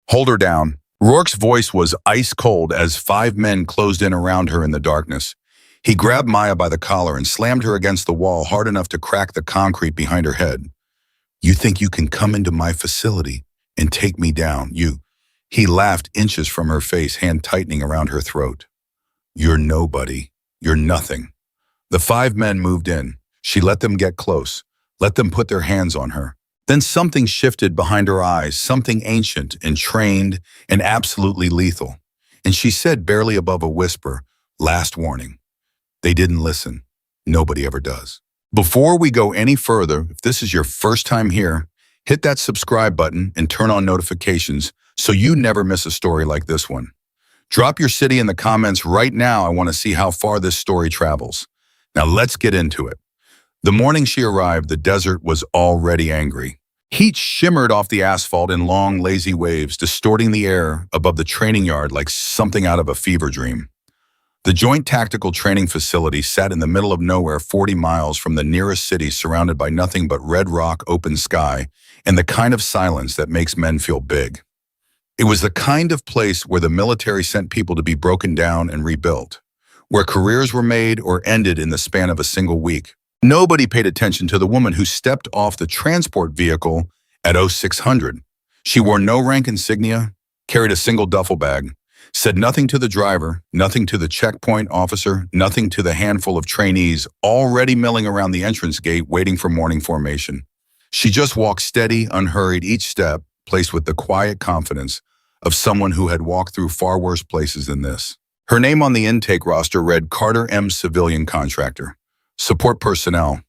Hold her down. Rourke's voice was ice cold as 5 men closed in around her in the darkness. He grabbed Maya by the collar and slammed her against the wall hard enough to crack the concrete behind her head. You think you can come into my facility and take me down? He laughed inches from her face, hand tightening around her throat. You're nobody. You're nothing. The 5 men moved in. She let them get close, let them put their hands on her. Then something shifted behind her eyes, something ancient and trained and absolutely lethal. And she said, barely above a whisper, last warning. They didn't listen. Nobody ever does. Before we go any further, if this is your first time here, hit that subscribe button and turn on notifications so you never miss a story like this one. Drop your city in the comments right now. I want to see how far this story travels. Now let's get into it. The morning she arrived, the desert was already angry. Heat shimmered off the asphalt in long, lazy waves, distorting the air above the training yard like something out of a fever dream. The Joint Tactical Training Facility sat in the middle of nowhere 40 miles from the nearest city, surrounded by nothing but red rock, open sky, and the kind of silence that makes men feel big. It was the kind of place where the military sent people to be broken down and rebuilt, where careers were made or ended in the span of a single week. Nobody paid attention to the woman who stepped off the transport vehicle at 0600. She wore no rank insignia, carried a single duffel bag, said nothing to the driver, nothing to the checkpoint officer, nothing to the handful of trainees already milling around the entrance gate waiting for morning formation. She just walked steady, unhurried, each step placed with the quiet confidence of someone who had walked through far worse places than this. Her name on the intake roster read Carter M. Civilian Contractor. Support personnel.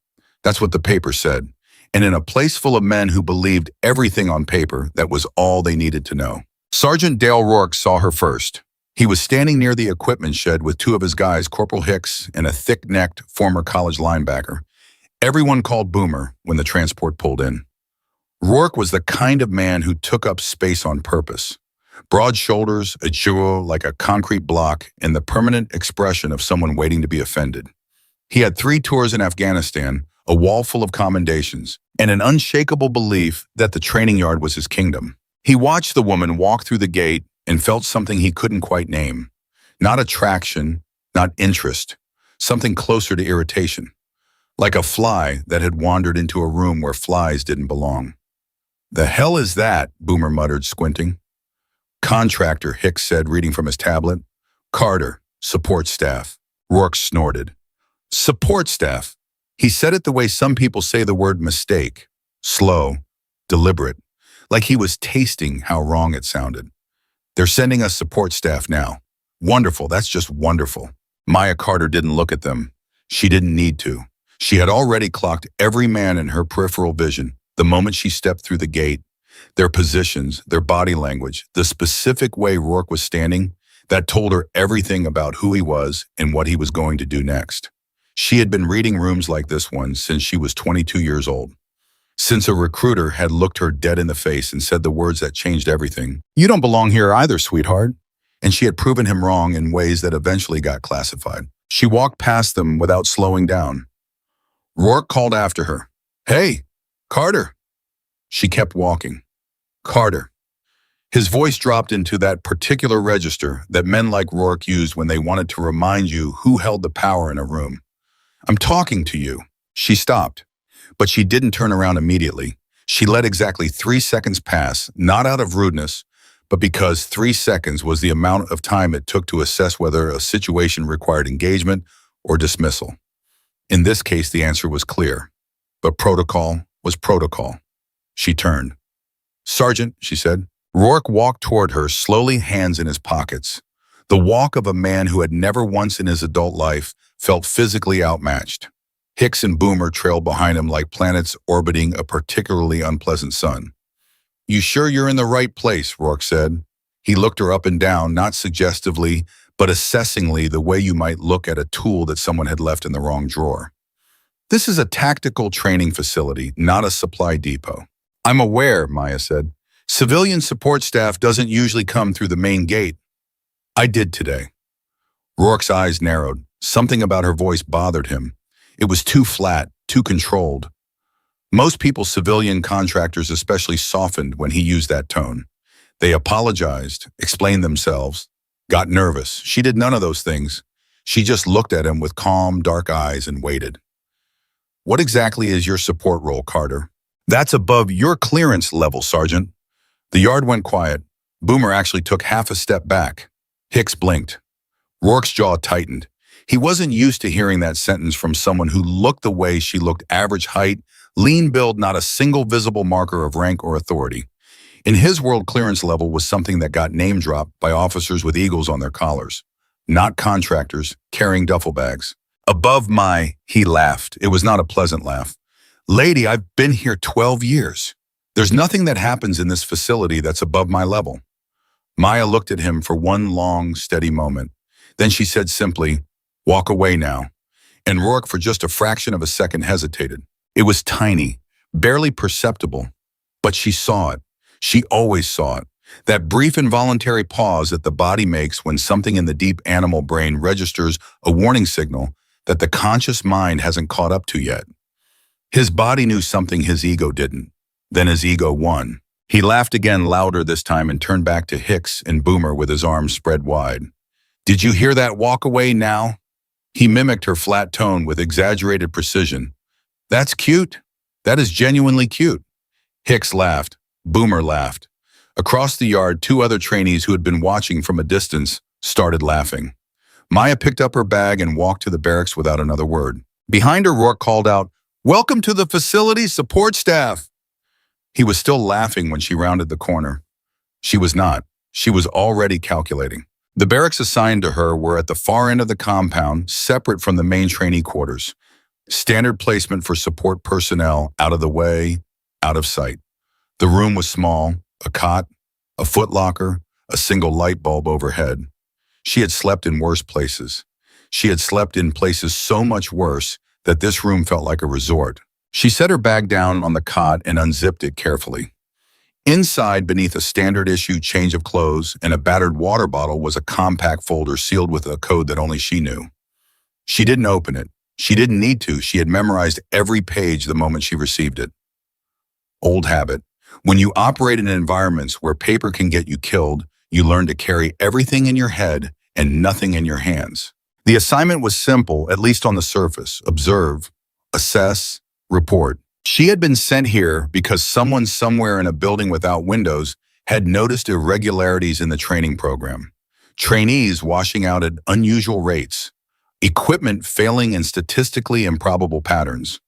That's what the paper said. And in a place full of men who believed everything on paper, that was all they needed to know. Sergeant Dale Rourke saw her first. He was standing near the equipment shed with 2 of his guys, Corporal Hicks and a thick-necked former college linebacker. Everyone called Boomer when the transport pulled in. Rourke was the kind of man who took up space on purpose. Broad shoulders, a jaw like a concrete block, and the permanent expression of someone waiting to be offended. He had 3 tours in Afghanistan, a wall full of commendations, and an unshakable belief that the training yard was his kingdom. He watched the woman walk through the gate and felt something he couldn't quite name. Not attraction, not interest, something closer to irritation. Like a fly that had wandered into a room where flies didn't belong. The hell is that? Boomer muttered, squinting. Contractor, Hicks said, reading from his tablet. Carter, support staff. Rourke snorted. Support staff. He said it the way some people say the word mistake. Slow, deliberate, like he was tasting how wrong it sounded. They're sending us support staff now. Wonderful, that's just wonderful. Maya Carter didn't look at them. She didn't need to. She had already clocked every man in her peripheral vision the moment she stepped through the gate. Their positions, their body language, the specific way Rourke was standing, that told her everything about who he was and what he was going to do next. She had been reading rooms like this one since she was 22 years old. Since a recruiter had looked her dead in the face and said the words that changed everything. You don't belong here either, sweetheart. And she had proven him wrong in ways that eventually got classified. She walked past them without slowing down. Rourke called after her. Hey, Carter. She kept walking. Carter. His voice dropped into that particular register that men like Rourke used when they wanted to remind you who held the power in a room. I'm talking to you. She stopped, but she didn't turn around immediately. She let exactly 3 seconds pass, not out of rudeness, but because 3 seconds was the amount of time it took to assess whether a situation required engagement or dismissal. In this case, the answer was clear, but protocol was protocol. She turned. Sergeant, she said. Rourke walked toward her, slowly, hands in his pockets. The walk of a man who had never once in his adult life felt physically outmatched. Hicks and Boomer trailed behind him like planets orbiting a particularly unpleasant sun. You sure you're in the right place, Rourke said. He looked her up and down, not suggestively, but assessingly, the way you might look at a tool that someone had left in the wrong drawer. This is a tactical training facility, not a supply depot. I'm aware, Maya said. Civilian support staff doesn't usually come through the main gate. I did today. Rourke's eyes narrowed. Something about her voice bothered him. It was too flat, too controlled. Most people, civilian contractors especially, softened when he used that tone. They apologized, explained themselves, got nervous. She did none of those things. She just looked at him with calm, dark eyes and waited. What exactly is your support role, Carter? That's above your clearance level, Sergeant. The yard went quiet. Boomer actually took half a step back. Hicks blinked. Rourke's jaw tightened. He wasn't used to hearing that sentence from someone who looked the way she looked, average height, lean build, not a single visible marker of rank or authority. In his world, clearance level was something that got name-dropped by officers with eagles on their collars, not contractors carrying duffel bags. He laughed. It was not a pleasant laugh. Lady, I've been here 12 years. There's nothing that happens in this facility that's above my level. Maya looked at him for one long, steady moment. Then she said simply, walk away now. And Rourke, for just a fraction of a second, hesitated. It was tiny, barely perceptible, but she saw it. She always saw it. That brief involuntary pause that the body makes when something in the deep animal brain registers a warning signal that the conscious mind hasn't caught up to yet. His body knew something his ego didn't. Then his ego won. He laughed again, louder this time, and turned back to Hicks and Boomer with his arms spread wide. Did you hear that? Walk away now? He mimicked her flat tone with exaggerated precision. That's cute. That is genuinely cute. Hicks laughed. Boomer laughed. Across the yard, two other trainees who had been watching from a distance started laughing. Maya picked up her bag and walked to the barracks without another word. Behind her, Rourke called out, "Welcome to the facility support staff." He was still laughing when she rounded the corner. She was not. She was already calculating. The barracks assigned to her were at the far end of the compound, separate from the main trainee quarters. Standard placement for support personnel, out of the way, out of sight. The room was small, a cot, a footlocker, a single light bulb overhead. She had slept in worse places. She had slept in places so much worse that this room felt like a resort. She set her bag down on the cot and unzipped it carefully. Inside, beneath a standard issue change of clothes and a battered water bottle, was a compact folder sealed with a code that only she knew. She didn't open it. She didn't need to. She had memorized every page the moment she received it. Old habit. When you operate in environments where paper can get you killed, you learn to carry everything in your head and nothing in your hands. The assignment was simple, at least on the surface. Observe, assess, report. She had been sent here because someone somewhere in a building without windows had noticed irregularities in the training program. Trainees washing out at unusual rates. Equipment failing in statistically improbable patterns.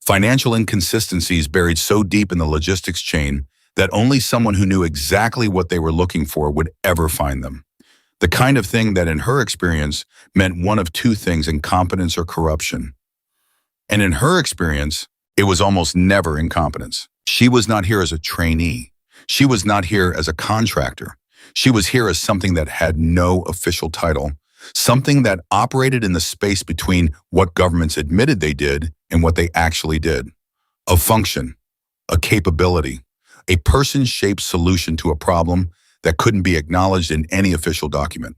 Financial inconsistencies buried so deep in the logistics chain that only someone who knew exactly what they were looking for would ever find them. The kind of thing that in her experience meant one of two things: incompetence or corruption. And in her experience, it was almost never incompetence. She was not here as a trainee. She was not here as a contractor. She was here as something that had no official title, something that operated in the space between what governments admitted they did and what they actually did. A function, a capability, a person-shaped solution to a problem that couldn't be acknowledged in any official document.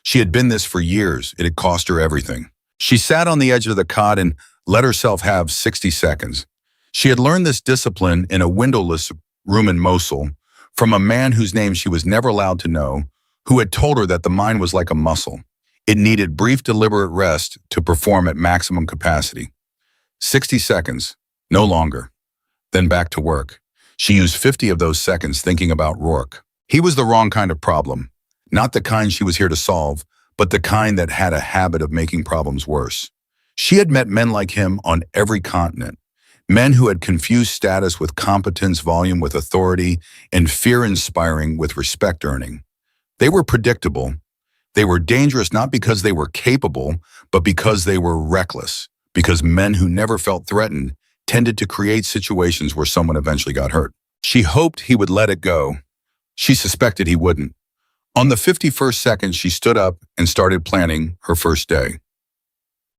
She had been this for years. It had cost her everything. She sat on the edge of the cot and let herself have 60 seconds. She had learned this discipline in a windowless room in Mosul from a man whose name she was never allowed to know, who had told her that the mind was like a muscle. It needed brief, deliberate rest to perform at maximum capacity. 60 seconds, no longer. Then back to work. She used 50 of those seconds thinking about Rourke. He was the wrong kind of problem, not the kind she was here to solve, but the kind that had a habit of making problems worse. She had met men like him on every continent, men who had confused status with competence, volume with authority, and fear-inspiring with respect-earning. They were predictable. They were dangerous not because they were capable, but because they were reckless, because men who never felt threatened tended to create situations where someone eventually got hurt. She hoped he would let it go. She suspected he wouldn't. On the 51st second, she stood up and started planning her first day.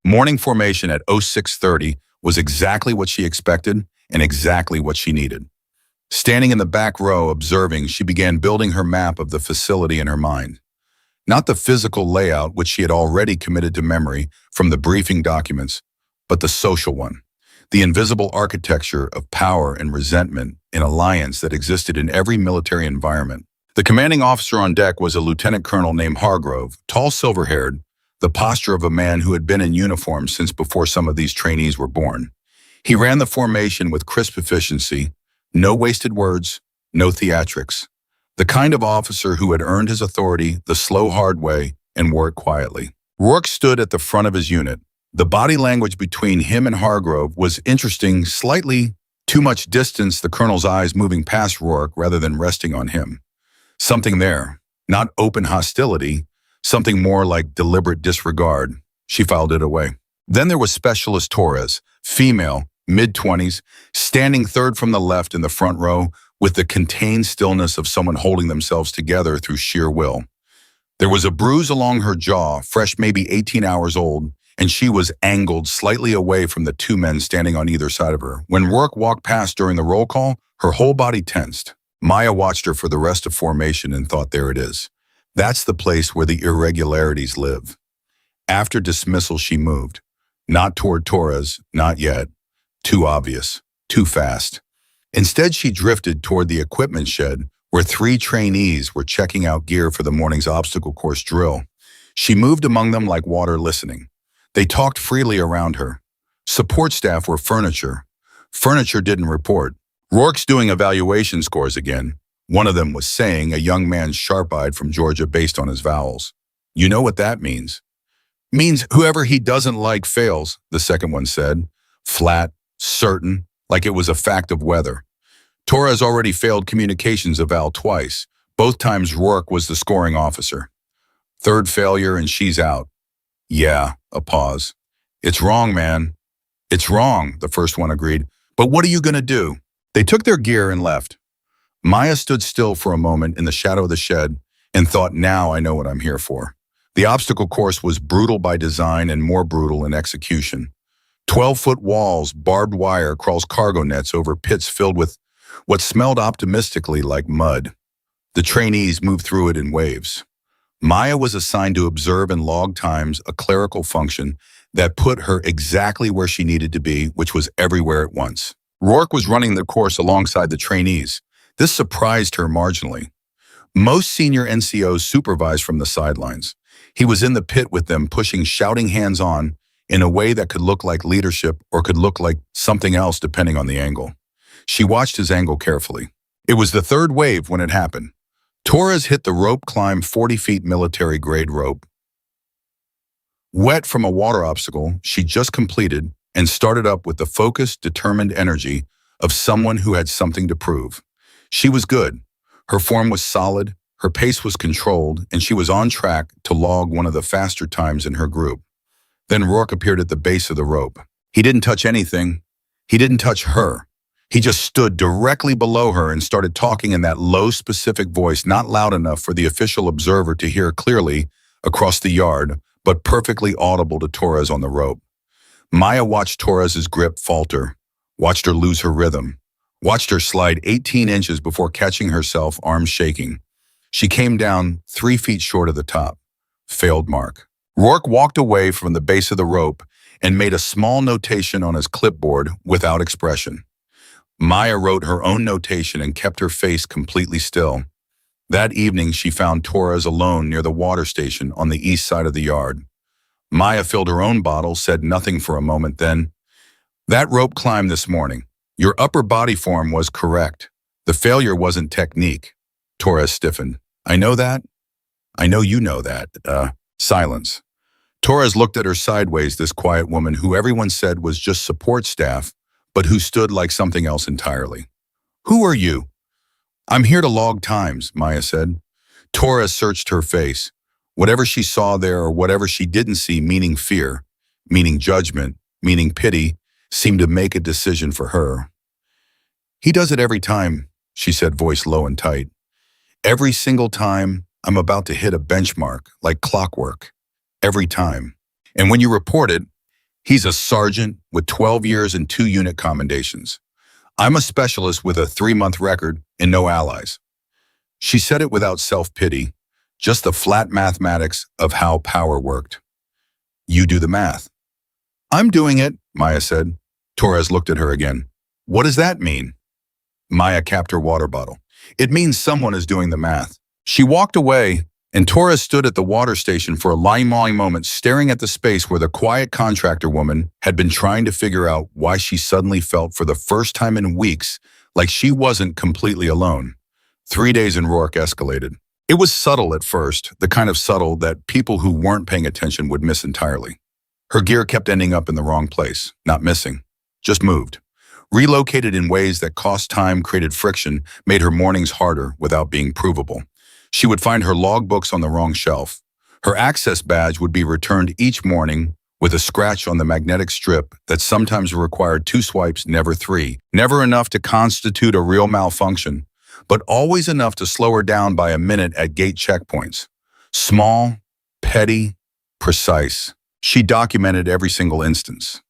Morning formation at 06:30 was exactly what she expected and exactly what she needed. Standing in the back row observing, she began building her map of the facility in her mind. Not the physical layout, which she had already committed to memory from the briefing documents, but the social one. The invisible architecture of power and resentment in alliance that existed in every military environment. The commanding officer on deck was a lieutenant colonel named Hargrove, tall, silver-haired, the posture of a man who had been in uniform since before some of these trainees were born. He ran the formation with crisp efficiency, no wasted words, no theatrics. The kind of officer who had earned his authority the slow, hard way and wore it quietly. Rourke stood at the front of his unit. The body language between him and Hargrove was interesting, slightly too much distance, the colonel's eyes moving past Rourke rather than resting on him. Something there, not open hostility, something more like deliberate disregard. She filed it away. Then there was Specialist Torres, female, mid-20s, standing third from the left in the front row with the contained stillness of someone holding themselves together through sheer will. There was a bruise along her jaw, fresh maybe 18 hours old, and she was angled slightly away from the two men standing on either side of her. When Rourke walked past during the roll call, her whole body tensed. Maya watched her for the rest of formation and thought, there it is. That's the place where the irregularities live. After dismissal, she moved. Not toward Torres, not yet. Too obvious, too fast. Instead, she drifted toward the equipment shed where 3 trainees were checking out gear for the morning's obstacle course drill. She moved among them like water, listening. They talked freely around her. Support staff were furniture. Furniture didn't report. Rourke's doing evaluation scores again. One of them was saying, a young man sharp-eyed from Georgia based on his vowels. You know what that means? Means whoever he doesn't like fails, the second one said. Flat, certain, like it was a fact of weather. Torres already failed communications eval twice. Both times Rourke was the scoring officer. Third failure and she's out. Yeah, a pause. It's wrong, man. It's wrong, the first one agreed. But what are you going to do? They took their gear and left. Maya stood still for a moment in the shadow of the shed and thought, now I know what I'm here for. The obstacle course was brutal by design and more brutal in execution. 12-foot walls, barbed wire, crawls cargo nets over pits filled with what smelled optimistically like mud. The trainees moved through it in waves. Maya was assigned to observe and log times, a clerical function that put her exactly where she needed to be, which was everywhere at once. Rourke was running the course alongside the trainees. This surprised her marginally. Most senior NCOs supervised from the sidelines. He was in the pit with them, pushing shouting hands-on in a way that could look like leadership or could look like something else depending on the angle. She watched his angle carefully. It was the third wave when it happened. Torres hit the rope climb, 40 feet military-grade rope. Wet from a water obstacle she just completed and started up with the focused, determined energy of someone who had something to prove. She was good. Her form was solid, her pace was controlled, and she was on track to log one of the faster times in her group. Then Rourke appeared at the base of the rope. He didn't touch anything. He didn't touch her. He just stood directly below her and started talking in that low, specific voice, not loud enough for the official observer to hear clearly across the yard, but perfectly audible to Torres on the rope. Maya watched Torres's grip falter, watched her lose her rhythm, watched her slide 18 inches before catching herself, arms shaking. She came down 3 feet short of the top. Failed mark. Rourke walked away from the base of the rope and made a small notation on his clipboard without expression. Maya wrote her own notation and kept her face completely still. That evening, she found Torres alone near the water station on the east side of the yard. Maya filled her own bottle, said nothing for a moment, then, "That rope climb this morning. Your upper body form was correct. The failure wasn't technique." Torres stiffened. "I know that. I know you know that." Silence. Torres looked at her sideways, this quiet woman who everyone said was just support staff, but who stood like something else entirely. "Who are you?" "I'm here to log times," Maya said. Torres searched her face. Whatever she saw there or whatever she didn't see, meaning fear, meaning judgment, meaning pity, seemed to make a decision for her. "He does it every time," she said, voice low and tight. "Every single time I'm about to hit a benchmark, like clockwork. Every time. And when you report it, he's a sergeant with 12 years and 2 unit commendations. I'm a specialist with a 3-month record and no allies." She said it without self-pity, just the flat mathematics of how power worked. "You do the math." "I'm doing it," Maya said. Torres looked at her again. "What does that mean?" Maya capped her water bottle. "It means someone is doing the math. She walked away, and Torres stood at the water station for a long moment, staring at the space where the quiet contractor woman had been trying to figure out why she suddenly felt for the first time in weeks like she wasn't completely alone. 3 days in Rourke escalated. It was subtle at first, the kind of subtle that people who weren't paying attention would miss entirely. Her gear kept ending up in the wrong place, not missing, just moved. Relocated in ways that cost time, created friction, made her mornings harder without being provable. She would find her logbooks on the wrong shelf. Her access badge would be returned each morning with a scratch on the magnetic strip that sometimes required 2 swipes, never 3. Never enough to constitute a real malfunction, but always enough to slow her down by a minute at gate checkpoints. Small, petty, precise. She documented every single instance.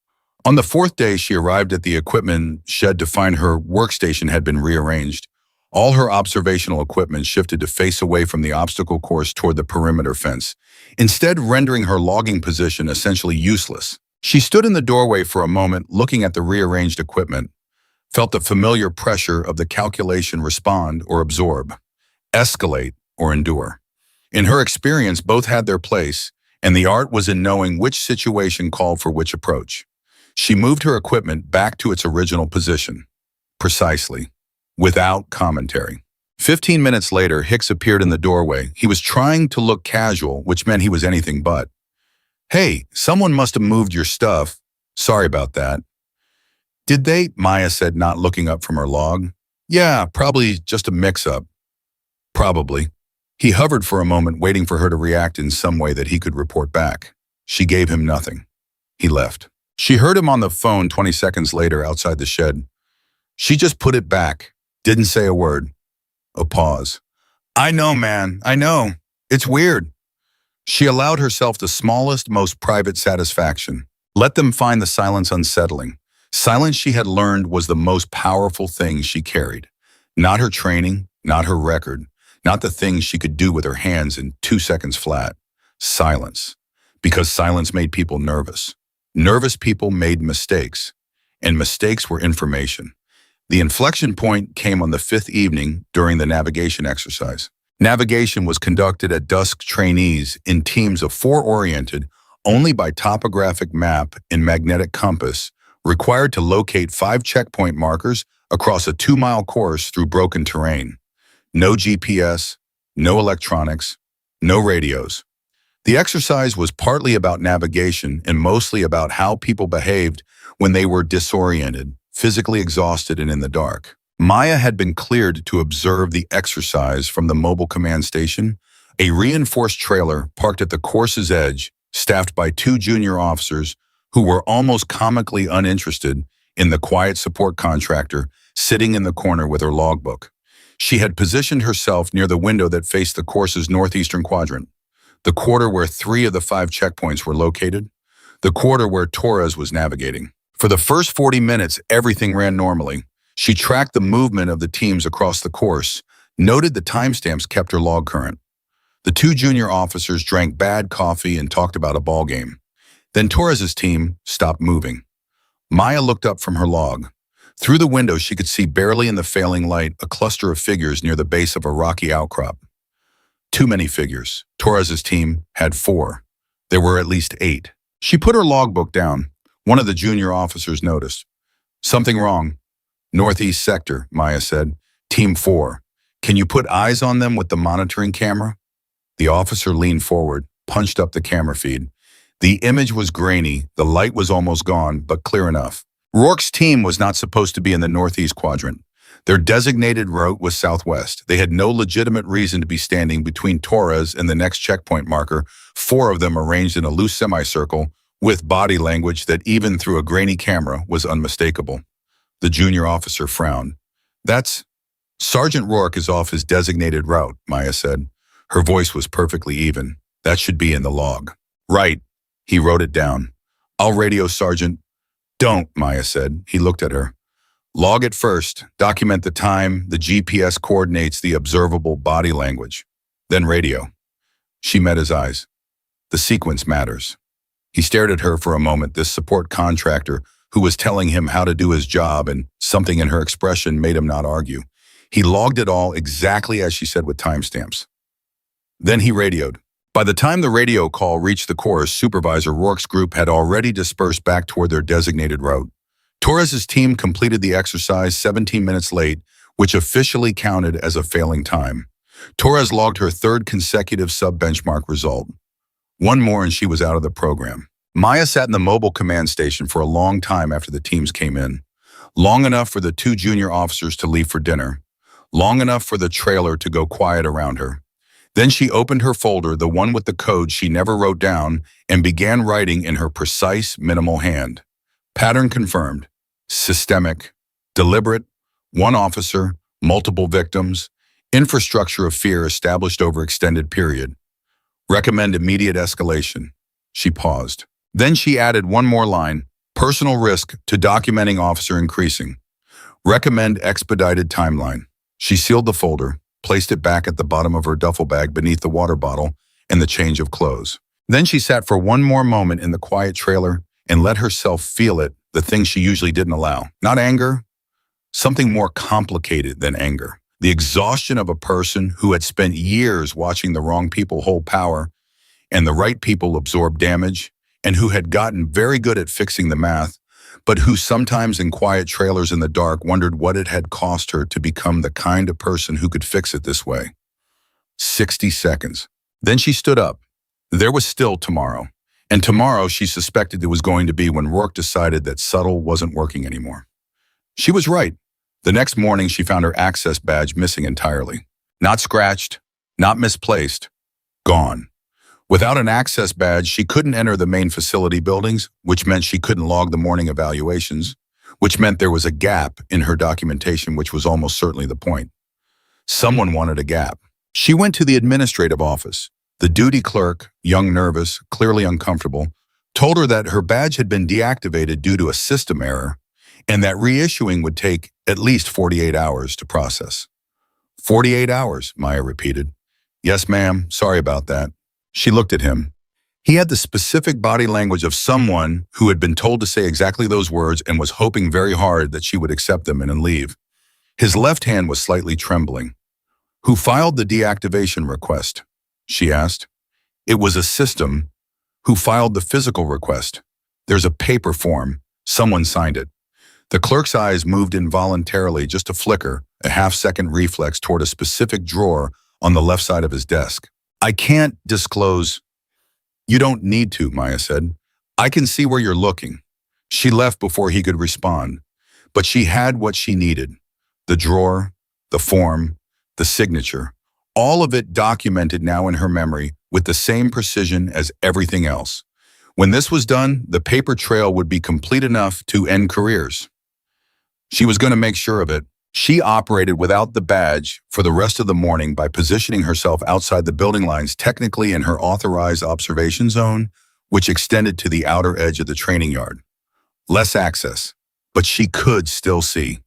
On the 4th day, she arrived at the equipment shed to find her workstation had been rearranged. All her observational equipment shifted to face away from the obstacle course toward the perimeter fence, instead rendering her logging position essentially useless. She stood in the doorway for a moment, looking at the rearranged equipment, felt the familiar pressure of the calculation respond or absorb, escalate or endure. In her experience, both had their place, and the art was in knowing which situation called for which approach. She moved her equipment back to its original position, precisely, without commentary. 15 minutes later, Hicks appeared in the doorway. He was trying to look casual, which meant he was anything but. "Hey, someone must have moved your stuff. Sorry about that." "Did they?" Maya said, not looking up from her log. "Yeah, probably just a mix-up." "Probably." He hovered for a moment, waiting for her to react in some way that he could report back. She gave him nothing. He left. She heard him on the phone 20 seconds later outside the shed. "She just put it back. Didn't say a word." A pause. "I know, man. I know. It's weird." She allowed herself the smallest, most private satisfaction. Let them find the silence unsettling. Silence, she had learned, was the most powerful thing she carried. Not her training, not her record, not the things she could do with her hands in 2 seconds flat. Silence. Because silence made people nervous. Nervous people made mistakes. And mistakes were information. The inflection point came on the 5th evening during the navigation exercise. Navigation was conducted at dusk trainees in teams of 4 oriented only by topographic map and magnetic compass, required to locate 5 checkpoint markers across a 2-mile course through broken terrain. No GPS, no electronics, no radios. The exercise was partly about navigation and mostly about how people behaved when they were disoriented, physically exhausted, and in the dark. Maya had been cleared to observe the exercise from the mobile command station, a reinforced trailer parked at the course's edge, staffed by 2 junior officers who were almost comically uninterested in the quiet support contractor sitting in the corner with her logbook. She had positioned herself near the window that faced the course's northeastern quadrant, the quarter where 3 of the 5 checkpoints were located, the quarter where Torres was navigating. For the first 40 minutes, everything ran normally. She tracked the movement of the teams across the course, noted the timestamps kept her log current. The 2 junior officers drank bad coffee and talked about a ball game. Then Torres's team stopped moving. Maya looked up from her log. Through the window, she could see barely in the failing light a cluster of figures near the base of a rocky outcrop. Too many figures. Torres's team had 4. There were at least 8. She put her logbook down. One of the junior officers noticed. "Something wrong." "Northeast sector," Maya said. "Team 4. Can you put eyes on them with the monitoring camera?" The officer leaned forward, punched up the camera feed. The image was grainy, the light was almost gone, but clear enough. Rourke's team was not supposed to be in the northeast quadrant. Their designated route was southwest. They had no legitimate reason to be standing between Torres and the next checkpoint marker, 4 of them arranged in a loose semicircle, with body language that even through a grainy camera was unmistakable. The junior officer frowned. "That's... Sergeant Rourke is off his designated route," Maya said. Her voice was perfectly even. "That should be in the log." "Right." He wrote it down. "I'll radio Sergeant." "Don't," Maya said. He looked at her. "Log it first. Document the time, the GPS coordinates, the observable body language. Then radio." She met his eyes. "The sequence matters." He stared at her for a moment, this support contractor who was telling him how to do his job, and something in her expression made him not argue. He logged it all exactly as she said with timestamps. Then he radioed. By the time the radio call reached the chorus supervisor, Rourke's group had already dispersed back toward their designated route. Torres's team completed the exercise 17 minutes late, which officially counted as a failing time. Torres logged her third consecutive sub-benchmark result. One more and she was out of the program. Maya sat in the mobile command station for a long time after the teams came in. Long enough for the two junior officers to leave for dinner. Long enough for the trailer to go quiet around her. Then she opened her folder, the one with the code she never wrote down, and began writing in her precise, minimal hand. Pattern confirmed. Systemic. Deliberate. One officer. Multiple victims. Infrastructure of fear established over extended period. Recommend immediate escalation. She paused. Then she added one more line. Personal risk to documenting officer increasing. Recommend expedited timeline. She sealed the folder, placed it back at the bottom of her duffel bag beneath the water bottle and the change of clothes. Then she sat for one more moment in the quiet trailer and let herself feel it, the thing she usually didn't allow. Not anger, something more complicated than anger. The exhaustion of a person who had spent years watching the wrong people hold power and the right people absorb damage, and who had gotten very good at fixing the math, but who sometimes in quiet trailers in the dark wondered what it had cost her to become the kind of person who could fix it this way. 60 seconds. Then she stood up. There was still tomorrow. And tomorrow she suspected it was going to be when Rourke decided that subtle wasn't working anymore. She was right. The next morning she found her access badge missing entirely. Not scratched, not misplaced, gone. Without an access badge, she couldn't enter the main facility buildings, which meant she couldn't log the morning evaluations, which meant there was a gap in her documentation, which was almost certainly the point. Someone wanted a gap. She went to the administrative office. The duty clerk, young, nervous, clearly uncomfortable, told her that her badge had been deactivated due to a system error and that reissuing would take at least 48 hours to process. 48 hours, Maya repeated. Yes, ma'am. Sorry about that. She looked at him. He had the specific body language of someone who had been told to say exactly those words and was hoping very hard that she would accept them and leave. His left hand was slightly trembling. Who filed the deactivation request? She asked. It was a system. Who filed the physical request? There's a paper form. Someone signed it. The clerk's eyes moved involuntarily, just a flicker, a half-second reflex toward a specific drawer on the left side of his desk. I can't disclose. You don't need to, Maya said. I can see where you're looking. She left before he could respond, but she had what she needed. The drawer, the form, the signature, all of it documented now in her memory with the same precision as everything else. When this was done, the paper trail would be complete enough to end careers. She was going to make sure of it. She operated without the badge for the rest of the morning by positioning herself outside the building lines, technically in her authorized observation zone, which extended to the outer edge of the training yard. Less access, but she could still see.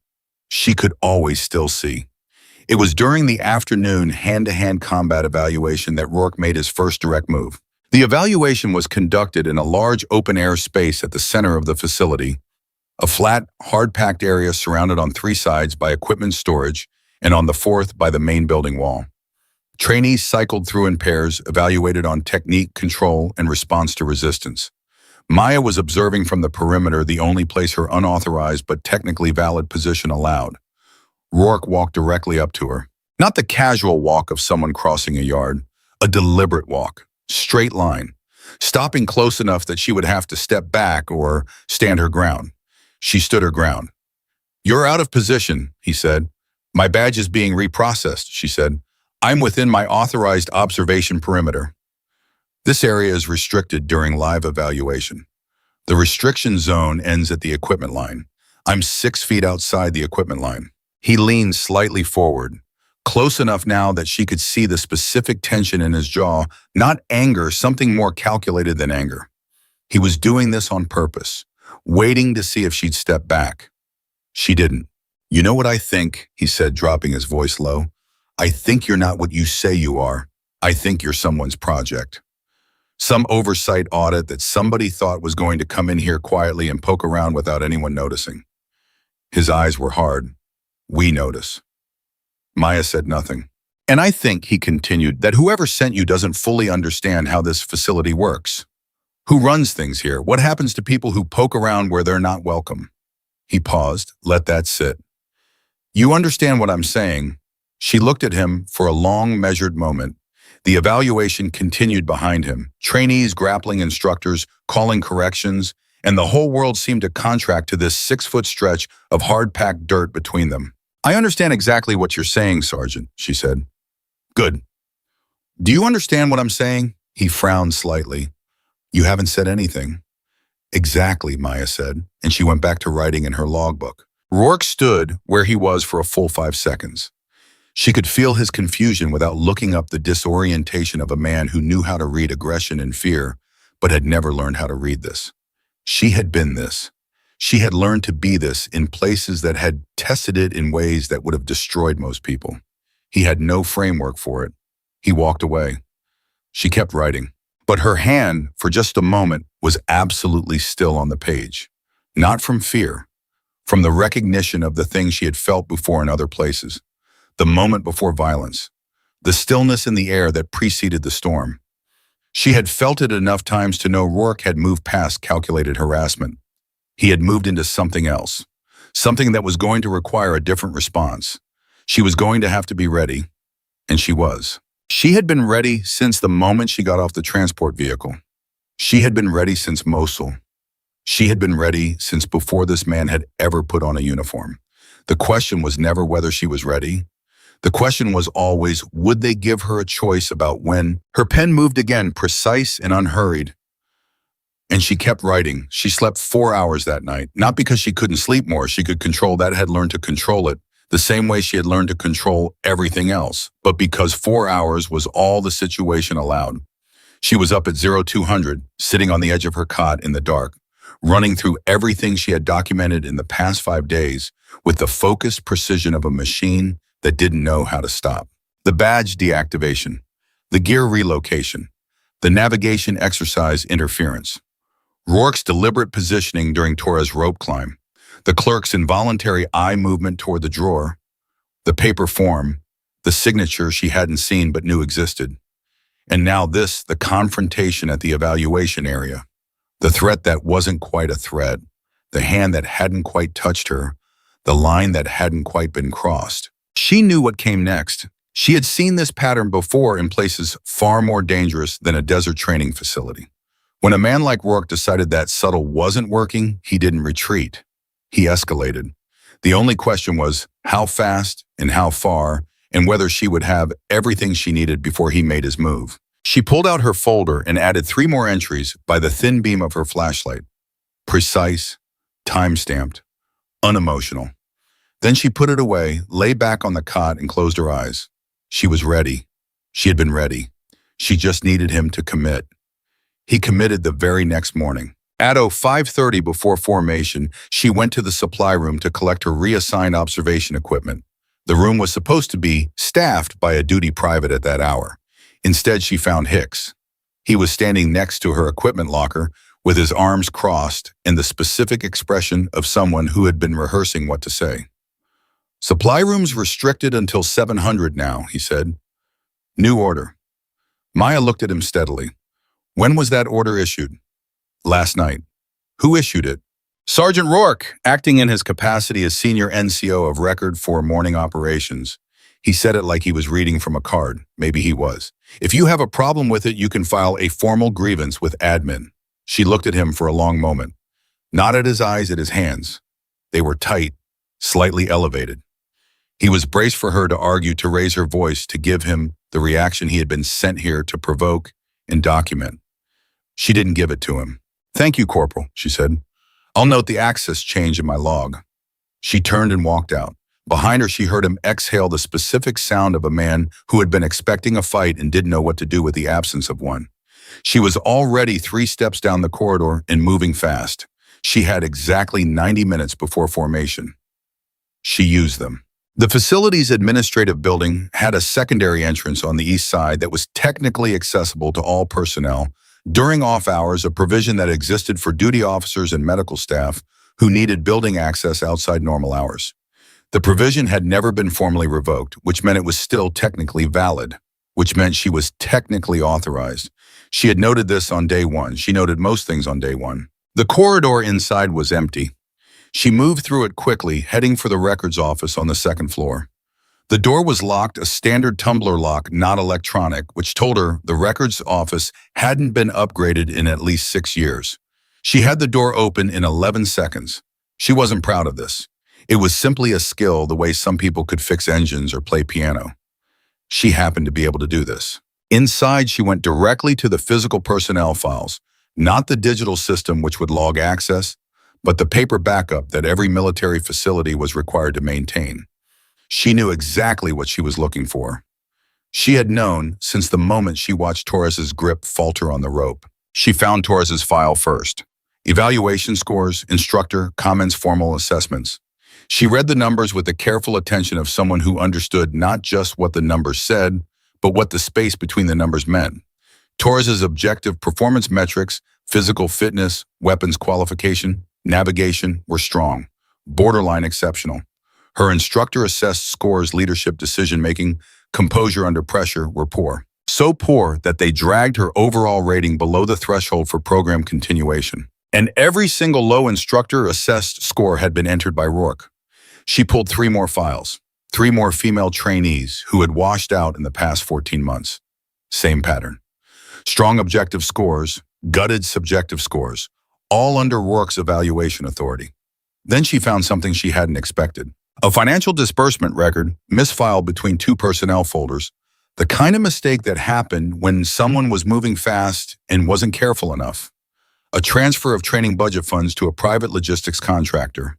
She could always still see. It was during the afternoon hand-to-hand combat evaluation that Rourke made his first direct move. The evaluation was conducted in a large open-air space at the center of the facility, a flat, hard-packed area surrounded on three sides by equipment storage and on the fourth by the main building wall. Trainees cycled through in pairs, evaluated on technique, control, and response to resistance. Maya was observing from the perimeter, the only place her unauthorized but technically valid position allowed. Rourke walked directly up to her. Not the casual walk of someone crossing a yard, a deliberate walk, straight line, stopping close enough that she would have to step back or stand her ground. She stood her ground. You're out of position, he said. My badge is being reprocessed, she said. I'm within my authorized observation perimeter. This area is restricted during live evaluation. The restriction zone ends at the equipment line. I'm 6 feet outside the equipment line. He leaned slightly forward, close enough now that she could see the specific tension in his jaw, not anger, something more calculated than anger. He was doing this on purpose, waiting to see if she'd step back. She didn't. You know what I think, he said, dropping his voice low. I think you're not what you say you are. I think you're someone's project. Some oversight audit that somebody thought was going to come in here quietly and poke around without anyone noticing. His eyes were hard. We notice. Maya said nothing. And I think, he continued, that whoever sent you doesn't fully understand how this facility works. Who runs things here? What happens to people who poke around where they're not welcome? He paused, let that sit. You understand what I'm saying? She looked at him for a long, measured moment. The evaluation continued behind him, trainees grappling instructors, calling corrections, and the whole world seemed to contract to this 6-foot stretch of hard-packed dirt between them. I understand exactly what you're saying, Sergeant, she said. Good. Do you understand what I'm saying? He frowned slightly. You haven't said anything. Exactly, Maya said, and she went back to writing in her logbook. Rourke stood where he was for a full 5 seconds. She could feel his confusion without looking up the disorientation of a man who knew how to read aggression and fear, but had never learned how to read this. She had been this. She had learned to be this in places that had tested it in ways that would have destroyed most people. He had no framework for it. He walked away. She kept writing, but her hand, for just a moment, was absolutely still on the page. Not from fear, from the recognition of the things she had felt before in other places. The moment before violence, the stillness in the air that preceded the storm. She had felt it enough times to know Rourke had moved past calculated harassment. He had moved into something else, something that was going to require a different response. She was going to have to be ready, and she was. She had been ready since the moment she got off the transport vehicle. She had been ready since Mosul. She had been ready since before this man had ever put on a uniform. The question was never whether she was ready. The question was always, would they give her a choice about when? Her pen moved again, precise and unhurried. And she kept writing. She slept 4 hours that night, not because she couldn't sleep more. She could control that, had learned to control it, the same way she had learned to control everything else, but because 4 hours was all the situation allowed. She was up at 0200, sitting on the edge of her cot in the dark, running through everything she had documented in the past 5 days with the focused precision of a machine that didn't know how to stop. The badge deactivation, the gear relocation, the navigation exercise interference, Rourke's deliberate positioning during Torres' rope climb, the clerk's involuntary eye movement toward the drawer, the paper form, the signature she hadn't seen but knew existed. And now this, the confrontation at the evaluation area, the threat that wasn't quite a threat, the hand that hadn't quite touched her, the line that hadn't quite been crossed. She knew what came next. She had seen this pattern before in places far more dangerous than a desert training facility. When a man like Rourke decided that subtle wasn't working, he didn't retreat. He escalated. The only question was how fast and how far, and whether she would have everything she needed before he made his move. She pulled out her folder and added 3 more entries by the thin beam of her flashlight. Precise, time-stamped, unemotional. Then she put it away, lay back on the cot, and closed her eyes. She was ready. She had been ready. She just needed him to commit. He committed the very next morning. At 5:30 before formation, she went to the supply room to collect her reassigned observation equipment. The room was supposed to be staffed by a duty private at that hour. Instead, she found Hicks. He was standing next to her equipment locker with his arms crossed and the specific expression of someone who had been rehearsing what to say. Supply rooms restricted until 700 now, he said. New order. Maya looked at him steadily. When was that order issued? Last night. Who issued it? Sergeant Rourke, acting in his capacity as senior NCO of record for morning operations. He said it like he was reading from a card. Maybe he was. If you have a problem with it, you can file a formal grievance with admin. She looked at him for a long moment. Not at his eyes, at his hands. They were tight, slightly elevated. He was braced for her to argue, to raise her voice, to give him the reaction he had been sent here to provoke and document. She didn't give it to him. Thank you, Corporal, she said. I'll note the access change in my log. She turned and walked out. Behind her, she heard him exhale the specific sound of a man who had been expecting a fight and didn't know what to do with the absence of one. She was already 3 steps down the corridor and moving fast. She had exactly 90 minutes before formation. She used them. The facility's administrative building had a secondary entrance on the east side that was technically accessible to all personnel during off hours, a provision that existed for duty officers and medical staff who needed building access outside normal hours. The provision had never been formally revoked, which meant it was still technically valid, which meant she was technically authorized. She had noted this on day one. She noted most things on day one. The corridor inside was empty. She moved through it quickly, heading for the records office on the second floor. The door was locked, a standard tumbler lock, not electronic, which told her the records office hadn't been upgraded in at least 6 years. She had the door open in 11 seconds. She wasn't proud of this. It was simply a skill the way some people could fix engines or play piano. She happened to be able to do this. Inside, she went directly to the physical personnel files, not the digital system which would log access, but the paper backup that every military facility was required to maintain. She knew exactly what she was looking for. She had known since the moment she watched Torres's grip falter on the rope. She found Torres's file first. Evaluation scores, instructor, comments, formal assessments. She read the numbers with the careful attention of someone who understood not just what the numbers said, but what the space between the numbers meant. Torres's objective performance metrics, physical fitness, weapons qualification, navigation were strong, borderline exceptional. Her instructor-assessed scores, leadership, decision-making, composure under pressure were poor. So poor that they dragged her overall rating below the threshold for program continuation. And every single low instructor-assessed score had been entered by Rourke. She pulled 3 more files, 3 more female trainees who had washed out in the past 14 months. Same pattern. Strong objective scores, gutted subjective scores, all under Rourke's evaluation authority. Then she found something she hadn't expected. A financial disbursement record misfiled between 2 personnel folders, the kind of mistake that happened when someone was moving fast and wasn't careful enough. A transfer of training budget funds to a private logistics contractor.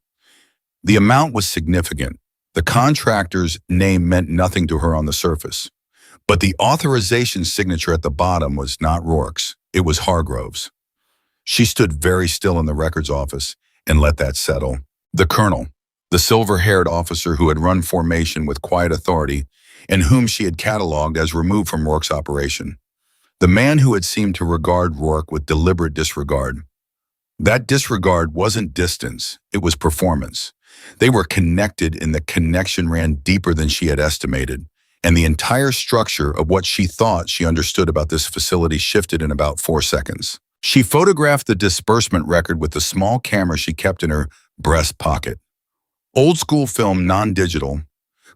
The amount was significant. The contractor's name meant nothing to her on the surface. But the authorization signature at the bottom was not Rourke's, it was Hargrove's. She stood very still in the records office and let that settle. The colonel, the silver-haired officer who had run formation with quiet authority and whom she had cataloged as removed from Rourke's operation. The man who had seemed to regard Rourke with deliberate disregard. That disregard wasn't distance, it was performance. They were connected, and the connection ran deeper than she had estimated, and the entire structure of what she thought she understood about this facility shifted in about 4 seconds. She photographed the disbursement record with the small camera she kept in her breast pocket. Old school film, non-digital,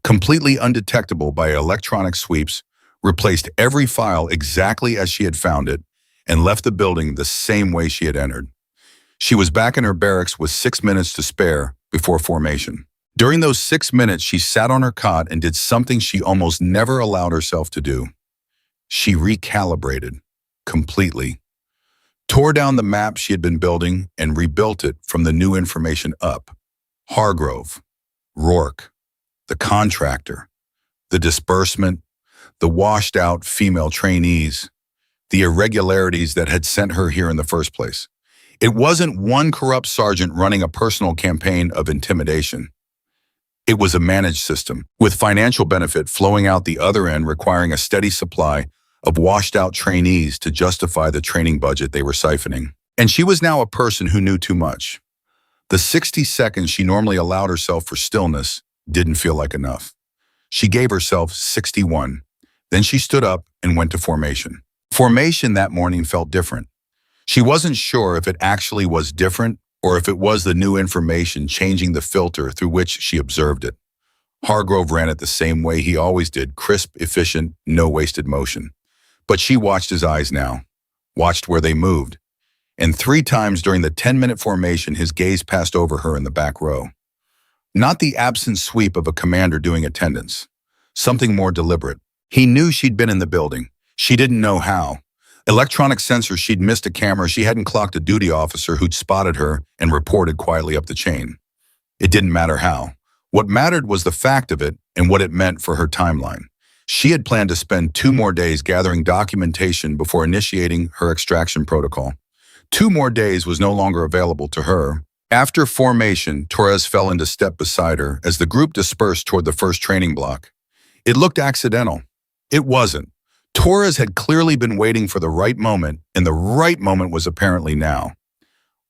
completely undetectable by electronic sweeps, replaced every file exactly as she had found it and left the building the same way she had entered. She was back in her barracks with 6 minutes to spare before formation. During those 6 minutes, she sat on her cot and did something she almost never allowed herself to do. She recalibrated completely, tore down the map she had been building and rebuilt it from the new information up. Hargrove, Rourke, the contractor, the disbursement, the washed-out female trainees, the irregularities that had sent her here in the first place. It wasn't one corrupt sergeant running a personal campaign of intimidation. It was a managed system, with financial benefit flowing out the other end, requiring a steady supply of washed-out trainees to justify the training budget they were siphoning. And she was now a person who knew too much. The 60 seconds she normally allowed herself for stillness didn't feel like enough. She gave herself 61. Then she stood up and went to formation. Formation that morning felt different. She wasn't sure if it actually was different or if it was the new information changing the filter through which she observed it. Hargrove ran it the same way he always did, crisp, efficient, no wasted motion. But she watched his eyes now, watched where they moved, and 3 times during the 10-minute formation, his gaze passed over her in the back row. Not the absent sweep of a commander doing attendance, something more deliberate. He knew she'd been in the building. She didn't know how. Electronic sensors, she'd missed a camera, she hadn't clocked a duty officer who'd spotted her and reported quietly up the chain. It didn't matter how. What mattered was the fact of it and what it meant for her timeline. She had planned to spend 2 more days gathering documentation before initiating her extraction protocol. 2 more days was no longer available to her. After formation, Torres fell into step beside her as the group dispersed toward the first training block. It looked accidental. It wasn't. Torres had clearly been waiting for the right moment, and the right moment was apparently now.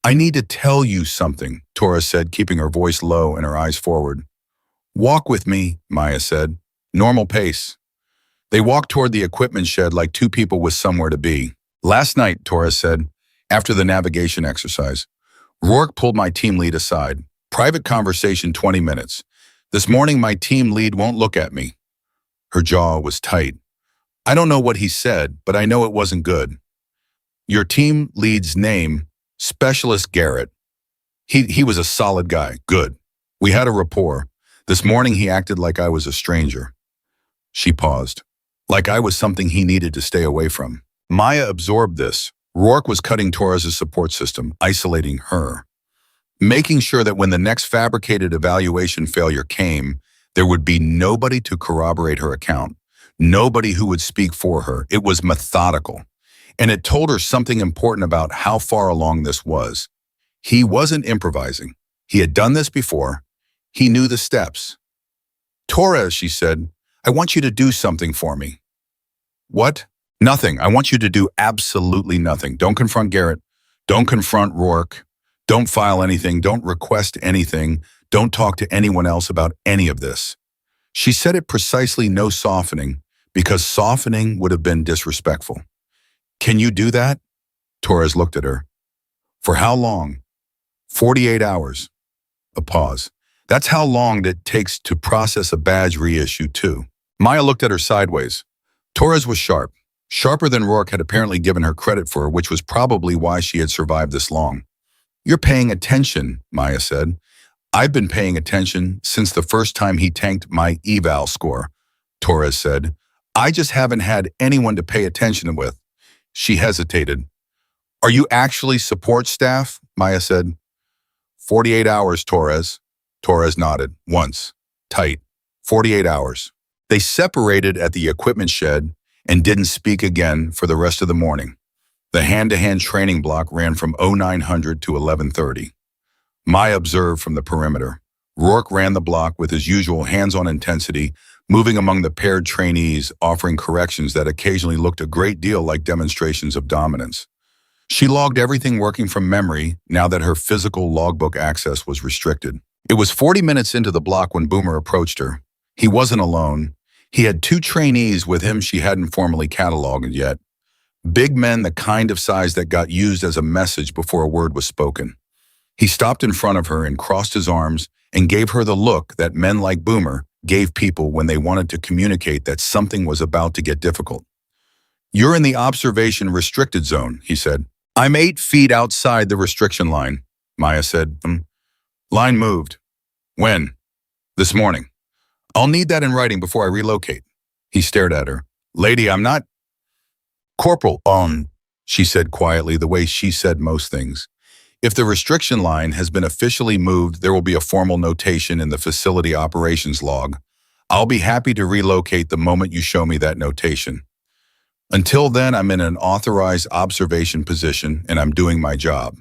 "I need to tell you something," Torres said, keeping her voice low and her eyes forward. Walk with me, Maya said. Normal pace. They walked toward the equipment shed like two people with somewhere to be. Last night, Torres said, after the navigation exercise, Rourke pulled my team lead aside. Private conversation 20 minutes. This morning my team lead won't look at me. Her jaw was tight. I don't know what he said, but I know it wasn't good. Your team lead's name, Specialist Garrett. He was a solid guy. Good. We had a rapport. This morning he acted like I was a stranger. She paused. Like I was something he needed to stay away from. Maya absorbed this. Rourke was cutting Torres' support system, isolating her, making sure that when the next fabricated evaluation failure came, there would be nobody to corroborate her account, nobody who would speak for her. It was methodical, and it told her something important about how far along this was. He wasn't improvising. He had done this before. He knew the steps. Torres, she said, I want you to do something for me. What? Nothing. I want you to do absolutely nothing. Don't confront Garrett. Don't confront Rourke. Don't file anything. Don't request anything. Don't talk to anyone else about any of this. She said it precisely, no softening, because softening would have been disrespectful. Can you do that? Torres looked at her. For how long? 48 hours. A pause. That's how long it takes to process a badge reissue, too. Maya looked at her sideways. Torres was sharp. Sharper than Rourke had apparently given her credit for, which was probably why she had survived this long. You're paying attention, Maya said. I've been paying attention since the first time he tanked my eval score, Torres said. I just haven't had anyone to pay attention with. She hesitated. Are you actually support staff? Maya said. 48 hours, Torres. Torres nodded. Once. Tight. 48 hours. They separated at the equipment shed and didn't speak again for the rest of the morning. The hand-to-hand training block ran from 0900 to 1130. Maya observed from the perimeter. Rourke ran the block with his usual hands-on intensity, moving among the paired trainees, offering corrections that occasionally looked a great deal like demonstrations of dominance. She logged everything working from memory now that her physical logbook access was restricted. It was 40 minutes into the block when Boomer approached her. He wasn't alone. He had two trainees with him she hadn't formally cataloged yet. Big men, the kind of size that got used as a message before a word was spoken. He stopped in front of her and crossed his arms and gave her the look that men like Boomer gave people when they wanted to communicate that something was about to get difficult. You're in the observation restricted zone, he said. I'm 8 feet outside the restriction line, Maya said. Line moved. When? This morning. I'll need that in writing before I relocate. He stared at her. Lady, I'm not... Corporal, she said quietly, the way she said most things. If the restriction line has been officially moved, there will be a formal notation in the facility operations log. I'll be happy to relocate the moment you show me that notation. Until then, I'm in an authorized observation position and I'm doing my job.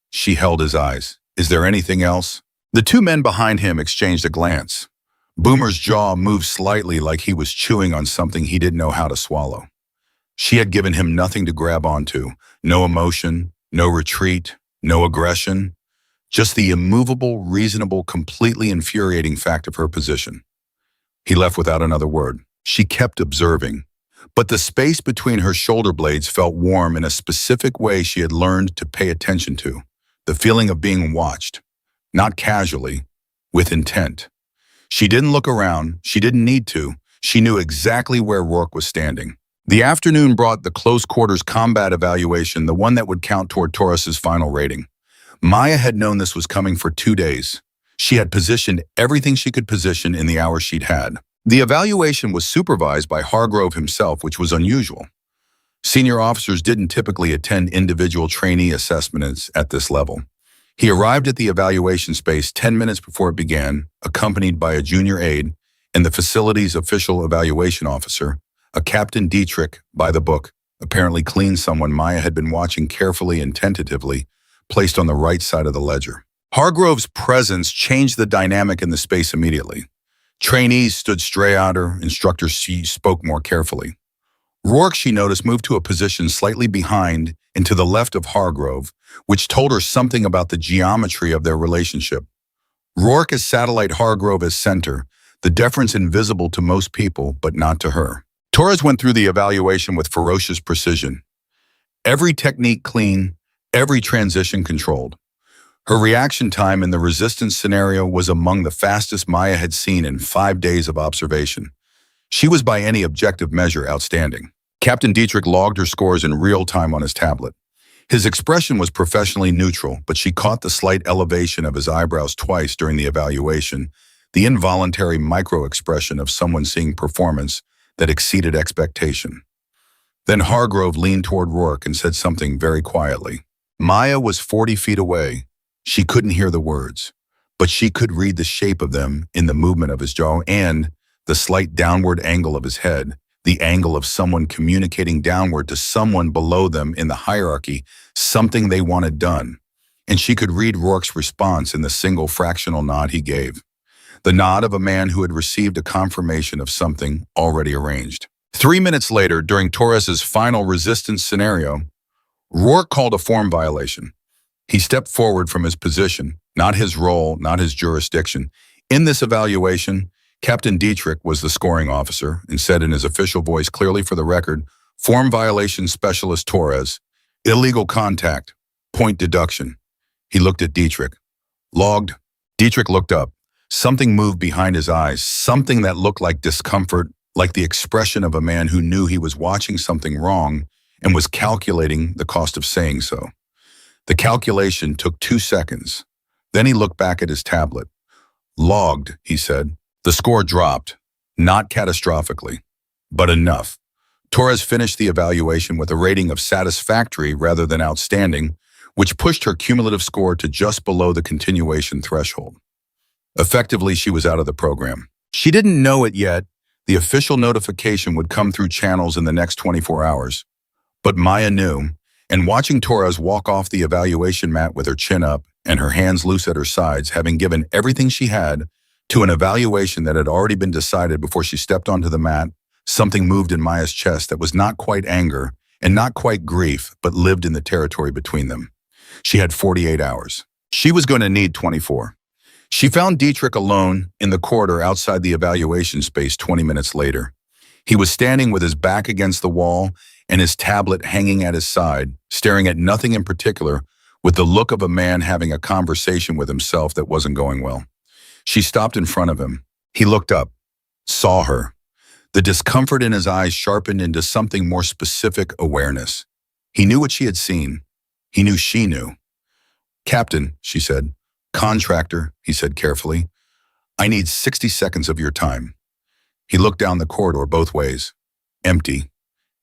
She held his eyes. Is there anything else? The two men behind him exchanged a glance. Boomer's jaw moved slightly like he was chewing on something he didn't know how to swallow. She had given him nothing to grab onto. No emotion, no retreat, no aggression. Just the immovable, reasonable, completely infuriating fact of her position. He left without another word. She kept observing. But the space between her shoulder blades felt warm in a specific way she had learned to pay attention to. The feeling of being watched. Not casually, with intent. She didn't look around. She didn't need to. She knew exactly where Rourke was standing. The afternoon brought the close quarters combat evaluation, the one that would count toward Torres's final rating. Maya had known this was coming for 2 days. She had positioned everything she could position in the hours she'd had. The evaluation was supervised by Hargrove himself, which was unusual. Senior officers didn't typically attend individual trainee assessments at this level. He arrived at the evaluation space 10 minutes before it began, accompanied by a junior aide and the facility's official evaluation officer, a Captain Dietrich, by the book, apparently clean someone Maya had been watching carefully and tentatively, placed on the right side of the ledger. Hargrove's presence changed the dynamic in the space immediately. Trainees stood straighter, instructors spoke more carefully. Rourke, she noticed, moved to a position slightly behind and to the left of Hargrove, which told her something about the geometry of their relationship. Rourke as satellite, Hargrove as center, the deference invisible to most people, but not to her. Torres went through the evaluation with ferocious precision. Every technique clean, every transition controlled. Her reaction time in the resistance scenario was among the fastest Maya had seen in 5 days of observation. She was by any objective measure outstanding. Captain Dietrich logged her scores in real time on his tablet. His expression was professionally neutral, but she caught the slight elevation of his eyebrows twice during the evaluation, the involuntary micro-expression of someone seeing performance that exceeded expectation. Then Hargrove leaned toward Rourke and said something very quietly. Maya was 40 feet away. She couldn't hear the words, but she could read the shape of them in the movement of his jaw and the slight downward angle of his head, the angle of someone communicating downward to someone below them in the hierarchy, something they wanted done. And she could read Rourke's response in the single fractional nod he gave, the nod of a man who had received a confirmation of something already arranged. 3 minutes later, during Torres's final resistance scenario, Rourke called a form violation. He stepped forward from his position, not his role, not his jurisdiction. In this evaluation, Captain Dietrich was the scoring officer and said in his official voice clearly for the record, form violation specialist Torres, illegal contact, point deduction. He looked at Dietrich. Logged. Dietrich looked up. Something moved behind his eyes, something that looked like discomfort, like the expression of a man who knew he was watching something wrong and was calculating the cost of saying so. The calculation took 2 seconds. Then he looked back at his tablet. Logged, he said. The score dropped, not catastrophically, but enough. Torres finished the evaluation with a rating of satisfactory rather than outstanding, which pushed her cumulative score to just below the continuation threshold. Effectively, she was out of the program. She didn't know it yet. The official notification would come through channels in the next 24 hours. But Maya knew, and watching Torres walk off the evaluation mat with her chin up and her hands loose at her sides, having given everything she had to an evaluation that had already been decided before she stepped onto the mat, something moved in Maya's chest that was not quite anger and not quite grief, but lived in the territory between them. She had 48 hours. She was going to need 24. She found Dietrich alone in the corridor outside the evaluation space 20 minutes later. He was standing with his back against the wall and his tablet hanging at his side, staring at nothing in particular, with the look of a man having a conversation with himself that wasn't going well. She stopped in front of him. He looked up, saw her. The discomfort in his eyes sharpened into something more specific awareness. He knew what she had seen. He knew she knew. Captain, she said. Contractor, he said carefully. I need 60 seconds of your time. He looked down the corridor both ways. Empty.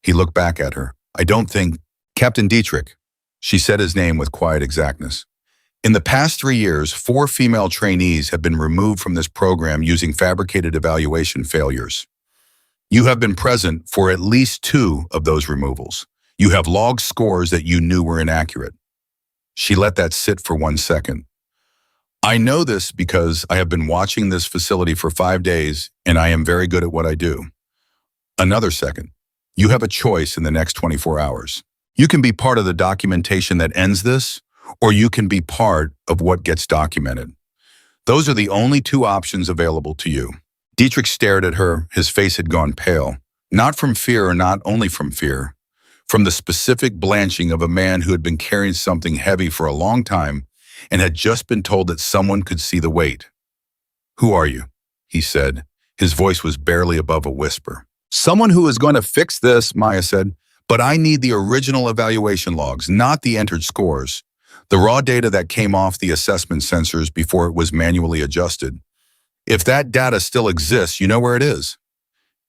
He looked back at her. I don't think... Captain Dietrich. She said his name with quiet exactness. In the past 3 years, 4 female trainees have been removed from this program using fabricated evaluation failures. You have been present for at least 2 of those removals. You have logged scores that you knew were inaccurate. She let that sit for 1 second. I know this because I have been watching this facility for 5 days and I am very good at what I do. Another second. You have a choice in the next 24 hours. You can be part of the documentation that ends this, or you can be part of what gets documented. Those are the only 2 options available to you. Dietrich stared at her. His face had gone pale, not from fear or not only from fear, from the specific blanching of a man who had been carrying something heavy for a long time and had just been told that someone could see the weight. Who are you? He said. His voice was barely above a whisper. Someone who is going to fix this, Maya said, but I need the original evaluation logs, not the entered scores. The raw data that came off the assessment sensors before it was manually adjusted. If that data still exists, you know where it is.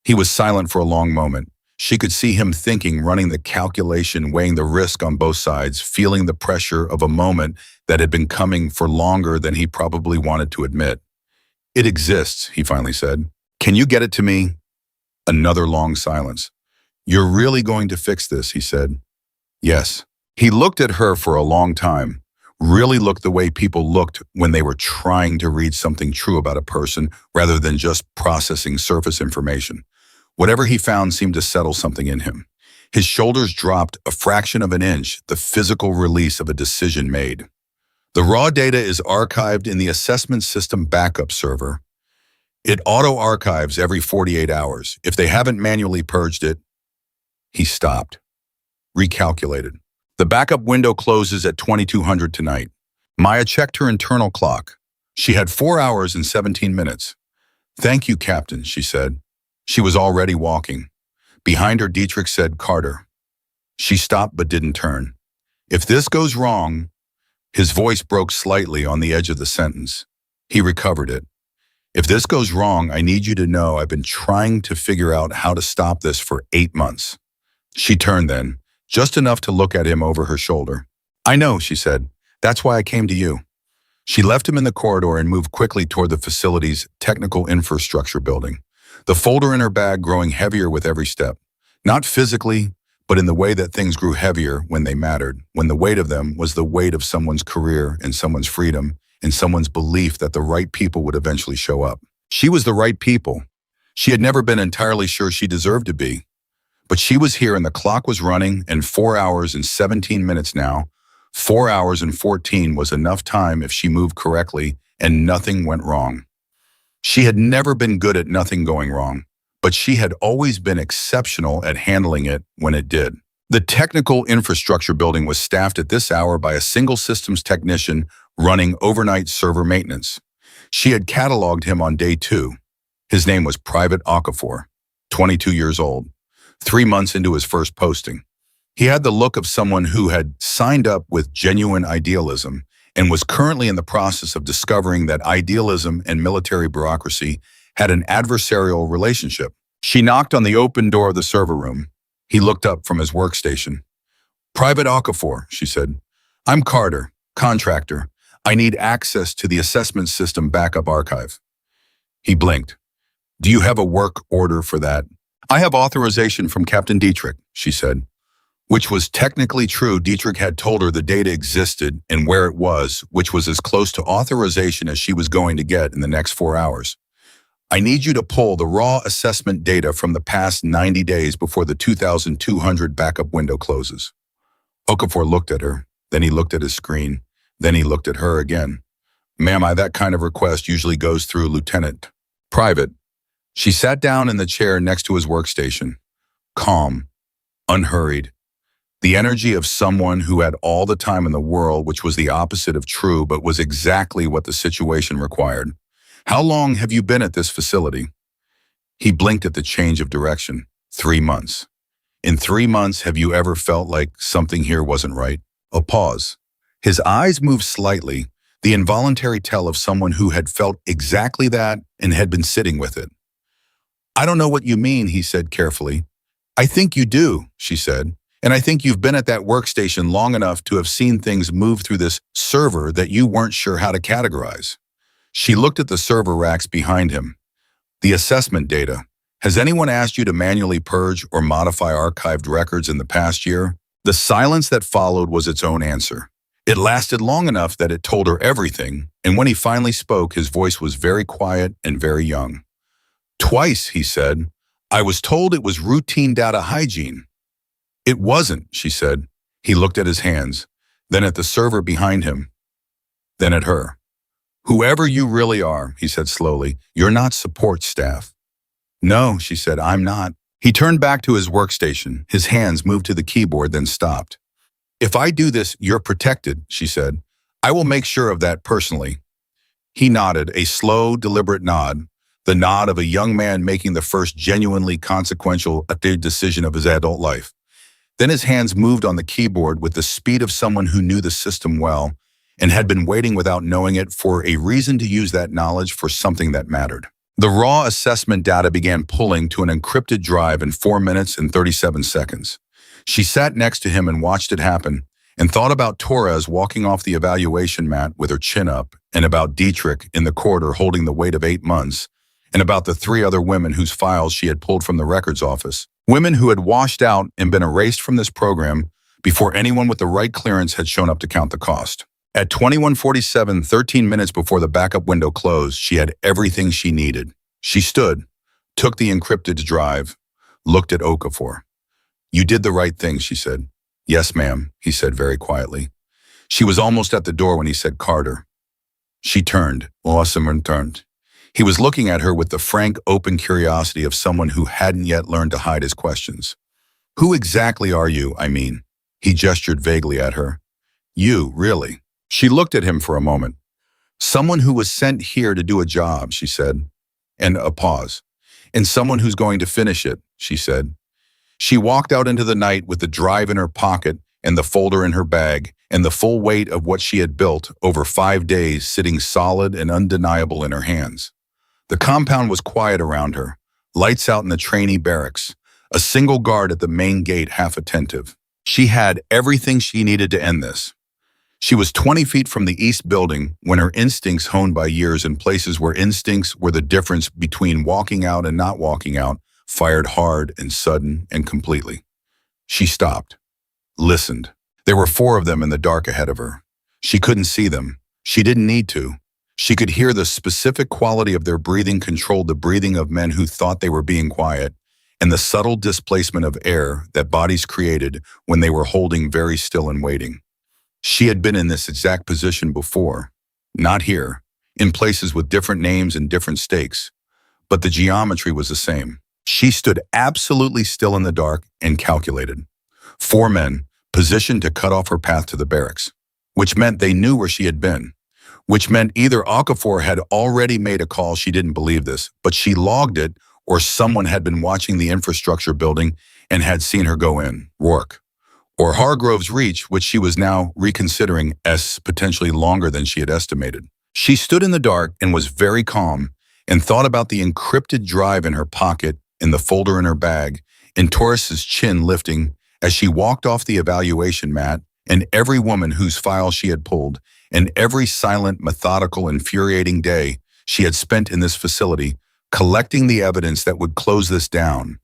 He was silent for a long moment. She could see him thinking, running the calculation, weighing the risk on both sides, feeling the pressure of a moment that had been coming for longer than he probably wanted to admit. It exists, he finally said. Can you get it to me? Another long silence. You're really going to fix this, he said. Yes. He looked at her for a long time, really looked the way people looked when they were trying to read something true about a person rather than just processing surface information. Whatever he found seemed to settle something in him. His shoulders dropped a fraction of an inch, the physical release of a decision made. The raw data is archived in the assessment system backup server. It auto-archives every 48 hours. If they haven't manually purged it, he stopped, recalculated. The backup window closes at 2200 tonight. Maya checked her internal clock. She had 4 hours and 17 minutes. Thank you, Captain, she said. She was already walking. Behind her, Dietrich said, Carter. She stopped but didn't turn. If this goes wrong, his voice broke slightly on the edge of the sentence. He recovered it. If this goes wrong, I need you to know I've been trying to figure out how to stop this for 8 months. She turned then, just enough to look at him over her shoulder. I know, she said. That's why I came to you. She left him in the corridor and moved quickly toward the facility's technical infrastructure building, the folder in her bag growing heavier with every step. Not physically, but in the way that things grew heavier when they mattered, when the weight of them was the weight of someone's career and someone's freedom and someone's belief that the right people would eventually show up. She was the right people. She had never been entirely sure she deserved to be. But she was here and the clock was running, and 4 hours and 17 minutes now. 4 hours and 14 was enough time if she moved correctly and nothing went wrong. She had never been good at nothing going wrong, but she had always been exceptional at handling it when it did. The technical infrastructure building was staffed at this hour by a single systems technician running overnight server maintenance. She had cataloged him on day 2. His name was Private Okafor, 22 years old, 3 months into his first posting. He had the look of someone who had signed up with genuine idealism and was currently in the process of discovering that idealism and military bureaucracy had an adversarial relationship. She knocked on the open door of the server room. He looked up from his workstation. Private Okafor, she said. I'm Carter, contractor. I need access to the assessment system backup archive. He blinked. Do you have a work order for that? I have authorization from Captain Dietrich, she said. Which was technically true. Dietrich had told her the data existed and where it was, which was as close to authorization as she was going to get in the next 4 hours. I need you to pull the raw assessment data from the past 90 days before the 2200 backup window closes. Okafor looked at her, then he looked at his screen, then he looked at her again. Ma'am, that kind of request usually goes through Lieutenant. Private. She sat down in the chair next to his workstation, calm, unhurried. The energy of someone who had all the time in the world, which was the opposite of true, but was exactly what the situation required. How long have you been at this facility? He blinked at the change of direction. 3 months. In 3 months, have you ever felt like something here wasn't right? A pause. His eyes moved slightly, the involuntary tell of someone who had felt exactly that and had been sitting with it. I don't know what you mean, he said carefully. I think you do, she said. And I think you've been at that workstation long enough to have seen things move through this server that you weren't sure how to categorize. She looked at the server racks behind him. The assessment data. Has anyone asked you to manually purge or modify archived records in the past year? The silence that followed was its own answer. It lasted long enough that it told her everything, and when he finally spoke, his voice was very quiet and very young. Twice, he said. I was told it was routine data hygiene. It wasn't, she said. He looked at his hands, then at the server behind him, then at her. Whoever you really are, he said slowly, you're not support staff. No, she said, I'm not. He turned back to his workstation. His hands moved to the keyboard, then stopped. If I do this, you're protected, she said. I will make sure of that personally. He nodded, a slow, deliberate nod, the nod of a young man making the first genuinely consequential decision of his adult life. Then his hands moved on the keyboard with the speed of someone who knew the system well and had been waiting without knowing it for a reason to use that knowledge for something that mattered. The raw assessment data began pulling to an encrypted drive in 4 minutes and 37 seconds. She sat next to him and watched it happen and thought about Torres walking off the evaluation mat with her chin up and about Dietrich in the corridor holding the weight of 8 months and about the 3 other women whose files she had pulled from the records office. Women who had washed out and been erased from this program before anyone with the right clearance had shown up to count the cost. At 21:47, 13 minutes before the backup window closed, she had everything she needed. She stood, took the encrypted drive, looked at Okafor. You did the right thing, she said. Yes, ma'am, he said very quietly. She was almost at the door when he said, "Carter." She turned. Lawson turned. He was looking at her with the frank, open curiosity of someone who hadn't yet learned to hide his questions. "Who exactly are you, I mean?" He gestured vaguely at her. "You, really?" She looked at him for a moment. "Someone who was sent here to do a job," she said. And a pause. "And someone who's going to finish it," she said. She walked out into the night with the drive in her pocket and the folder in her bag and the full weight of what she had built over 5 days sitting solid and undeniable in her hands. The compound was quiet around her, lights out in the trainee barracks, a single guard at the main gate half attentive. She had everything she needed to end this. She was 20 feet from the east building when her instincts, honed by years in places where instincts were the difference between walking out and not walking out, fired hard and sudden and completely. She stopped, listened. There were 4 of them in the dark ahead of her. She couldn't see them. She didn't need to. She could hear the specific quality of their breathing controlled the breathing of men who thought they were being quiet, and the subtle displacement of air that bodies created when they were holding very still and waiting. She had been in this exact position before. Not here, in places with different names and different stakes, but the geometry was the same. She stood absolutely still in the dark and calculated. 4 men, positioned to cut off her path to the barracks, which meant they knew where she had been, which meant either Okafor had already made a call, she didn't believe this, but she logged it, or someone had been watching the infrastructure building and had seen her go in, Rourke. Or Hargrove's reach, which she was now reconsidering as potentially longer than she had estimated. She stood in the dark and was very calm and thought about the encrypted drive in her pocket, in the folder in her bag, and Torres's chin lifting as she walked off the evaluation mat, and every woman whose file she had pulled, and every silent, methodical, infuriating day she had spent in this facility, collecting the evidence that would close this down.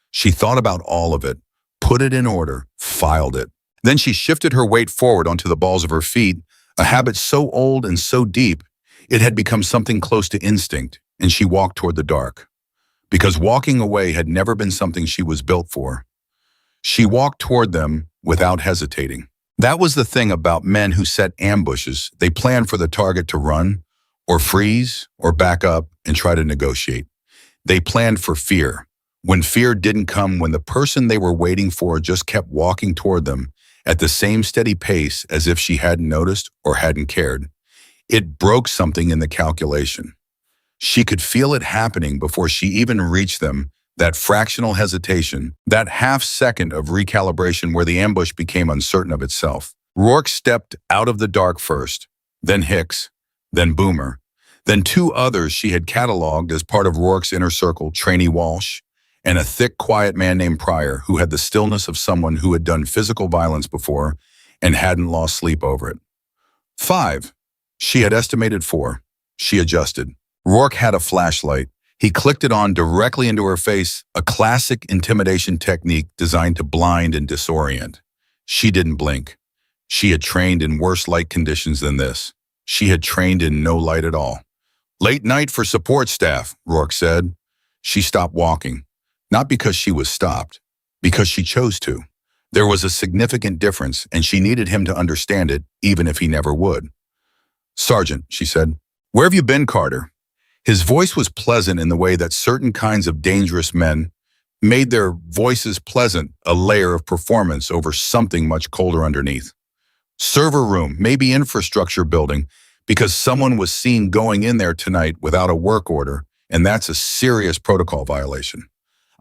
She thought about all of it, put it in order, filed it. Then she shifted her weight forward onto the balls of her feet, a habit so old and so deep, it had become something close to instinct, and she walked toward the dark. Because walking away had never been something she was built for. She walked toward them without hesitating. That was the thing about men who set ambushes. They planned for the target to run, or freeze, or back up and try to negotiate. They planned for fear. When fear didn't come, when the person they were waiting for just kept walking toward them at the same steady pace as if she hadn't noticed or hadn't cared, it broke something in the calculation. She could feel it happening before she even reached them, that fractional hesitation, that half second of recalibration where the ambush became uncertain of itself. Rourke stepped out of the dark first, then Hicks, then Boomer, then 2 others she had cataloged as part of Rourke's inner circle, Trainee Walsh, and a thick, quiet man named Pryor who had the stillness of someone who had done physical violence before and hadn't lost sleep over it. 5. She had estimated 4. She adjusted. Rourke had a flashlight. He clicked it on directly into her face, a classic intimidation technique designed to blind and disorient. She didn't blink. She had trained in worse light conditions than this. She had trained in no light at all. "Late night for support staff," Rourke said. She stopped walking, not because she was stopped, because she chose to. There was a significant difference, and she needed him to understand it, even if he never would. "Sergeant," she said. "Where have you been, Carter?" His voice was pleasant in the way that certain kinds of dangerous men made their voices pleasant, a layer of performance over something much colder underneath. "Server room, maybe infrastructure building, because someone was seen going in there tonight without a work order, and that's a serious protocol violation."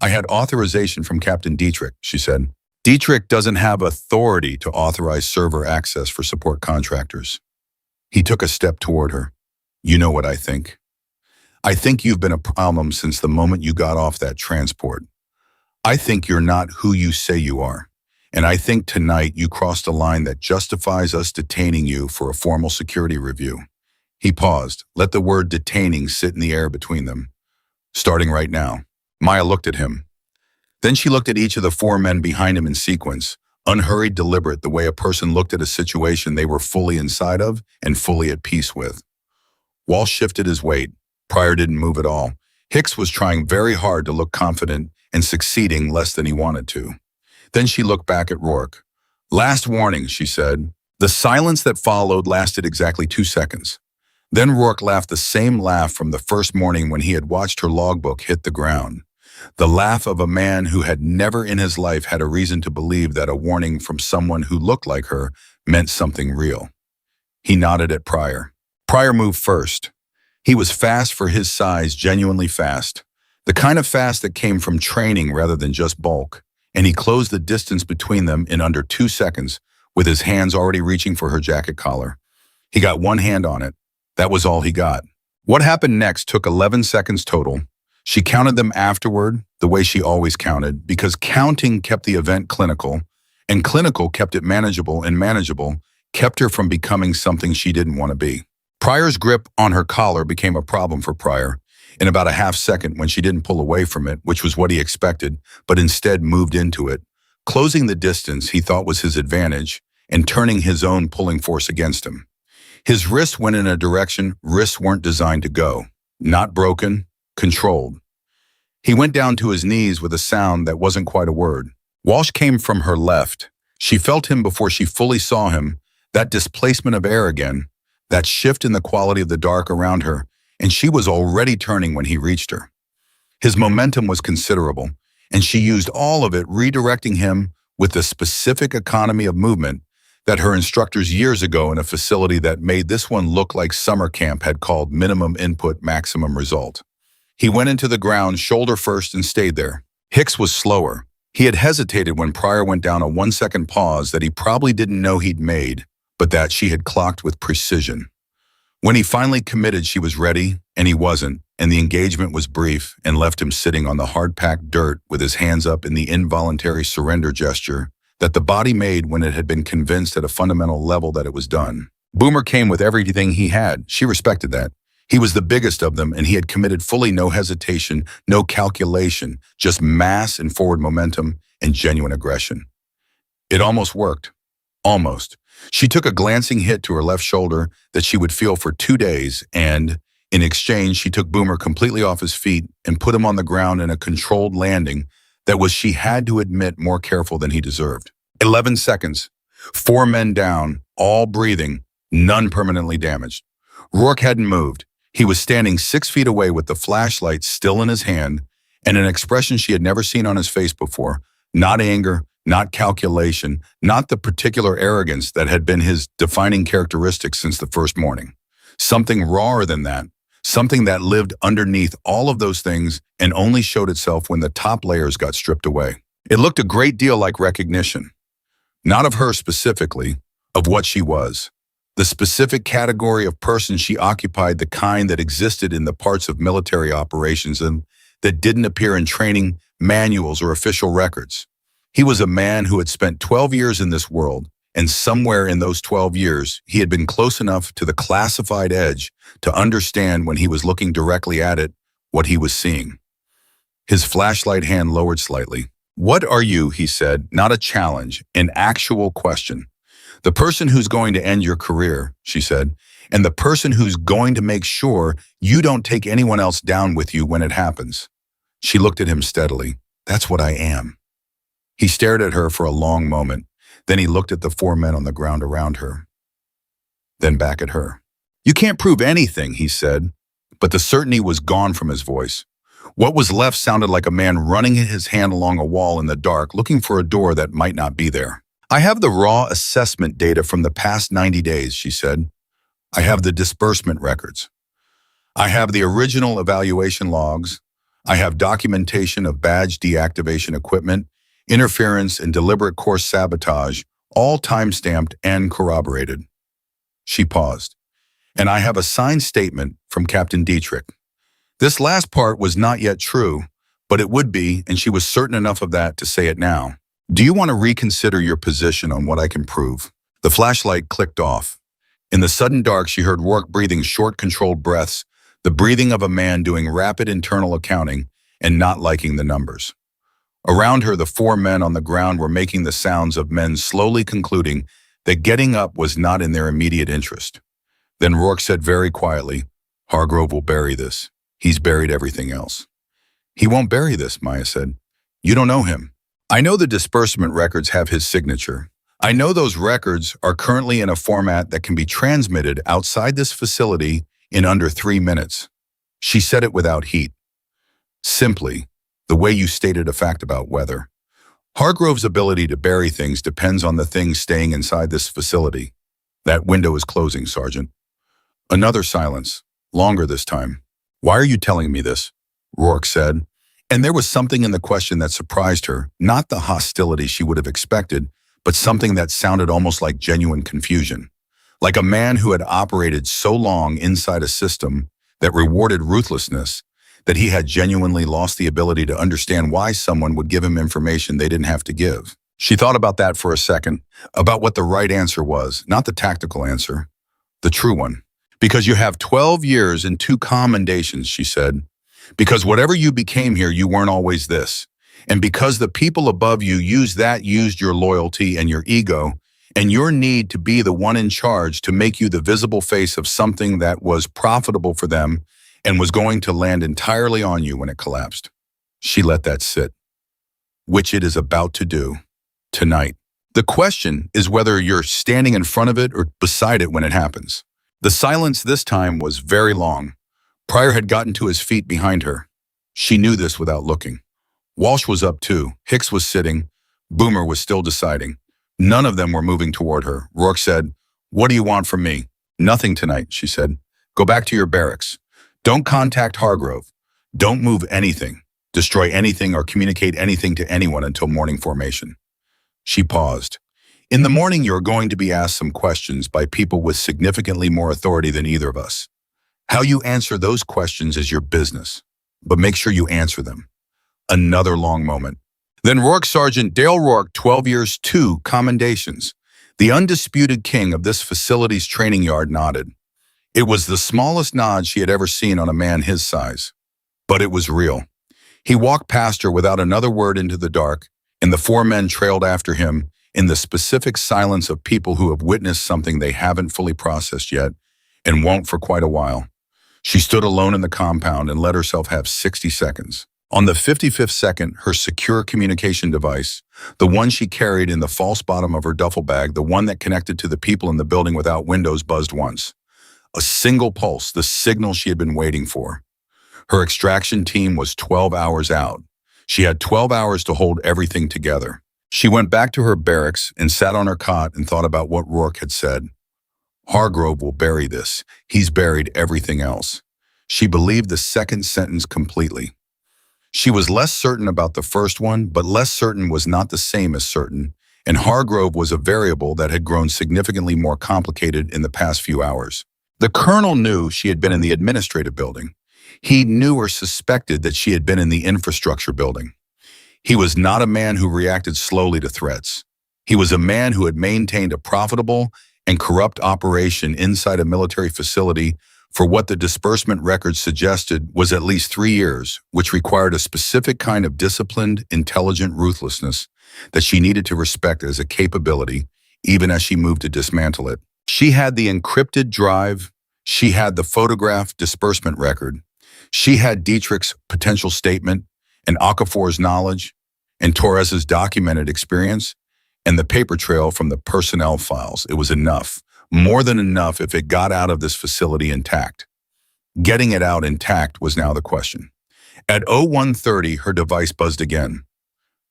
"I had authorization from Captain Dietrich," she said. "Dietrich doesn't have authority to authorize server access for support contractors." He took a step toward her. "You know what I think? I think you've been a problem since the moment you got off that transport. I think you're not who you say you are. And I think tonight you crossed a line that justifies us detaining you for a formal security review." He paused, let the word detaining sit in the air between them. "Starting right now." Maya looked at him. Then she looked at each of the 4 men behind him in sequence, unhurried, deliberate, the way a person looked at a situation they were fully inside of and fully at peace with. Walsh shifted his weight. Pryor didn't move at all. Hicks was trying very hard to look confident and succeeding less than he wanted to. Then she looked back at Rourke. "Last warning," she said. The silence that followed lasted exactly 2 seconds. Then Rourke laughed the same laugh from the first morning when he had watched her logbook hit the ground. The laugh of a man who had never in his life had a reason to believe that a warning from someone who looked like her meant something real. He nodded at Pryor. Pryor moved first. He was fast for his size, genuinely fast. The kind of fast that came from training rather than just bulk. And he closed the distance between them in under 2 seconds, with his hands already reaching for her jacket collar. He got one hand on it. That was all he got. What happened next took 11 seconds total. She counted them afterward, the way she always counted, because counting kept the event clinical, and clinical kept it manageable, and manageable kept her from becoming something she didn't want to be. Pryor's grip on her collar became a problem for Pryor in about a half second when she didn't pull away from it, which was what he expected, but instead moved into it, closing the distance he thought was his advantage and turning his own pulling force against him. His wrists went in a direction wrists weren't designed to go. Not broken, controlled. He went down to his knees with a sound that wasn't quite a word. Walsh came from her left. She felt him before she fully saw him, that displacement of air again, that shift in the quality of the dark around her, and she was already turning when he reached her. His momentum was considerable, and she used all of it, redirecting him with the specific economy of movement that her instructors years ago in a facility that made this one look like summer camp had called minimum input, maximum result. He went into the ground shoulder first and stayed there. Hicks was slower. He had hesitated when Pryor went down a 1-second pause that he probably didn't know he'd made, but that she had clocked with precision. When he finally committed, she was ready, and he wasn't, and the engagement was brief and left him sitting on the hard-packed dirt with his hands up in the involuntary surrender gesture that the body made when it had been convinced at a fundamental level that it was done. Boomer came with everything he had. She respected that. He was the biggest of them, and he had committed fully, no hesitation, no calculation, just mass and forward momentum and genuine aggression. It almost worked. Almost. She took a glancing hit to her left shoulder that she would feel for 2 days, and in exchange, she took Boomer completely off his feet and put him on the ground in a controlled landing that was, she had to admit, more careful than he deserved. 11 seconds. 4 men down, all breathing, none permanently damaged. Rourke hadn't moved. He was standing 6 feet away with the flashlight still in his hand and an expression she had never seen on his face before. Not anger, not calculation, not the particular arrogance that had been his defining characteristic since the first morning. Something rawer than that. Something that lived underneath all of those things and only showed itself when the top layers got stripped away. It looked a great deal like recognition. Not of her specifically, of what she was. The specific category of person she occupied, the kind that existed in the parts of military operations and that didn't appear in training manuals or official records. He was a man who had spent 12 years in this world, and somewhere in those 12 years, he had been close enough to the classified edge to understand when he was looking directly at it, what he was seeing. His flashlight hand lowered slightly. "What are you?" he said, not a challenge, an actual question. "The person who's going to end your career," she said, "and the person who's going to make sure you don't take anyone else down with you when it happens." She looked at him steadily. "That's what I am." He stared at her for a long moment. Then he looked at the 4 men on the ground around her. Then back at her. "You can't prove anything," he said, but the certainty was gone from his voice. What was left sounded like a man running his hand along a wall in the dark, looking for a door that might not be there. "I have the raw assessment data from the past 90 days, she said. "I have the disbursement records. I have the original evaluation logs. I have documentation of badge deactivation equipment, interference, and deliberate course sabotage, all time-stamped and corroborated." She paused. "And I have a signed statement from Captain Dietrich." This last part was not yet true, but it would be, and she was certain enough of that to say it now. "Do you want to reconsider your position on what I can prove?" The flashlight clicked off. In the sudden dark, she heard Rourke breathing short, controlled breaths, the breathing of a man doing rapid internal accounting and not liking the numbers. Around her, the 4 men on the ground were making the sounds of men slowly concluding that getting up was not in their immediate interest. Then Rourke said very quietly, "Hargrove will bury this. He's buried everything else." "He won't bury this," Maya said. "You don't know him." "I know the disbursement records have his signature. I know those records are currently in a format that can be transmitted outside this facility in under 3 minutes. She said it without heat. Simply, the way you stated a fact about weather. Hargrove's ability to bury things depends on the things staying inside this facility. That window is closing, Sergeant. Another silence, longer this time. Why are you telling me this? Rourke said. And there was something in the question that surprised her, not the hostility she would have expected, but something that sounded almost like genuine confusion. Like a man who had operated so long inside a system that rewarded ruthlessness that he had genuinely lost the ability to understand why someone would give him information they didn't have to give. She thought about that for a second, about what the right answer was, not the tactical answer, the true one. Because you have 12 years and 2 commendations, she said. Because whatever you became here, you weren't always this. And because the people above you used your loyalty and your ego and your need to be the one in charge to make you the visible face of something that was profitable for them and was going to land entirely on you when it collapsed. She let that sit, which it is about to do tonight. The question is whether you're standing in front of it or beside it when it happens. The silence this time was very long. Pryor had gotten to his feet behind her. She knew this without looking. Walsh was up too. Hicks was sitting. Boomer was still deciding. None of them were moving toward her. Rourke said, "What do you want from me?" "Nothing tonight," she said. "Go back to your barracks. Don't contact Hargrove. Don't move anything, destroy anything, or communicate anything to anyone until morning formation." She paused. "In the morning, you're going to be asked some questions by people with significantly more authority than either of us. How you answer those questions is your business, but make sure you answer them." Another long moment. Then Rourke Sergeant Dale Rourke, 12 years, 2 commendations. The undisputed king of this facility's training yard nodded. It was the smallest nod she had ever seen on a man his size. But it was real. He walked past her without another word into the dark, and the 4 men trailed after him in the specific silence of people who have witnessed something they haven't fully processed yet and won't for quite a while. She stood alone in the compound and let herself have 60 seconds. On the 55th second, her secure communication device, the one she carried in the false bottom of her duffel bag, the one that connected to the people in the building without windows, buzzed once. A single pulse, the signal she had been waiting for. Her extraction team was 12 hours out. She had 12 hours to hold everything together. She went back to her barracks and sat on her cot and thought about what Rourke had said. Hargrove will bury this. He's buried everything else. She believed the second sentence completely. She was less certain about the first one, but less certain was not the same as certain, and Hargrove was a variable that had grown significantly more complicated in the past few hours. The colonel knew she had been in the administrative building. He knew or suspected that she had been in the infrastructure building. He was not a man who reacted slowly to threats. He was a man who had maintained a profitable and corrupt operation inside a military facility for what the disbursement records suggested was at least 3 years, which required a specific kind of disciplined, intelligent ruthlessness that she needed to respect as a capability, even as she moved to dismantle it. She had the encrypted drive. She had the photograph disbursement record. She had Dietrich's potential statement and Okafor's knowledge and Torres's documented experience and the paper trail from the personnel files. It was enough, more than enough if it got out of this facility intact. Getting it out intact was now the question. At 01:30, her device buzzed again.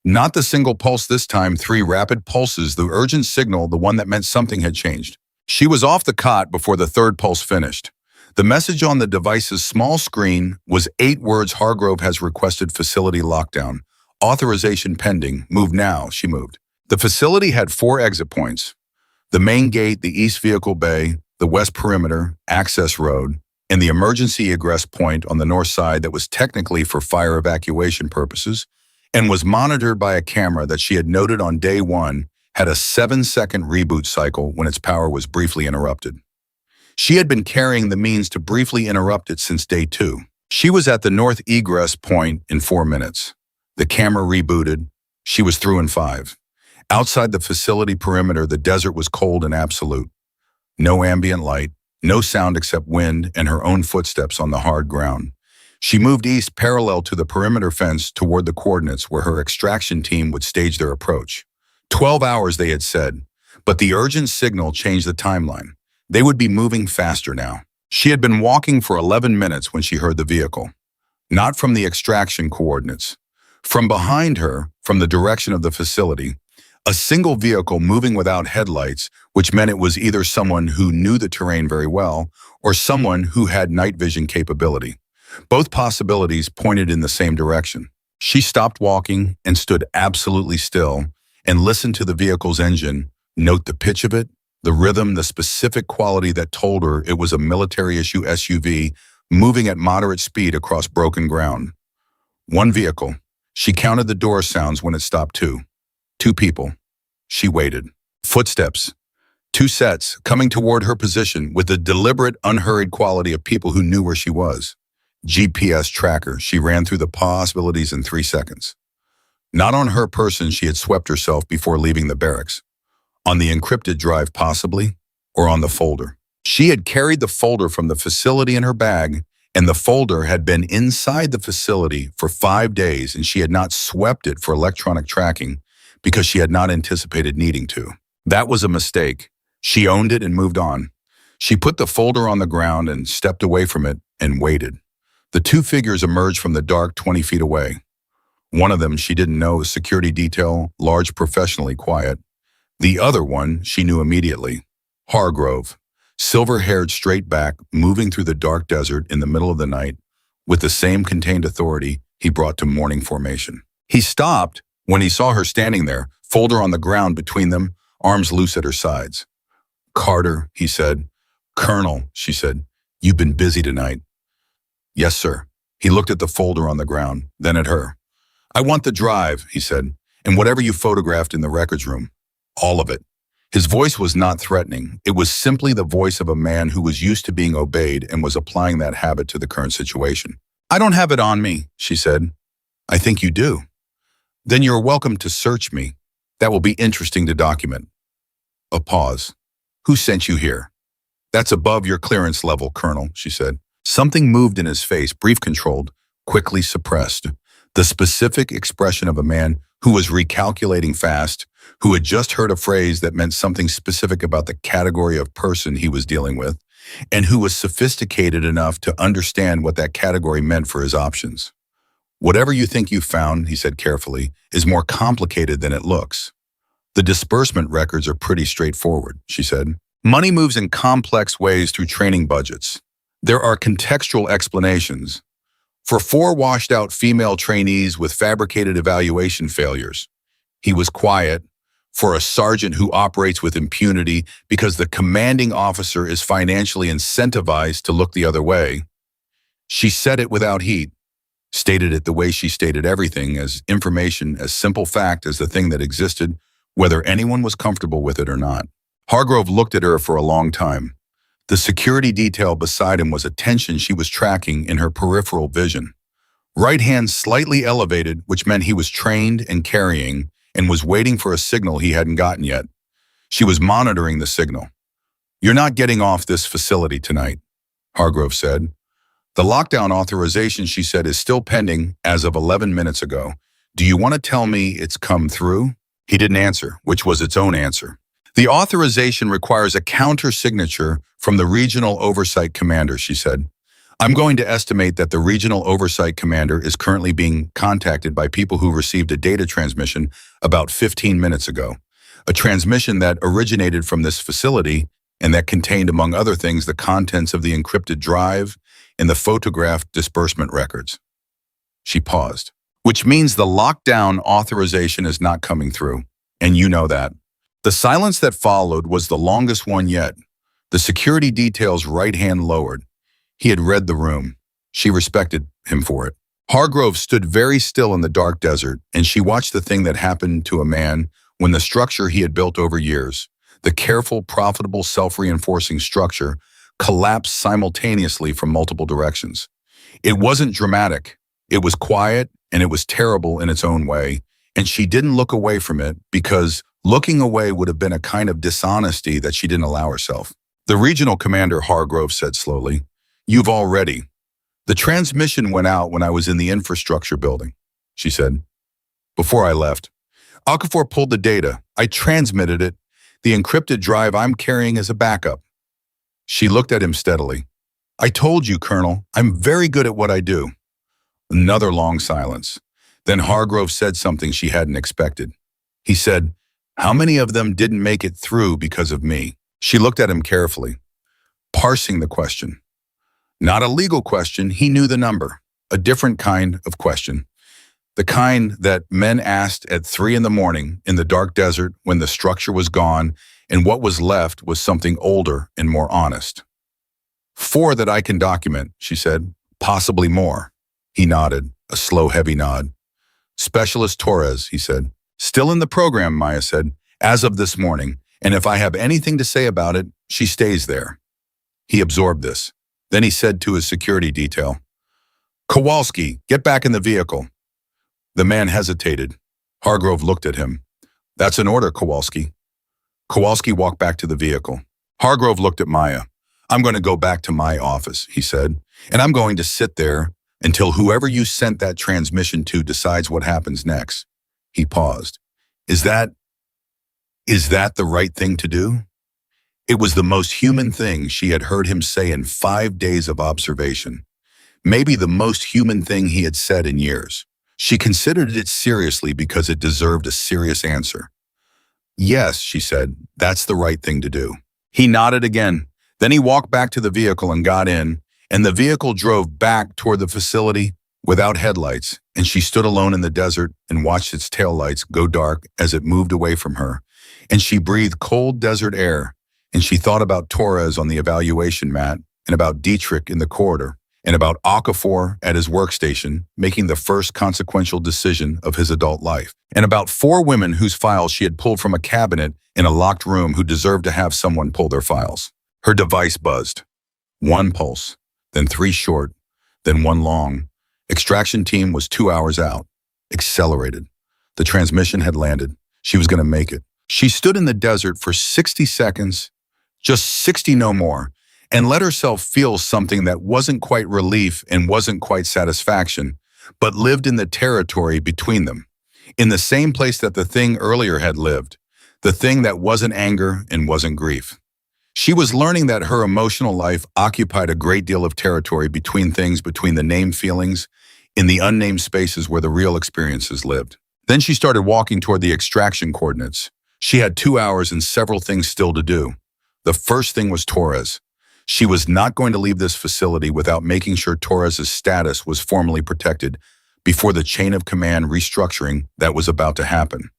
Not the single pulse this time, 3 rapid pulses, the urgent signal, the one that meant something had changed. She was off the cot before the 3rd pulse finished. The message on the device's small screen was 8 words: Hargrove has requested facility lockdown. Authorization pending. Move now. She moved. The facility had 4 exit points: the main gate, the east vehicle bay, the west perimeter, access road, and the emergency egress point on the north side that was technically for fire evacuation purposes and was monitored by a camera that she had noted on day 1 had a 7-second reboot cycle when its power was briefly interrupted. She had been carrying the means to briefly interrupt it since day 2. She was at the north egress point in 4 minutes. The camera rebooted. She was through in 5. Outside the facility perimeter, the desert was cold and absolute. No ambient light, no sound except wind and her own footsteps on the hard ground. She moved east parallel to the perimeter fence toward the coordinates where her extraction team would stage their approach. 12 hours, they had said. But the urgent signal changed the timeline. They would be moving faster now. She had been walking for 11 minutes when she heard the vehicle. Not from the extraction coordinates. From behind her, from the direction of the facility, a single vehicle moving without headlights, which meant it was either someone who knew the terrain very well or someone who had night vision capability. Both possibilities pointed in the same direction. She stopped walking and stood absolutely still and listened to the vehicle's engine, note the pitch of it, the rhythm, the specific quality that told her it was a military-issue SUV moving at moderate speed across broken ground. One vehicle. She counted the door sounds when it stopped too. Two people. She waited. Footsteps. Two sets coming toward her position with the deliberate, unhurried quality of people who knew where she was. GPS tracker. She ran through the possibilities in 3 seconds. Not on her person, she had swept herself before leaving the barracks. On the encrypted drive possibly, or on the folder. She had carried the folder from the facility in her bag, and the folder had been inside the facility for 5 days, and she had not swept it for electronic tracking because she had not anticipated needing to. That was a mistake. She owned it and moved on. She put the folder on the ground and stepped away from it and waited. The two figures emerged from the dark 20 feet away. One of them she didn't know, a security detail, large, professionally quiet. The other one she knew immediately. Hargrove, silver-haired, straight back, moving through the dark desert in the middle of the night with the same contained authority he brought to morning formation. He stopped when he saw her standing there, folder on the ground between them, arms loose at her sides. "Carter," he said. "Colonel," she said. "You've been busy tonight." "Yes, sir." He looked at the folder on the ground, then at her. "I want the drive," he said, "and whatever you photographed in the records room. All of it." His voice was not threatening. It was simply the voice of a man who was used to being obeyed and was applying that habit to the current situation. "I don't have it on me," she said. "I think you do." "Then you're welcome to search me. That will be interesting to document." A pause. "Who sent you here?" "That's above your clearance level, Colonel," she said. Something moved in his face, brief controlled, quickly suppressed. The specific expression of a man who was recalculating fast, who had just heard a phrase that meant something specific about the category of person he was dealing with, and who was sophisticated enough to understand what that category meant for his options. "Whatever you think you found," he said carefully, "is more complicated than it looks." "The disbursement records are pretty straightforward," she said. "Money moves in complex ways through training budgets. There are contextual explanations. For 4 washed-out female trainees with fabricated evaluation failures." He was quiet. "For a sergeant who operates with impunity because the commanding officer is financially incentivized to look the other way." She said it without heat, stated it the way she stated everything, as information, as simple fact as the thing that existed, whether anyone was comfortable with it or not. Hargrove looked at her for a long time. The security detail beside him was a tension she was tracking in her peripheral vision. Right hand slightly elevated, which meant he was trained and carrying, and was waiting for a signal he hadn't gotten yet. She was monitoring the signal. "You're not getting off this facility tonight," Hargrove said. "The lockdown authorization," she said, "is still pending as of 11 minutes ago. Do you want to tell me it's come through?" He didn't answer, which was its own answer. "The authorization requires a counter-signature from the regional oversight commander," she said. "I'm going to estimate that the regional oversight commander is currently being contacted by people who received a data transmission about 15 minutes ago. A transmission that originated from this facility and that contained, among other things, the contents of the encrypted drive and the photographed disbursement records." She paused. "Which means the lockdown authorization is not coming through, and you know that." The silence that followed was the longest one yet. The security detail's right hand lowered. He had read the room. She respected him for it. Hargrove stood very still in the dark desert, and she watched the thing that happened to a man when the structure he had built over years, the careful, profitable, self-reinforcing structure, collapsed simultaneously from multiple directions. It wasn't dramatic. It was quiet, and it was terrible in its own way, and she didn't look away from it because looking away would have been a kind of dishonesty that she didn't allow herself. "The regional commander," Hargrove said slowly, "you've already." "The transmission went out when I was in the infrastructure building," she said, "before I left. Okafor pulled the data. I transmitted it. The encrypted drive I'm carrying is a backup. She looked at him steadily. I told you, Colonel, I'm very good at what I do. Another long silence. Then Hargrove said something she hadn't expected. He said, how many of them didn't make it through because of me? She looked at him carefully, parsing the question. Not a legal question, he knew the number. A different kind of question. The kind that men asked at 3 a.m. in the dark desert when the structure was gone and what was left was something older and more honest. 4 that I can document, she said. Possibly more. He nodded, a slow, heavy nod. Specialist Torres, he said. Still in the program, Maya said, as of this morning, and if I have anything to say about it, she stays there. He absorbed this. Then he said to his security detail, Kowalski, get back in the vehicle. The man hesitated. Hargrove looked at him. That's an order, Kowalski. Kowalski walked back to the vehicle. Hargrove looked at Maya. I'm going to go back to my office, he said, and I'm going to sit there until whoever you sent that transmission to decides what happens next. He paused. Is that the right thing to do? It was the most human thing she had heard him say in 5 days of observation. Maybe the most human thing he had said in years. She considered it seriously because it deserved a serious answer. Yes, she said, that's the right thing to do. He nodded again. Then he walked back to the vehicle and got in, and the vehicle drove back toward the facility without headlights, and she stood alone in the desert and watched its taillights go dark as it moved away from her, and she breathed cold desert air, and she thought about Torres on the evaluation mat, and about Dietrich in the corridor, and about Okafor at his workstation, making the first consequential decision of his adult life, and about 4 women whose files she had pulled from a cabinet in a locked room who deserved to have someone pull their files. Her device buzzed. 1 pulse, then 3 short, then 1 long. Extraction team was 2 hours out. Accelerated. The transmission had landed. She was going to make it. She stood in the desert for 60 seconds, just 60 no more, and let herself feel something that wasn't quite relief and wasn't quite satisfaction, but lived in the territory between them, in the same place that the thing earlier had lived, the thing that wasn't anger and wasn't grief. She was learning that her emotional life occupied a great deal of territory between things, between the named feelings, in the unnamed spaces where the real experiences lived. Then she started walking toward the extraction coordinates. She had 2 hours and several things still to do. The first thing was Torres. She was not going to leave this facility without making sure Torres's status was formally protected before the chain of command restructuring that was about to happen.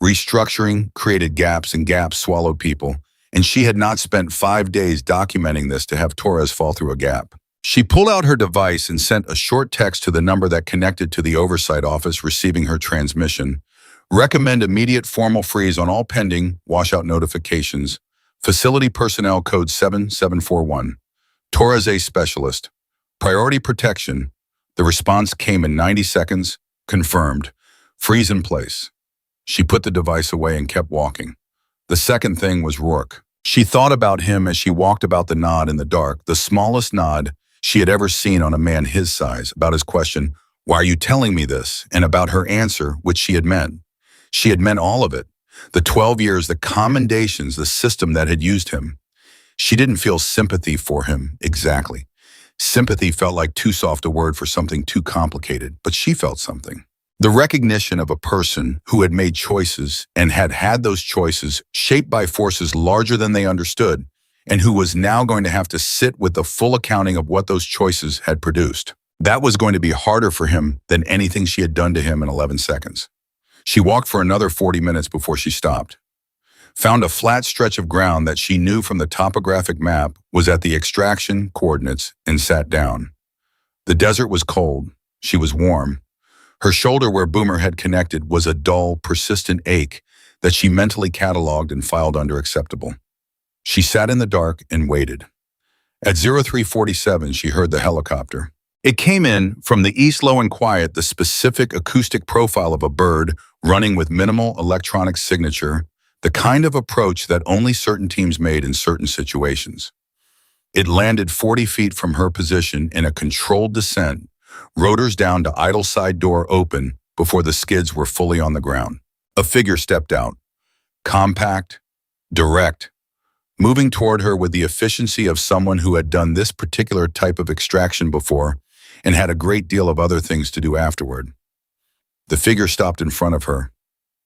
Restructuring created gaps, and gaps swallowed people, and she had not spent 5 days documenting this to have Torres fall through a gap. She pulled out her device and sent a short text to the number that connected to the oversight office receiving her transmission. Recommend immediate formal freeze on all pending washout notifications. Facility personnel code 7741. Torres A specialist. Priority protection. The response came in 90 seconds. Confirmed. Freeze in place. She put the device away and kept walking. The second thing was Rourke. She thought about him as she walked about the nod in the dark, the smallest nod she had ever seen on a man his size, about his question, why are you telling me this? And about her answer, which she had meant. She had meant all of it. The 12 years, the commendations, the system that had used him. She didn't feel sympathy for him, exactly. Sympathy felt like too soft a word for something too complicated, but she felt something. The recognition of a person who had made choices and had had those choices shaped by forces larger than they understood, and who was now going to have to sit with the full accounting of what those choices had produced. That was going to be harder for him than anything she had done to him in 11 seconds. She walked for another 40 minutes before she stopped. Found a flat stretch of ground that she knew from the topographic map was at the extraction coordinates and sat down. The desert was cold. She was warm. Her shoulder where Boomer had connected was a dull, persistent ache that she mentally cataloged and filed under acceptable. She sat in the dark and waited. At 0347, she heard the helicopter. It came in from the east, low and quiet, the specific acoustic profile of a bird running with minimal electronic signature, the kind of approach that only certain teams made in certain situations. It landed 40 feet from her position in a controlled descent, rotors down to idle side door open before the skids were fully on the ground. A figure stepped out. Compact, direct, moving toward her with the efficiency of someone who had done this particular type of extraction before and had a great deal of other things to do afterward. The figure stopped in front of her.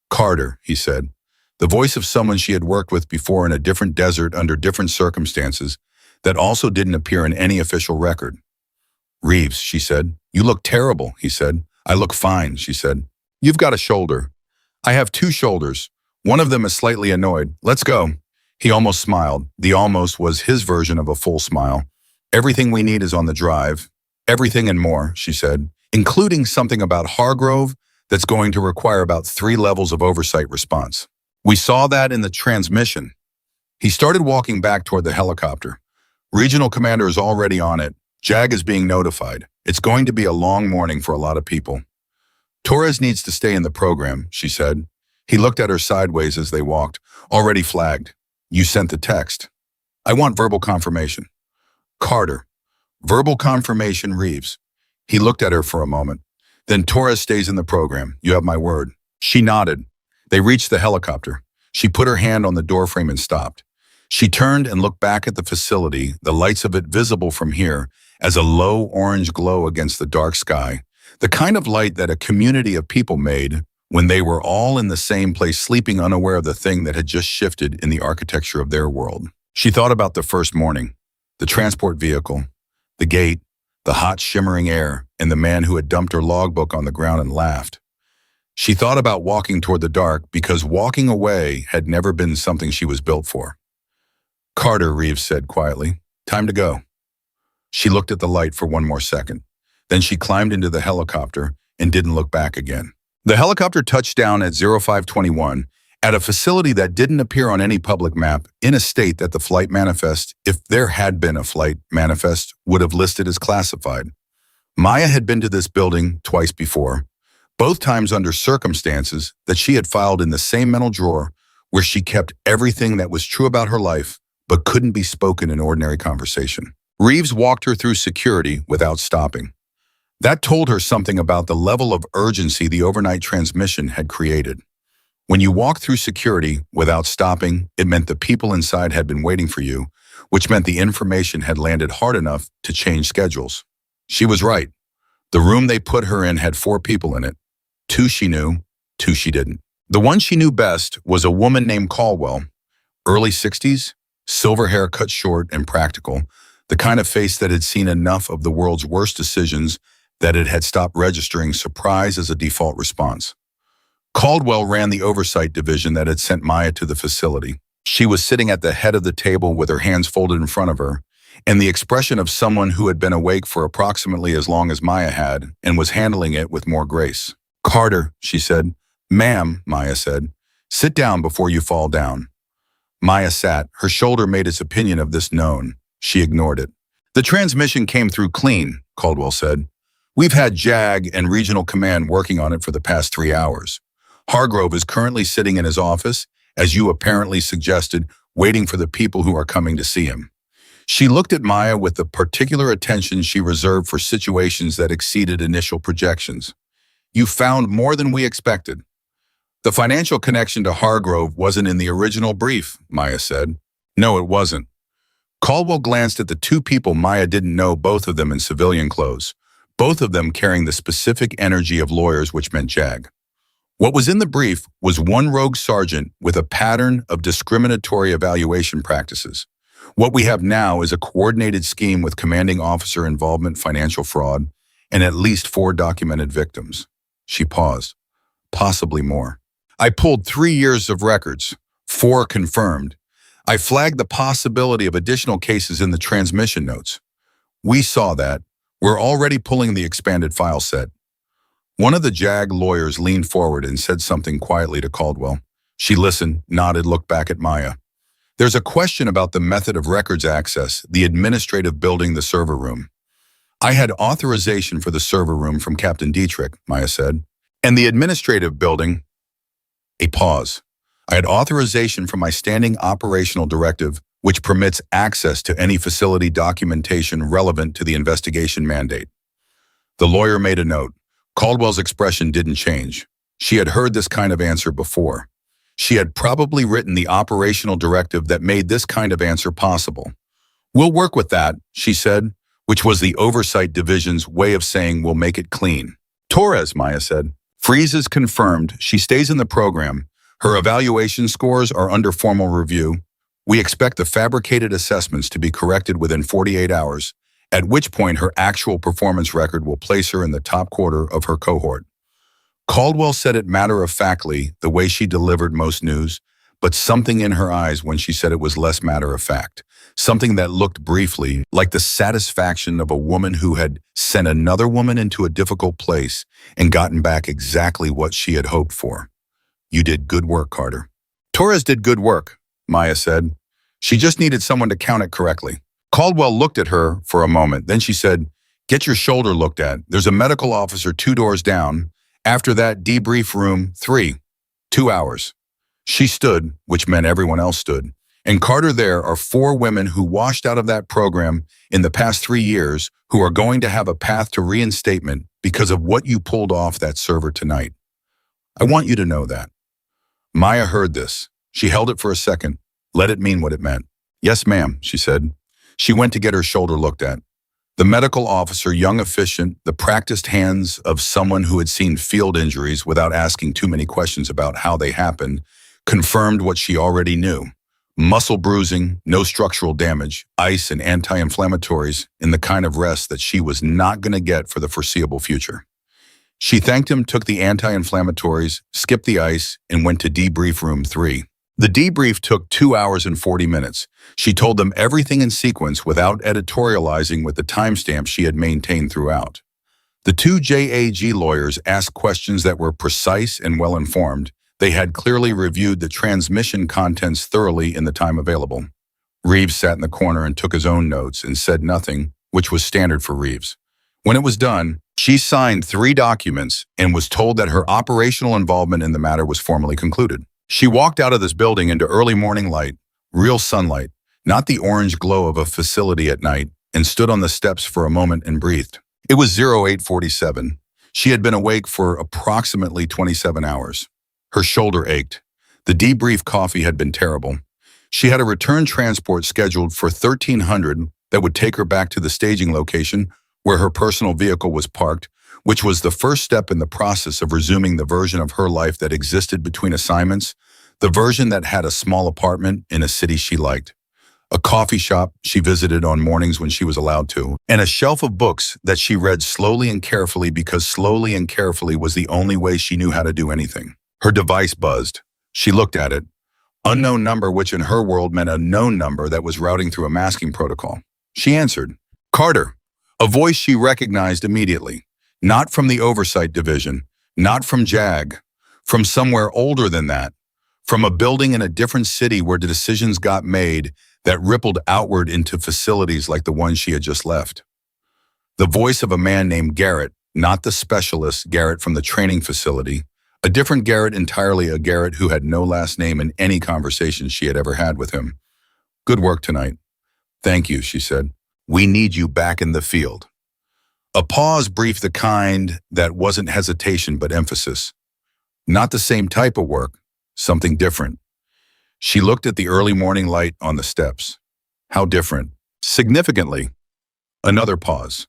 "Carter," he said, the voice of someone she had worked with before in a different desert under different circumstances that also didn't appear in any official record. "Reeves," she said. "You look terrible," he said. "I look fine," she said. "You've got a shoulder." "I have two shoulders. One of them is slightly annoyed. Let's go." He almost smiled. The almost was his version of a full smile. "Everything we need is on the drive. Everything and more," she said, "including something about Hargrove that's going to require about 3 levels of oversight response. We saw that in the transmission." He started walking back toward the helicopter. "Regional commander is already on it. Jag is being notified. It's going to be a long morning for a lot of people." "Torres needs to stay in the program," she said. He looked at her sideways as they walked. "Already flagged. You sent the text." "I want verbal confirmation." "Carter." "Verbal confirmation, Reeves." He looked at her for a moment. "Then Torres stays in the program. You have my word." She nodded. They reached the helicopter. She put her hand on the doorframe and stopped. She turned and looked back at the facility, the lights of it visible from here as a low orange glow against the dark sky, the kind of light that a community of people made when they were all in the same place sleeping unaware of the thing that had just shifted in the architecture of their world. She thought about the first morning, the transport vehicle, the gate, the hot shimmering air, and the man who had dumped her logbook on the ground and laughed. She thought about walking toward the dark because walking away had never been something she was built for. "Carter," Reeves said quietly, "time to go." She looked at the light for one more second. Then she climbed into the helicopter and didn't look back again. The helicopter touched down at 0521 at a facility that didn't appear on any public map in a state that the flight manifest, if there had been a flight manifest, would have listed as classified. Maya had been to this building twice before, both times under circumstances that she had filed in the same mental drawer where she kept everything that was true about her life but couldn't be spoken in ordinary conversation. Reeves walked her through security without stopping. That told her something about the level of urgency the overnight transmission had created. When you walked through security without stopping, it meant the people inside had been waiting for you, which meant the information had landed hard enough to change schedules. She was right. The room they put her in had 4 people in it. 2 she knew, 2 she didn't. The one she knew best was a woman named Caldwell, early 60s, silver hair cut short and practical, the kind of face that had seen enough of the world's worst decisions that it had stopped registering surprise as a default response. Caldwell ran the oversight division that had sent Maya to the facility. She was sitting at the head of the table with her hands folded in front of her, and the expression of someone who had been awake for approximately as long as Maya had and was handling it with more grace. "Carter," she said. "Ma'am," Maya said. "Sit down before you fall down." Maya sat. Her shoulder made its opinion of this known. She ignored it. "The transmission came through clean," Caldwell said. "We've had JAG and Regional Command working on it for the past 3 hours. Hargrove is currently sitting in his office, as you apparently suggested, waiting for the people who are coming to see him." She looked at Maya with the particular attention she reserved for situations that exceeded initial projections. "You found more than we expected." "The financial connection to Hargrove wasn't in the original brief," Maya said. "No, it wasn't." Caldwell glanced at the 2 people Maya didn't know, both of them in civilian clothes, both of them carrying the specific energy of lawyers, which meant JAG. What was in the brief was one rogue sergeant with a pattern of discriminatory evaluation practices. What we have now is a coordinated scheme with commanding officer involvement, financial fraud, and at least 4 documented victims. She paused. "Possibly more. I pulled 3 years of records, 4 confirmed. I flagged the possibility of additional cases in the transmission notes. We saw that. We're already pulling the expanded file set." One of the JAG lawyers leaned forward and said something quietly to Caldwell. She listened, nodded, looked back at Maya. "There's a question about the method of records access, the administrative building, the server room." "I had authorization for the server room from Captain Dietrich," Maya said. "And the administrative building." A pause. "I had authorization from my standing operational directive, which permits access to any facility documentation relevant to the investigation mandate." The lawyer made a note. Caldwell's expression didn't change. She had heard this kind of answer before. She had probably written the operational directive that made this kind of answer possible. "We'll work with that," she said, which was the oversight division's way of saying we'll make it clean. "Torres," Maya said. "Freeze is confirmed. She stays in the program. Her evaluation scores are under formal review. We expect the fabricated assessments to be corrected within 48 hours, at which point her actual performance record will place her in the top quarter of her cohort." Caldwell said it matter-of-factly, the way she delivered most news, but something in her eyes when she said it was less matter-of-fact. Something that looked briefly like the satisfaction of a woman who had sent another woman into a difficult place and gotten back exactly what she had hoped for. "You did good work, Carter." "Torres did good work," Maya said. "She just needed someone to count it correctly." Caldwell looked at her for a moment. Then she said, "Get your shoulder looked at. There's a medical officer 2 doors down. After that, debrief room 3. 2 hours." She stood, which meant everyone else stood. "And Carter, there are 4 women who washed out of that program in the past 3 years who are going to have a path to reinstatement because of what you pulled off that server tonight. I want you to know that." Maya heard this. She held it for a second. Let it mean what it meant. "Yes, ma'am," she said. She went to get her shoulder looked at. The medical officer, young, efficient, the practiced hands of someone who had seen field injuries without asking too many questions about how they happened, confirmed what she already knew. Muscle bruising, no structural damage, ice and anti-inflammatories, in the kind of rest that she was not going to get for the foreseeable future. She thanked him, took the anti-inflammatories, skipped the ice, and went to debrief room 3. The debrief took 2 hours and 40 minutes. She told them everything in sequence without editorializing with the timestamp she had maintained throughout. The 2 JAG lawyers asked questions that were precise and well-informed. They had clearly reviewed the transmission contents thoroughly in the time available. Reeves sat in the corner and took his own notes and said nothing, which was standard for Reeves. When it was done, she signed 3 documents and was told that her operational involvement in the matter was formally concluded. She walked out of this building into early morning light, real sunlight, not the orange glow of a facility at night, and stood on the steps for a moment and breathed. It was 0847. She had been awake for approximately 27 hours. Her shoulder ached. The debrief coffee had been terrible. She had a return transport scheduled for 1300 that would take her back to the staging location where her personal vehicle was parked, which was the first step in the process of resuming the version of her life that existed between assignments, the version that had a small apartment in a city she liked, a coffee shop she visited on mornings when she was allowed to, and a shelf of books that she read slowly and carefully because slowly and carefully was the only way she knew how to do anything. Her device buzzed. She looked at it. Unknown number, which in her world meant a known number that was routing through a masking protocol. She answered. "Carter," a voice she recognized immediately. Not from the oversight division, not from JAG, from somewhere older than that, from a building in a different city where the decisions got made that rippled outward into facilities like the one she had just left. The voice of a man named Garrett, not the specialist Garrett from the training facility, a different Garrett entirely, a Garrett who had no last name in any conversation she had ever had with him. "Good work tonight." "Thank you," she said. "We need you back in the field." A pause brief, the kind that wasn't hesitation but emphasis. Not the same type of work, something different. She looked at the early morning light on the steps. How different? Significantly. Another pause.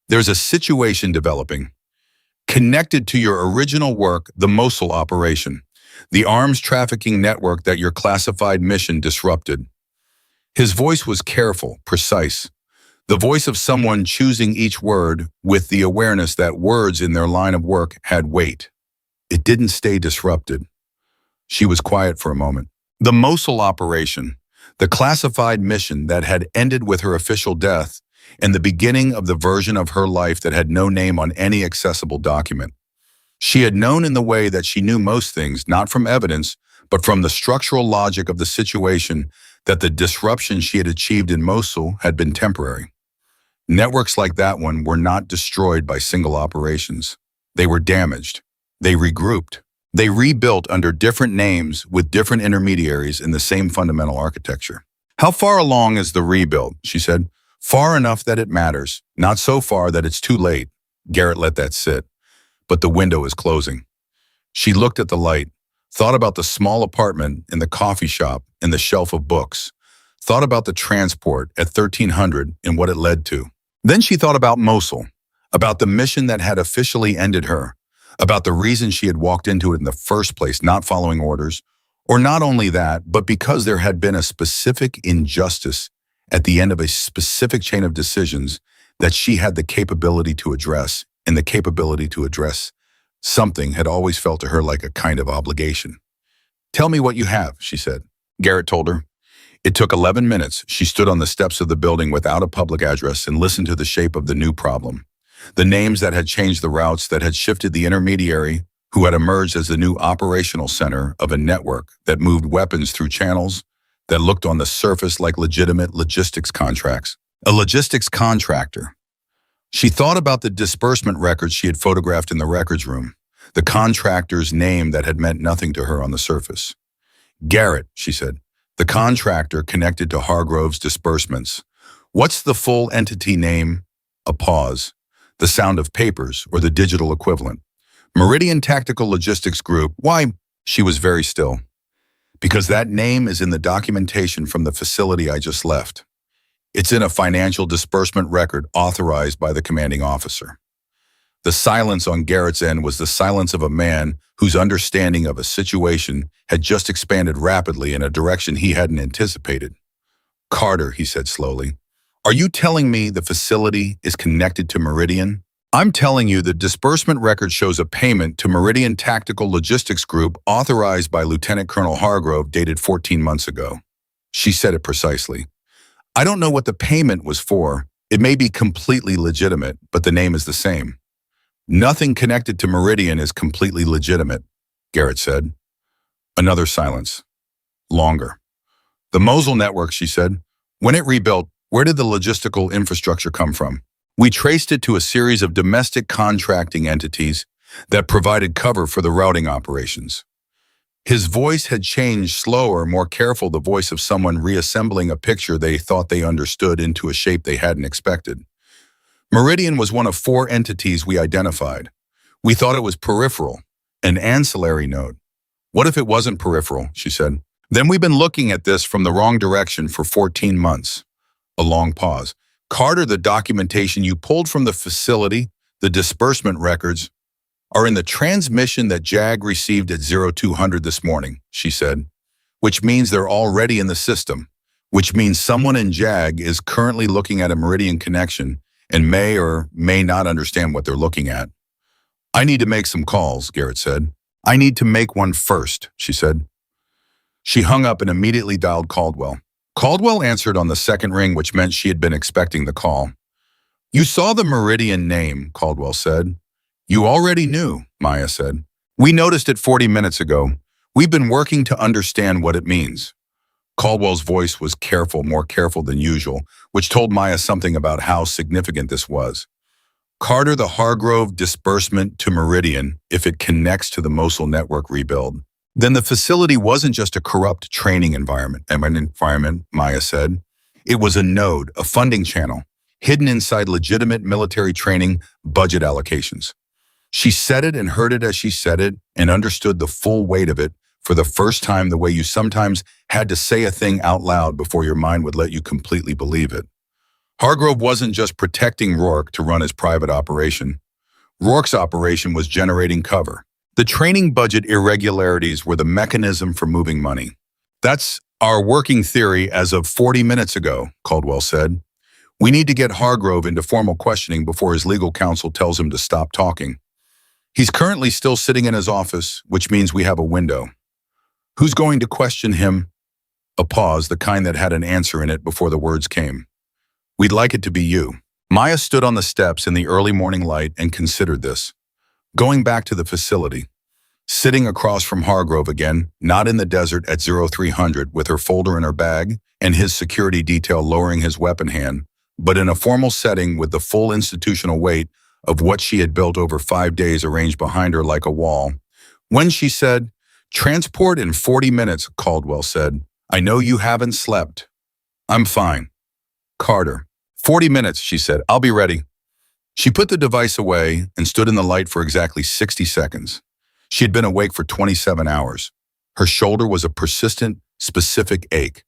"There's a situation developing. Connected to your original work, the Mosul operation, the arms trafficking network that your classified mission disrupted." His voice was careful, precise. The voice of someone choosing each word with the awareness that words in their line of work had weight. It didn't stay disrupted. She was quiet for a moment. The Mosul operation, the classified mission that had ended with her official death, and the beginning of the version of her life that had no name on any accessible document. She had known in the way that she knew most things, not from evidence, but from the structural logic of the situation, that the disruption she had achieved in Mosul had been temporary. Networks like that one were not destroyed by single operations. They were damaged. They regrouped. They rebuilt under different names with different intermediaries in the same fundamental architecture. "How far along is the rebuild?" she said. "Far enough that it matters, not so far that it's too late." Garrett let that sit. "But the window is closing." She looked at the light. Thought about the small apartment in the coffee shop and the shelf of books. Thought about the transport at 1300 and what it led to. Then she thought about Mosul, about the mission that had officially ended her, about the reason she had walked into it in the first place, not following orders, or not only that, but because there had been a specific injustice at the end of a specific chain of decisions that she had the capability to address, and the capability to address something had always felt to her like a kind of obligation. Tell me what you have, she said. Garrett told her. It took 11 minutes. She stood on the steps of the building without a public address and listened to the shape of the new problem. The names that had changed the routes, that had shifted the intermediary, who had emerged as the new operational center of a network that moved weapons through channels that looked on the surface like legitimate logistics contracts. A logistics contractor. She thought about the disbursement records she had photographed in the records room, the contractor's name that had meant nothing to her on the surface. Garrett, she said, the contractor connected to Hargrove's disbursements. What's the full entity name? A pause. The sound of papers, or the digital equivalent. Meridian Tactical Logistics Group. Why? She was very still. Because that name is in the documentation from the facility I just left. It's in a financial disbursement record authorized by the commanding officer. The silence on Garrett's end was the silence of a man whose understanding of a situation had just expanded rapidly in a direction he hadn't anticipated. Carter, he said slowly, are you telling me the facility is connected to Meridian? I'm telling you the disbursement record shows a payment to Meridian Tactical Logistics Group authorized by Lieutenant Colonel Hargrove dated 14 months ago. She said it precisely. I don't know what the payment was for. It may be completely legitimate, but the name is the same. Nothing connected to Meridian is completely legitimate, Garrett said. Another silence. Longer. The Mosul network, she said. When it rebuilt, where did the logistical infrastructure come from? We traced it to a series of domestic contracting entities that provided cover for the routing operations. His voice had changed slower, more careful, the voice of someone reassembling a picture they thought they understood into a shape they hadn't expected. Meridian was one of 4 entities we identified. We thought it was peripheral, an ancillary node. What if it wasn't peripheral, she said. Then we've been looking at this from the wrong direction for 14 months. A long pause. Carter, the documentation you pulled from the facility, the disbursement records, are in the transmission that JAG received at 0200 this morning, she said, which means they're already in the system, which means someone in JAG is currently looking at a Meridian connection and may or may not understand what they're looking at. I need to make some calls, Garrett said. I need to make one first, she said. She hung up and immediately dialed Caldwell. Caldwell answered on the second ring, which meant she had been expecting the call. You saw the Meridian name, Caldwell said. You already knew, Maya said. We noticed it 40 minutes ago. We've been working to understand what it means. Caldwell's voice was careful, more careful than usual, which told Maya something about how significant this was. Carter, the Hargrove disbursement to Meridian, if it connects to the Mosul network rebuild, then the facility wasn't just a corrupt training environment, Maya said. It was a node, a funding channel, hidden inside legitimate military training budget allocations. She said it and heard it as she said it and understood the full weight of it for the first time, the way you sometimes had to say a thing out loud before your mind would let you completely believe it. Hargrove wasn't just protecting Rourke to run his private operation. Rourke's operation was generating cover. The training budget irregularities were the mechanism for moving money. That's our working theory as of 40 minutes ago, Caldwell said. We need to get Hargrove into formal questioning before his legal counsel tells him to stop talking. He's currently still sitting in his office, which means we have a window. Who's going to question him? A pause, the kind that had an answer in it before the words came. We'd like it to be you. Maya stood on the steps in the early morning light and considered this. Going back to the facility, sitting across from Hargrove again, not in the desert at 0300 with her folder in her bag and his security detail lowering his weapon hand, but in a formal setting with the full institutional weight of what she had built over 5 days arranged behind her like a wall. When she said, "Transport in 40 minutes, Caldwell said, I know you haven't slept. I'm fine. Carter, 40 minutes, she said, I'll be ready. She put the device away and stood in the light for exactly 60 seconds. She had been awake for 27 hours. Her shoulder was a persistent, specific ache.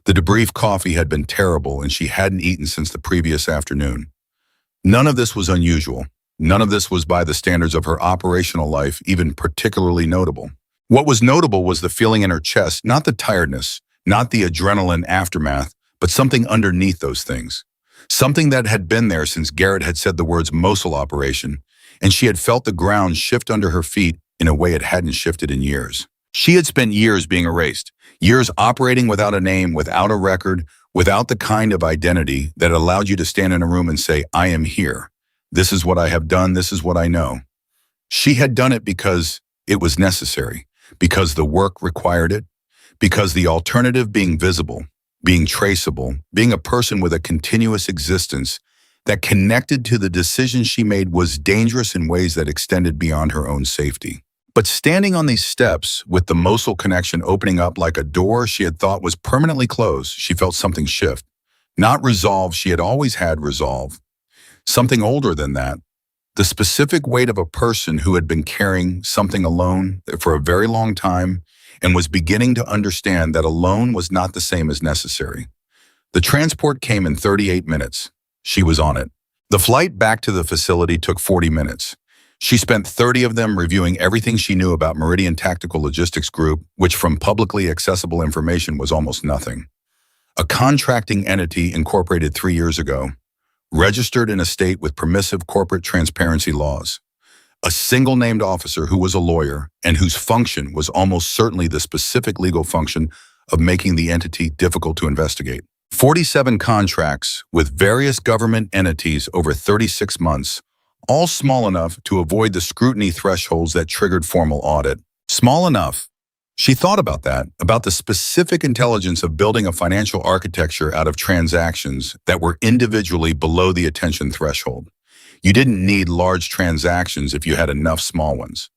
The debrief coffee had been terrible and she hadn't eaten since the previous afternoon. None of this was unusual. None of this was by the standards of her operational life even particularly notable. What was notable was the feeling in her chest, not the tiredness, not the adrenaline aftermath, but something underneath those things. Something that had been there since Garrett had said the words Mosul operation, and she had felt the ground shift under her feet in a way it hadn't shifted in years. She had spent years being erased, years operating without a name, without a record, without the kind of identity that allowed you to stand in a room and say, I am here. This is what I have done. This is what I know. She had done it because it was necessary, because the work required it, because the alternative being visible, being traceable, being a person with a continuous existence that connected to the decisions she made was dangerous in ways that extended beyond her own safety. But standing on these steps, with the Mosul connection opening up like a door she had thought was permanently closed, she felt something shift. Not resolve, she had always had resolve. Something older than that. The specific weight of a person who had been carrying something alone for a very long time and was beginning to understand that alone was not the same as necessary. The transport came in 38 minutes. She was on it. The flight back to the facility took 40 minutes. She spent 30 of them reviewing everything she knew about Meridian Tactical Logistics Group, which from publicly accessible information was almost nothing. A contracting entity incorporated 3 years ago, registered in a state with permissive corporate transparency laws. A single named officer who was a lawyer and whose function was almost certainly the specific legal function of making the entity difficult to investigate. 47 contracts with various government entities over 36 months, all small enough to avoid the scrutiny thresholds that triggered formal audit. Small enough. She thought about that, about the specific intelligence of building a financial architecture out of transactions that were individually below the attention threshold. You didn't need large transactions if you had enough small ones.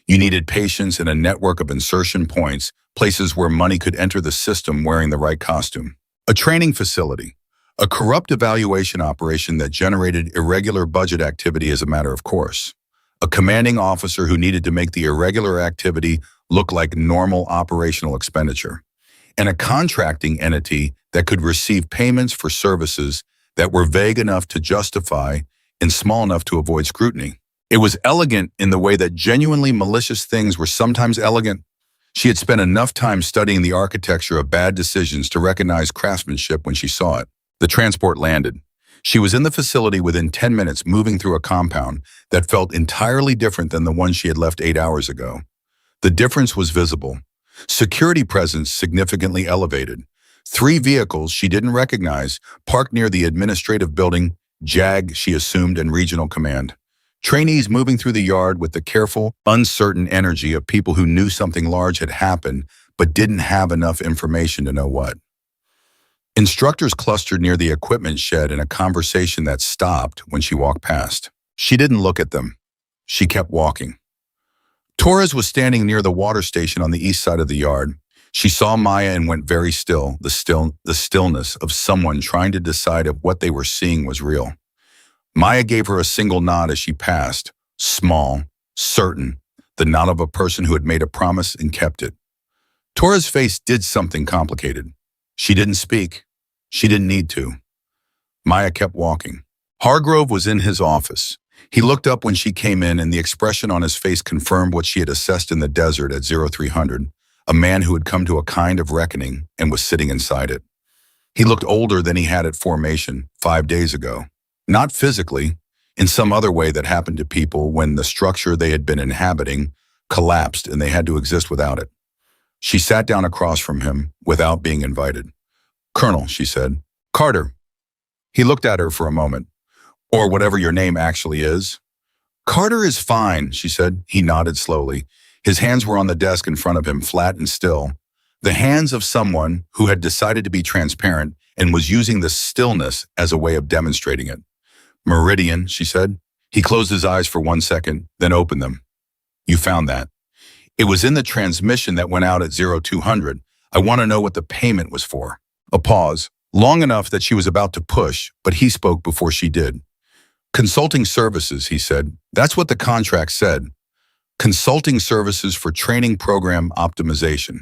You needed patience and a network of insertion points, places where money could enter the system wearing the right costume. A training facility. A corrupt evaluation operation that generated irregular budget activity as a matter of course. A commanding officer who needed to make the irregular activity look like normal operational expenditure. And a contracting entity that could receive payments for services that were vague enough to justify and small enough to avoid scrutiny. It was elegant in the way that genuinely malicious things were sometimes elegant. She had spent enough time studying the architecture of bad decisions to recognize craftsmanship when she saw it. The transport landed. She was in the facility within 10 minutes, moving through a compound that felt entirely different than the one she had left 8 hours ago. The difference was visible. Security presence significantly elevated. 3 vehicles she didn't recognize parked near the administrative building, JAG, she assumed, and regional command. Trainees moving through the yard with the careful, uncertain energy of people who knew something large had happened but didn't have enough information to know what. Instructors clustered near the equipment shed in a conversation that stopped when she walked past. She didn't look at them. She kept walking. Torres was standing near the water station on the east side of the yard. She saw Maya and went very still, the stillness of someone trying to decide if what they were seeing was real. Maya gave her a single nod as she passed, small, certain, the nod of a person who had made a promise and kept it. Torres' face did something complicated. She didn't speak. She didn't need to. Maya kept walking. Hargrove was in his office. He looked up when she came in, and the expression on his face confirmed what she had assessed in the desert at 0300, a man who had come to a kind of reckoning and was sitting inside it. He looked older than he had at formation 5 days ago. Not physically, in some other way that happened to people when the structure they had been inhabiting collapsed and they had to exist without it. She sat down across from him without being invited. "Colonel," she said. "Carter." He looked at her for a moment. "Or whatever your name actually is." "Carter is fine," she said. He nodded slowly. His hands were on the desk in front of him, flat and still. The hands of someone who had decided to be transparent and was using the stillness as a way of demonstrating it. "Meridian," she said. He closed his eyes for 1 second, then opened them. "You found that. It was in the transmission that went out at 0200. I want to know what the payment was for." A pause, long enough that she was about to push, but he spoke before she did. "Consulting services," he said. "That's what the contract said." consulting services for training program optimization.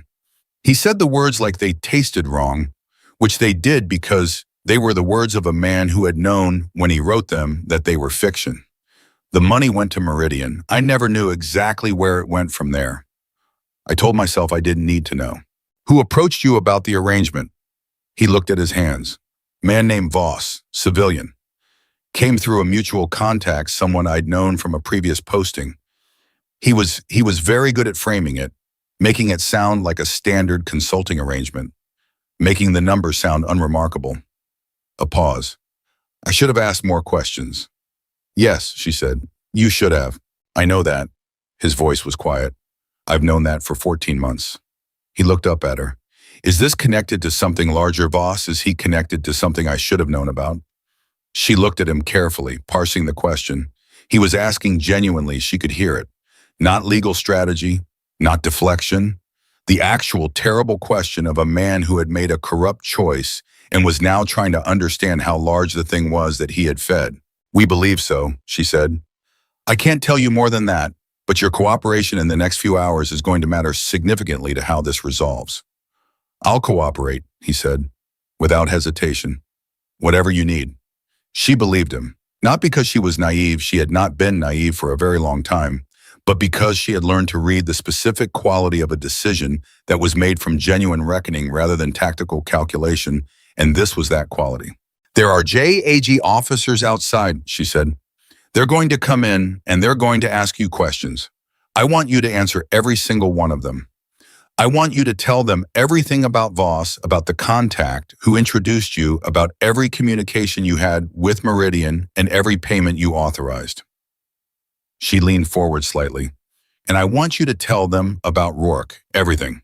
He said the words like they tasted wrong, which they did because they were the words of a man who had known when he wrote them that they were fiction. The money went to Meridian. I never knew exactly where it went from there. I told myself I didn't need to know. Who approached you about the arrangement? He looked at his hands. Man named Voss, civilian. Came through a mutual contact, someone I'd known from a previous posting. He was very good at framing it, making it sound like a standard consulting arrangement, making the numbers sound unremarkable. A pause. I should have asked more questions. Yes, she said. You should have. I know that. His voice was quiet. I've known that for 14 months. He looked up at her. Is this connected to something larger, Voss? Is he connected to something I should have known about? She looked at him carefully, parsing the question. He was asking genuinely, she could hear it. Not legal strategy, not deflection. The actual terrible question of a man who had made a corrupt choice and was now trying to understand how large the thing was that he had fed. We believe so, she said. I can't tell you more than that, but your cooperation in the next few hours is going to matter significantly to how this resolves. I'll cooperate, he said, without hesitation. Whatever you need. She believed him, not because she was naive, she had not been naive for a very long time, but because she had learned to read the specific quality of a decision that was made from genuine reckoning rather than tactical calculation, and this was that quality. There are JAG officers outside, she said. They're going to come in and they're going to ask you questions. I want you to answer every single one of them. I want you to tell them everything about Voss, about the contact who introduced you, about every communication you had with Meridian and every payment you authorized. She leaned forward slightly. And I want you to tell them about Rourke, everything.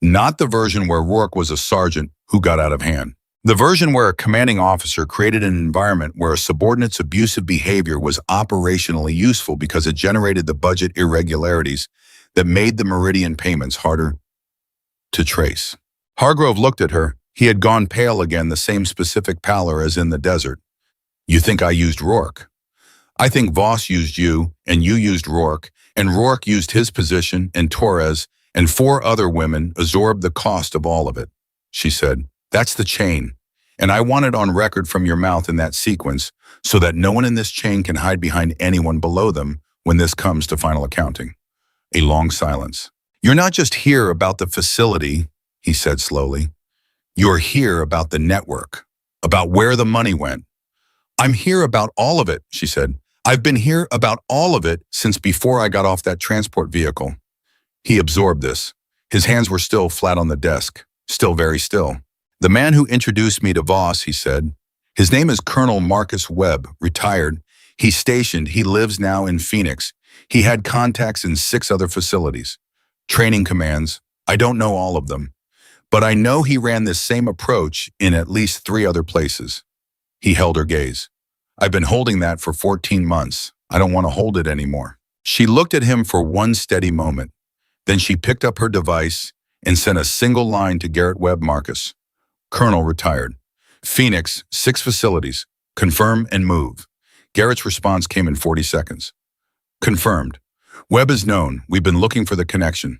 Not the version where Rourke was a sergeant who got out of hand. The version where a commanding officer created an environment where a subordinate's abusive behavior was operationally useful because it generated the budget irregularities that made the Meridian payments harder to trace. Hargrove looked at her. He had gone pale again, the same specific pallor as in the desert. You think I used Rourke? I think Voss used you, and you used Rourke, and Rourke used his position, and Torres, and 4 other women absorbed the cost of all of it, she said. That's the chain, and I want it on record from your mouth in that sequence so that no one in this chain can hide behind anyone below them when this comes to final accounting. A long silence. You're not just here about the facility, he said slowly. You're here about the network, about where the money went. I'm here about all of it, she said. I've been here about all of it since before I got off that transport vehicle. He absorbed this. His hands were still flat on the desk, still very still. The man who introduced me to Voss, he said. His name is Colonel Marcus Webb, retired. He's stationed. He lives now in Phoenix. He had contacts in 6 other facilities. Training commands. I don't know all of them. But I know he ran this same approach in at least 3 other places. He held her gaze. I've been holding that for 14 months. I don't want to hold it anymore. She looked at him for one steady moment. Then she picked up her device and sent a single line to Garrett Webb Marcus. Colonel retired. Phoenix, 6 facilities. Confirm and move. Garrett's response came in 40 seconds. Confirmed. Webb is known. We've been looking for the connection.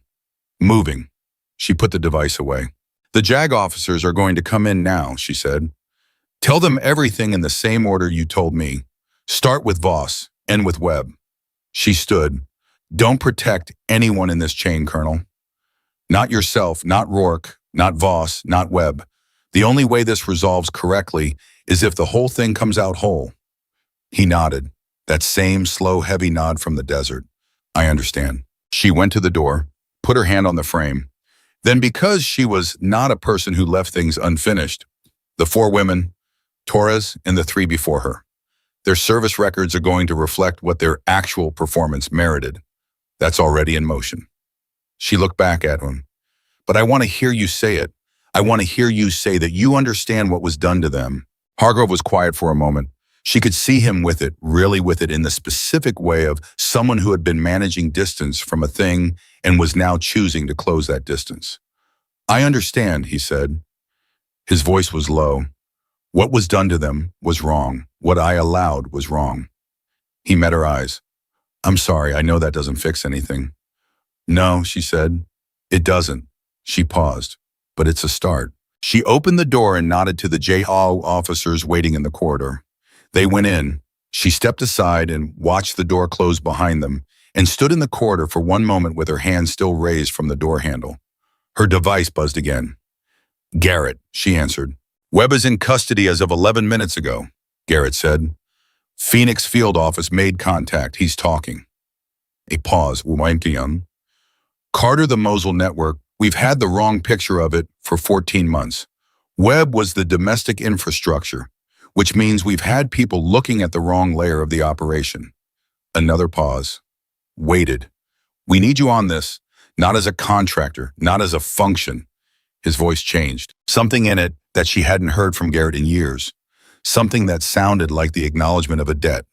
Moving. She put the device away. The JAG officers are going to come in now, she said. Tell them everything in the same order you told me. Start with Voss, end with Webb. She stood. Don't protect anyone in this chain, Colonel. Not yourself, not Rourke, not Voss, not Webb. The only way this resolves correctly is if the whole thing comes out whole. He nodded. That same slow, heavy nod from the desert. I understand. She went to the door, put her hand on the frame. Then, because she was not a person who left things unfinished, the 4 women, Torres and the 3 before her, their service records are going to reflect what their actual performance merited. That's already in motion. She looked back at him. But I want to hear you say it. I want to hear you say that you understand what was done to them. Hargrove was quiet for a moment. She could see him with it, really with it, in the specific way of someone who had been managing distance from a thing and was now choosing to close that distance. I understand, he said. His voice was low. What was done to them was wrong. What I allowed was wrong. He met her eyes. I'm sorry, I know that doesn't fix anything. No, she said. It doesn't. She paused. But it's a start. She opened the door and nodded to the JAO officers waiting in the corridor. They went in. She stepped aside and watched the door close behind them and stood in the corridor for one moment with her hand still raised from the door handle. Her device buzzed again. Garrett, she answered. Webb is in custody as of 11 minutes ago, Garrett said. Phoenix field office made contact. He's talking. A pause. Carter, the Mosul network, we've had the wrong picture of it for 14 months. Webb was the domestic infrastructure, which means we've had people looking at the wrong layer of the operation. Another pause. Waited. We need you on this, not as a contractor, not as a function. His voice changed. Something in it that she hadn't heard from Garrett in years. Something that sounded like the acknowledgement of a debt.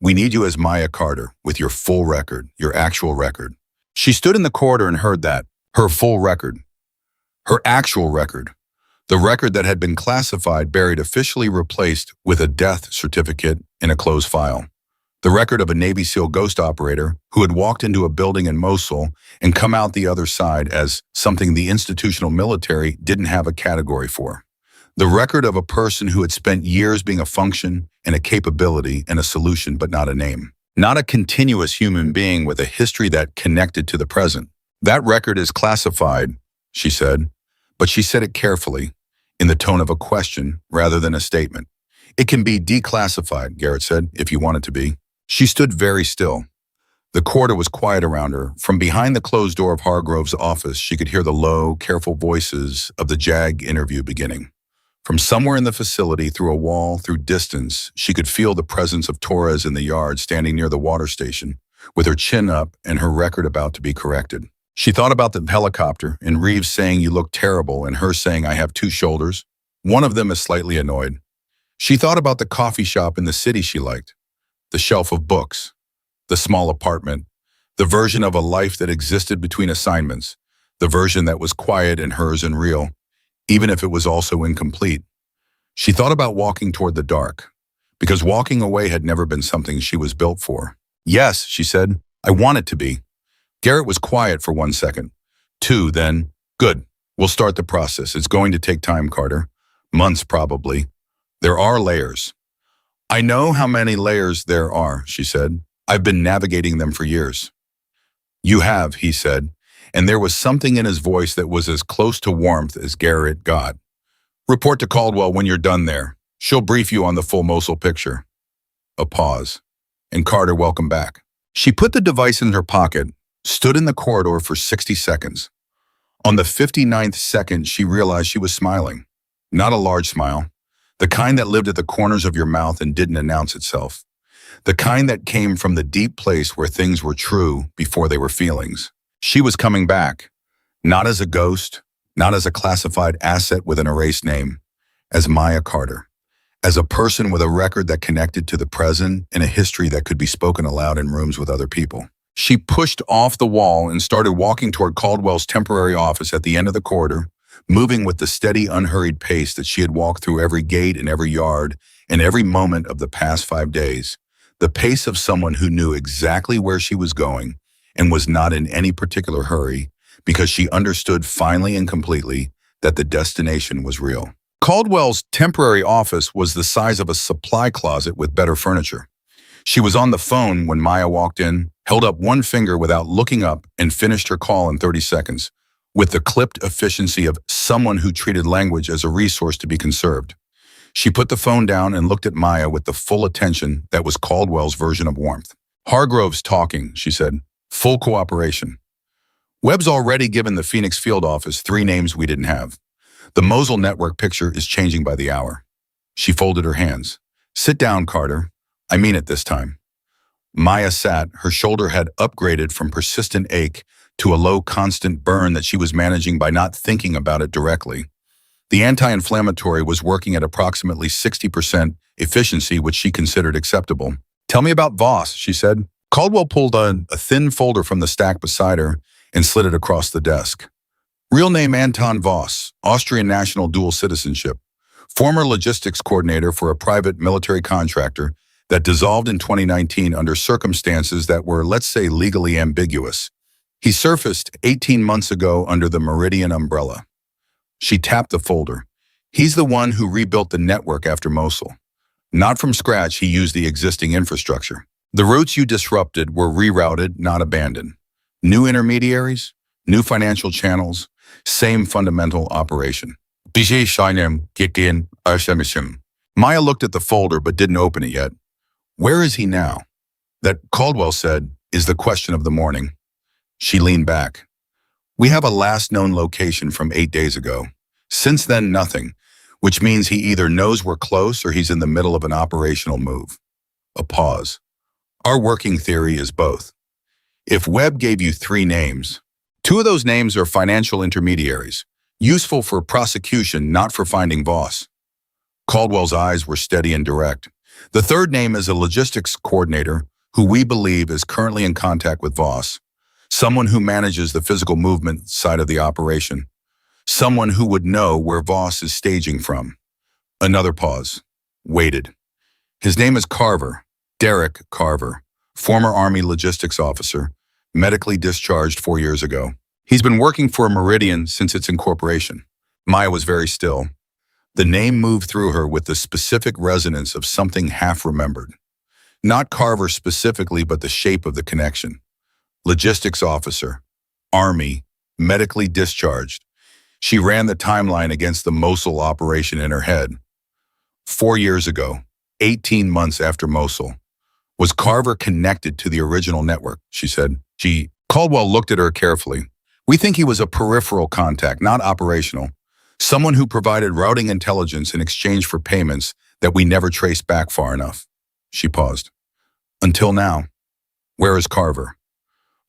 We need you as Maya Carter, with your full record, your actual record. She stood in the corridor and heard that. Her full record. Her actual record. The record that had been classified, buried, officially replaced with a death certificate in a closed file. The record of a Navy SEAL ghost operator who had walked into a building in Mosul and come out the other side as something the institutional military didn't have a category for. The record of a person who had spent years being a function and a capability and a solution but not a name. Not a continuous human being with a history that connected to the present. That record is classified, she said, but she said it carefully, in the tone of a question rather than a statement. It can be declassified, Garrett said, if you want it to be. She stood very still. The corridor was quiet around her. From behind the closed door of Hargrove's office, she could hear the low, careful voices of the JAG interview beginning. From somewhere in the facility, through a wall, through distance, she could feel the presence of Torres in the yard standing near the water station, with her chin up and her record about to be corrected. She thought about the helicopter and Reeves saying you look terrible and her saying I have two shoulders. One of them is slightly annoyed. She thought about the coffee shop in the city she liked, the shelf of books, the small apartment, the version of a life that existed between assignments, the version that was quiet and hers and real, even if it was also incomplete. She thought about walking toward the dark, because walking away had never been something she was built for. Yes, she said, I want it to be. Garrett was quiet for 1 second. 2, then, good, we'll start the process. It's going to take time, Carter. Months, probably. There are layers. I know how many layers there are, she said. I've been navigating them for years. You have, he said, and there was something in his voice that was as close to warmth as Garrett got. Report to Caldwell when you're done there. She'll brief you on the full Mosul picture. A pause. And Carter, welcome back. She put the device in her pocket, stood in the corridor for 60 seconds. On the 59th second, she realized she was smiling. Not a large smile. The kind that lived at the corners of your mouth and didn't announce itself. The kind that came from the deep place where things were true before they were feelings. She was coming back, not as a ghost, not as a classified asset with an erased name, as Maya Carter, as a person with a record that connected to the present and a history that could be spoken aloud in rooms with other people. She pushed off the wall and started walking toward Caldwell's temporary office at the end of the corridor, moving with the steady, unhurried pace that she had walked through every gate and every yard and every moment of the past 5 days, the pace of someone who knew exactly where she was going and was not in any particular hurry because she understood finally and completely that the destination was real. Caldwell's temporary office was the size of a supply closet with better furniture. She was on the phone when Maya walked in, held up one finger without looking up, and finished her call in 30 seconds, with the clipped efficiency of someone who treated language as a resource to be conserved. She put the phone down and looked at Maya with the full attention that was Caldwell's version of warmth. Hargrove's talking, she said. Full cooperation. Webb's already given the Phoenix field office 3 names we didn't have. The Mosul network picture is changing by the hour. She folded her hands. Sit down, Carter. I mean it this time. Maya sat. Her shoulder had upgraded from persistent ache to a low, constant burn that she was managing by not thinking about it directly. The anti-inflammatory was working at approximately 60% efficiency, which she considered acceptable. Tell me about Voss, she said. Caldwell pulled a thin folder from the stack beside her and slid it across the desk. Real name Anton Voss, Austrian national dual citizenship. Former logistics coordinator for a private military contractor, that dissolved in 2019 under circumstances that were, let's say, legally ambiguous. He surfaced 18 months ago under the Meridian umbrella. She tapped the folder. He's the one who rebuilt the network after Mosul. Not from scratch, he used the existing infrastructure. The routes you disrupted were rerouted, not abandoned. New intermediaries, new financial channels, same fundamental operation. Maya looked at the folder but didn't open it yet. Where is he now? That, Caldwell said, is the question of the morning. She leaned back. We have a last known location from 8 days ago. Since then, nothing, which means he either knows we're close or he's in the middle of an operational move. A pause. Our working theory is both. If Webb gave you 3 names, 2 of those names are financial intermediaries, useful for prosecution, not for finding Voss. Caldwell's eyes were steady and direct. The 3rd name is a logistics coordinator who we believe is currently in contact with Voss, someone who manages the physical movement side of the operation, someone who would know where Voss is staging from. Another pause. Waited. His name is Carver, Derek Carver, former Army logistics officer, medically discharged 4 years ago. He's been working for Meridian since its incorporation. Maya was very still. The name moved through her with the specific resonance of something half-remembered. Not Carver specifically, but the shape of the connection. Logistics officer, Army, medically discharged. She ran the timeline against the Mosul operation in her head. 4 years ago, 18 months after Mosul. Was Carver connected to the original network, she said. Caldwell looked at her carefully. We think he was a peripheral contact, not operational. Someone who provided routing intelligence in exchange for payments that we never traced back far enough. She paused. Until now. Where is Carver?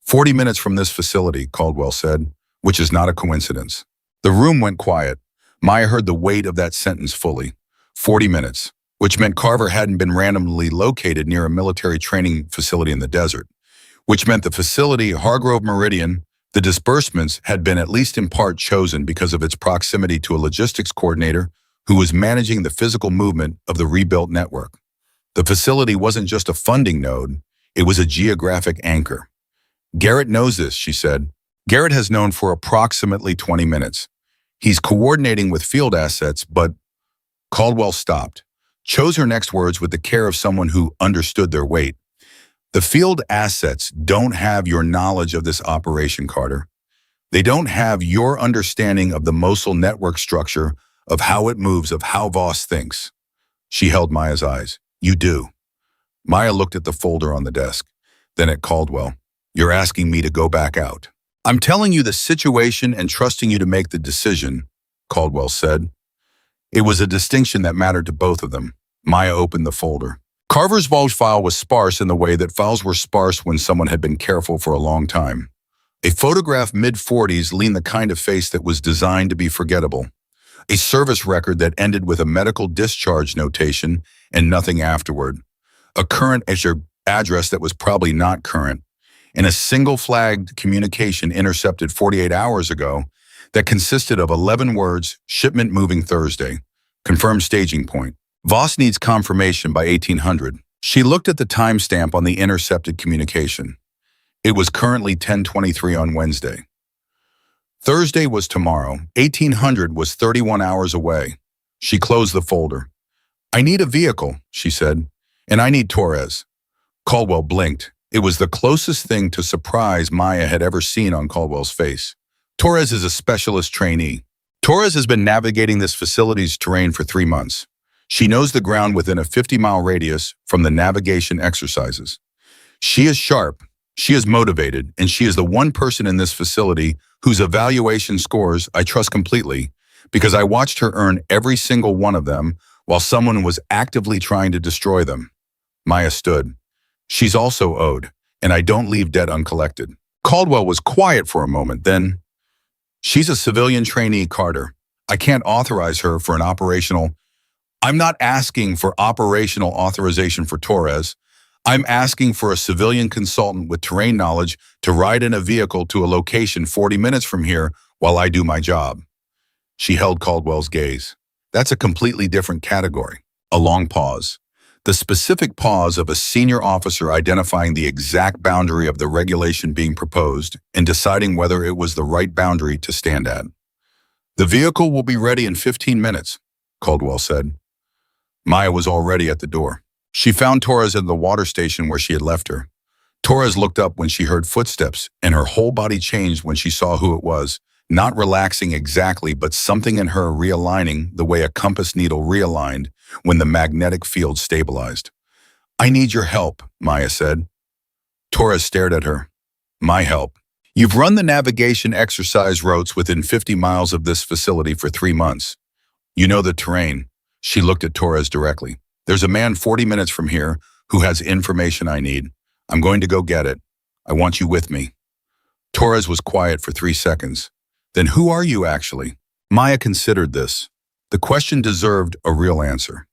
40 minutes from this facility, Caldwell said, which is not a coincidence. The room went quiet. Maya heard the weight of that sentence fully. 40 minutes, which meant Carver hadn't been randomly located near a military training facility in the desert, which meant the facility, Hargrove Meridian, the disbursements had been at least in part chosen because of its proximity to a logistics coordinator who was managing the physical movement of the rebuilt network. The facility wasn't just a funding node, it was a geographic anchor. Garrett knows this, she said. Garrett has known for approximately 20 minutes. He's coordinating with field assets, but Caldwell stopped, chose her next words with the care of someone who understood their weight. The field assets don't have your knowledge of this operation, Carter. They don't have your understanding of the Mosul network structure, of how it moves, of how Voss thinks. She held Maya's eyes. You do. Maya looked at the folder on the desk, then at Caldwell. You're asking me to go back out. I'm telling you the situation and trusting you to make the decision, Caldwell said. It was a distinction that mattered to both of them. Maya opened the folder. Carver's Vulge file was sparse in the way that files were sparse when someone had been careful for a long time. A photograph mid-40s leaned the kind of face that was designed to be forgettable. A service record that ended with a medical discharge notation and nothing afterward. A current address that was probably not current. And a single flagged communication intercepted 48 hours ago that consisted of 11 words, shipment moving Thursday, confirmed staging point. Voss needs confirmation by 1800. She looked at the timestamp on the intercepted communication. It was currently 10:23 on Wednesday. Thursday was tomorrow. 1800 was 31 hours away. She closed the folder. I need a vehicle, she said, and I need Torres. Caldwell blinked. It was the closest thing to surprise Maya had ever seen on Caldwell's face. Torres is a specialist trainee. Torres has been navigating this facility's terrain for 3 months. She knows the ground within a 50-mile radius from the navigation exercises. She is sharp, she is motivated, and she is the one person in this facility whose evaluation scores I trust completely because I watched her earn every single one of them while someone was actively trying to destroy them. Maya stood. She's also owed, and I don't leave debt uncollected. Caldwell was quiet for a moment, then, she's a civilian trainee, Carter. I can't authorize her for an operational. I'm not asking for operational authorization for Torres. I'm asking for a civilian consultant with terrain knowledge to ride in a vehicle to a location 40 minutes from here while I do my job. She held Caldwell's gaze. That's a completely different category. A long pause. The specific pause of a senior officer identifying the exact boundary of the regulation being proposed and deciding whether it was the right boundary to stand at. "The vehicle will be ready in 15 minutes, Caldwell said. Maya was already at the door. She found Torres at the water station where she had left her. Torres looked up when she heard footsteps, and her whole body changed when she saw who it was, not relaxing exactly, but something in her realigning the way a compass needle realigned when the magnetic field stabilized. "I need your help," Maya said. Torres stared at her. "My help? You've run the navigation exercise routes within 50 miles of this facility for 3 months. You know the terrain." She looked at Torres directly. "There's a man 40 minutes from here who has information I need. I'm going to go get it. I want you with me." Torres was quiet for 3 seconds. "Then who are you actually?" Maya considered this. The question deserved a real answer.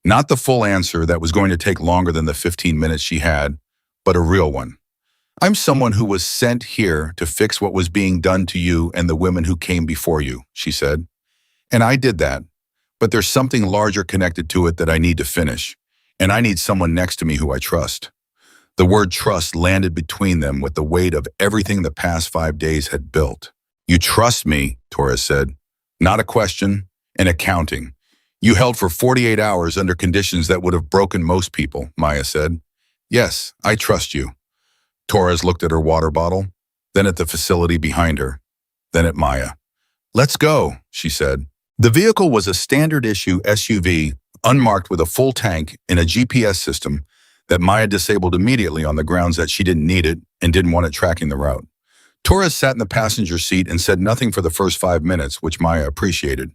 Not the full answer that was going to take longer than the 15 minutes she had, but a real one. "I'm someone who was sent here to fix what was being done to you and the women who came before you," she said. "And I did that. But there's something larger connected to it that I need to finish. And I need someone next to me who I trust." The word trust landed between them with the weight of everything the past 5 days had built. "You trust me," Torres said. "Not a question, an accounting. You held for 48 hours under conditions that would have broken most people," Maya said. "Yes, I trust you." Torres looked at her water bottle, then at the facility behind her, then at Maya. "Let's go," she said. The vehicle was a standard-issue SUV, unmarked with a full tank and a GPS system that Maya disabled immediately on the grounds that she didn't need it and didn't want it tracking the route. Torres sat in the passenger seat and said nothing for the first 5 minutes, which Maya appreciated.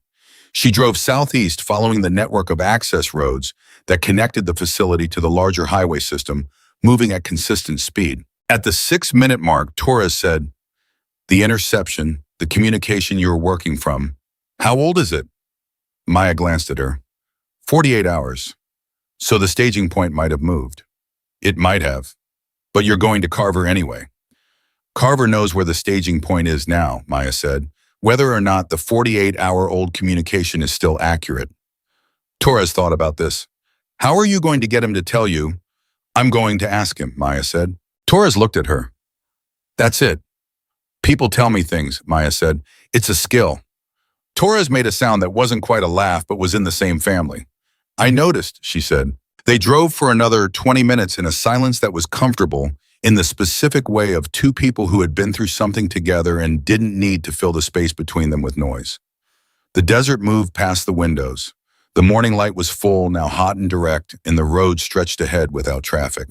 She drove southeast following the network of access roads that connected the facility to the larger highway system, moving at consistent speed. At the 6-minute mark, Torres said, "The interception, the communication you were working from, how old is it?" Maya glanced at her. 48 hours. So the staging point might have moved. It might have. But you're going to Carver anyway. Carver knows where the staging point is now, Maya said, whether or not the 48-hour-old communication is still accurate. Torres thought about this. "How are you going to get him to tell you?" "I'm going to ask him," Maya said. Torres looked at her. "That's it. People tell me things," Maya said. "It's a skill." Torres made a sound that wasn't quite a laugh but was in the same family. "I noticed," she said. They drove for another 20 minutes in a silence that was comfortable, in the specific way of two people who had been through something together and didn't need to fill the space between them with noise. The desert moved past the windows. The morning light was full, now hot and direct, and the road stretched ahead without traffic.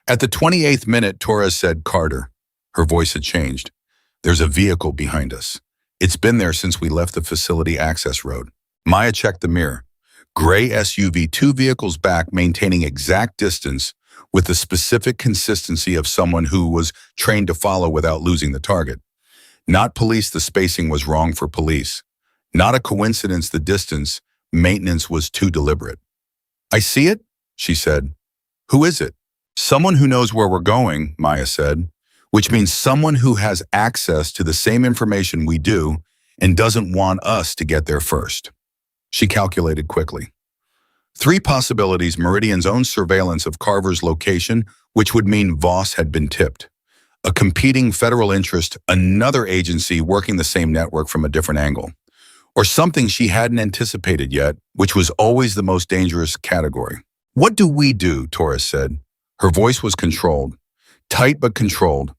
At the 28th minute, Torres said, "Carter." Her voice had changed. "There's a vehicle behind us. It's been there since we left the facility access road." Maya checked the mirror. Gray SUV, 2 vehicles back, maintaining exact distance with the specific consistency of someone who was trained to follow without losing the target. Not police, the spacing was wrong for police. Not a coincidence, the distance, maintenance was too deliberate. "I see it," she said. "Who is it?" "Someone who knows where we're going," Maya said, "which means someone who has access to the same information we do and doesn't want us to get there first." She calculated quickly. 3 possibilities: Meridian's own surveillance of Carver's location, which would mean Voss had been tipped. A competing federal interest, another agency working the same network from a different angle. Or something she hadn't anticipated yet, which was always the most dangerous category. "What do we do?" Torres said. Her voice was controlled, tight but controlled.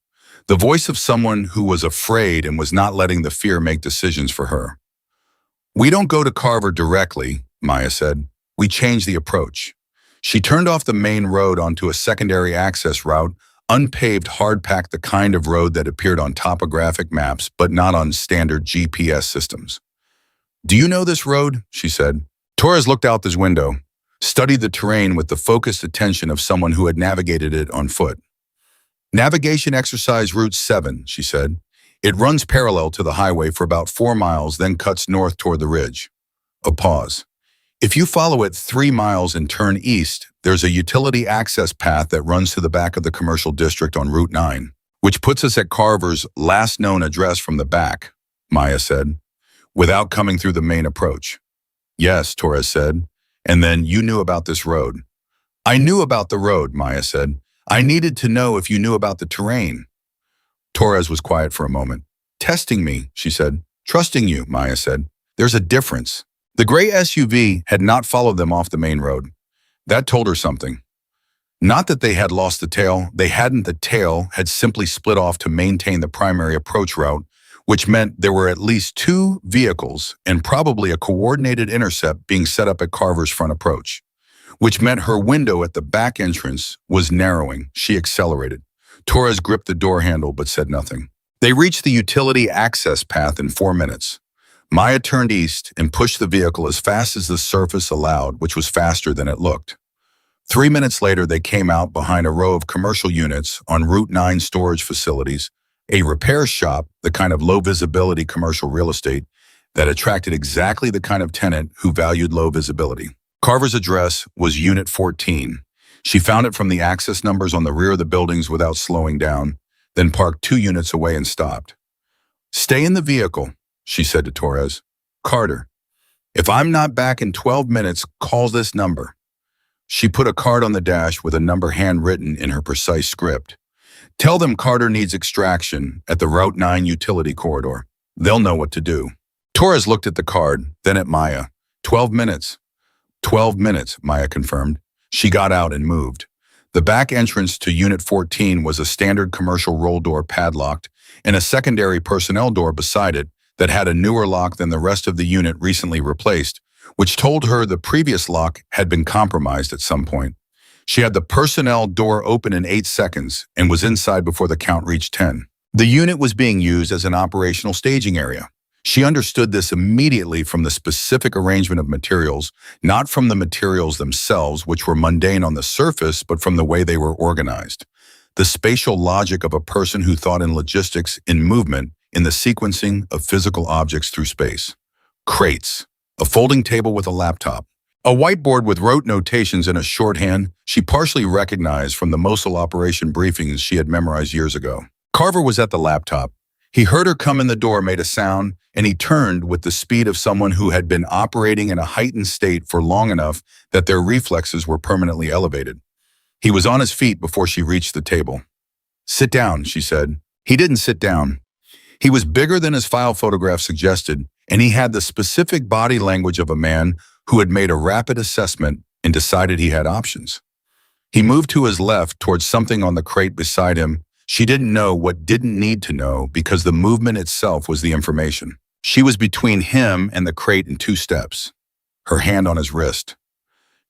The voice of someone who was afraid and was not letting the fear make decisions for her. "We don't go to Carver directly," Maya said. "We change the approach." She turned off the main road onto a secondary access route, unpaved, hard-packed, the kind of road that appeared on topographic maps but not on standard GPS systems. "Do you know this road?" she said. Torres looked out this window, studied the terrain with the focused attention of someone who had navigated it on foot. "Navigation exercise route 7, she said. "It runs parallel to the highway for about 4 miles, then cuts north toward the ridge." A pause. "If you follow it 3 miles and turn east, there's a utility access path that runs to the back of the commercial district on Route 9, which puts us at Carver's last known address from the back," Maya said, "without coming through the main approach." "Yes," Torres said, And then, you knew about this road. I knew about the road, Maya said. I needed to know if you knew about the terrain. Torres was quiet for a moment. Testing me, she said. Trusting you, Maya said. There's a difference. The gray SUV had not followed them off the main road. That told her something. Not that they had lost the tail, they hadn't. The tail had simply split off to maintain the primary approach route, which meant there were at least two vehicles and probably a coordinated intercept being set up at Carver's front approach, which meant her window at the back entrance was narrowing. She accelerated. Torres gripped the door handle but said nothing. They reached the utility access path in 4 minutes. Maya turned east and pushed the vehicle as fast as the surface allowed, which was faster than it looked. 3 minutes later, they came out behind a row of commercial units on Route 9 storage facilities, a repair shop, the kind of low-visibility commercial real estate that attracted exactly the kind of tenant who valued low visibility. Carver's address was Unit 14. She found it from the access numbers on the rear of the buildings without slowing down, then parked 2 units away and stopped. Stay in the vehicle, she said to Torres. Carter, if I'm not back in 12 minutes, call this number. She put a card on the dash with a number handwritten in her precise script. Tell them Carter needs extraction at the Route 9 utility corridor. They'll know what to do. Torres looked at the card, then at Maya. 12 minutes. 12 minutes, Maya confirmed. She got out and moved. The back entrance to Unit 14 was a standard commercial roll door padlocked, and a secondary personnel door beside it that had a newer lock than the rest of the unit recently replaced, which told her the previous lock had been compromised at some point. She had the personnel door open in 8 seconds and was inside before the count reached 10. The unit was being used as an operational staging area. She understood this immediately from the specific arrangement of materials, not from the materials themselves, which were mundane on the surface, but from the way they were organized. The spatial logic of a person who thought in logistics, in movement, in the sequencing of physical objects through space. Crates, a folding table with a laptop, a whiteboard with rote notations in a shorthand she partially recognized from the Mosul operation briefings she had memorized years ago. Carver was at the laptop. He heard her come in the door, made a sound, and he turned with the speed of someone who had been operating in a heightened state for long enough that their reflexes were permanently elevated. He was on his feet before she reached the table. Sit down, she said. He didn't sit down. He was bigger than his file photograph suggested, and he had the specific body language of a man who had made a rapid assessment and decided he had options. He moved to his left towards something on the crate beside him. She didn't know what didn't need to know because the movement itself was the information. She was between him and the crate in 2 steps, her hand on his wrist.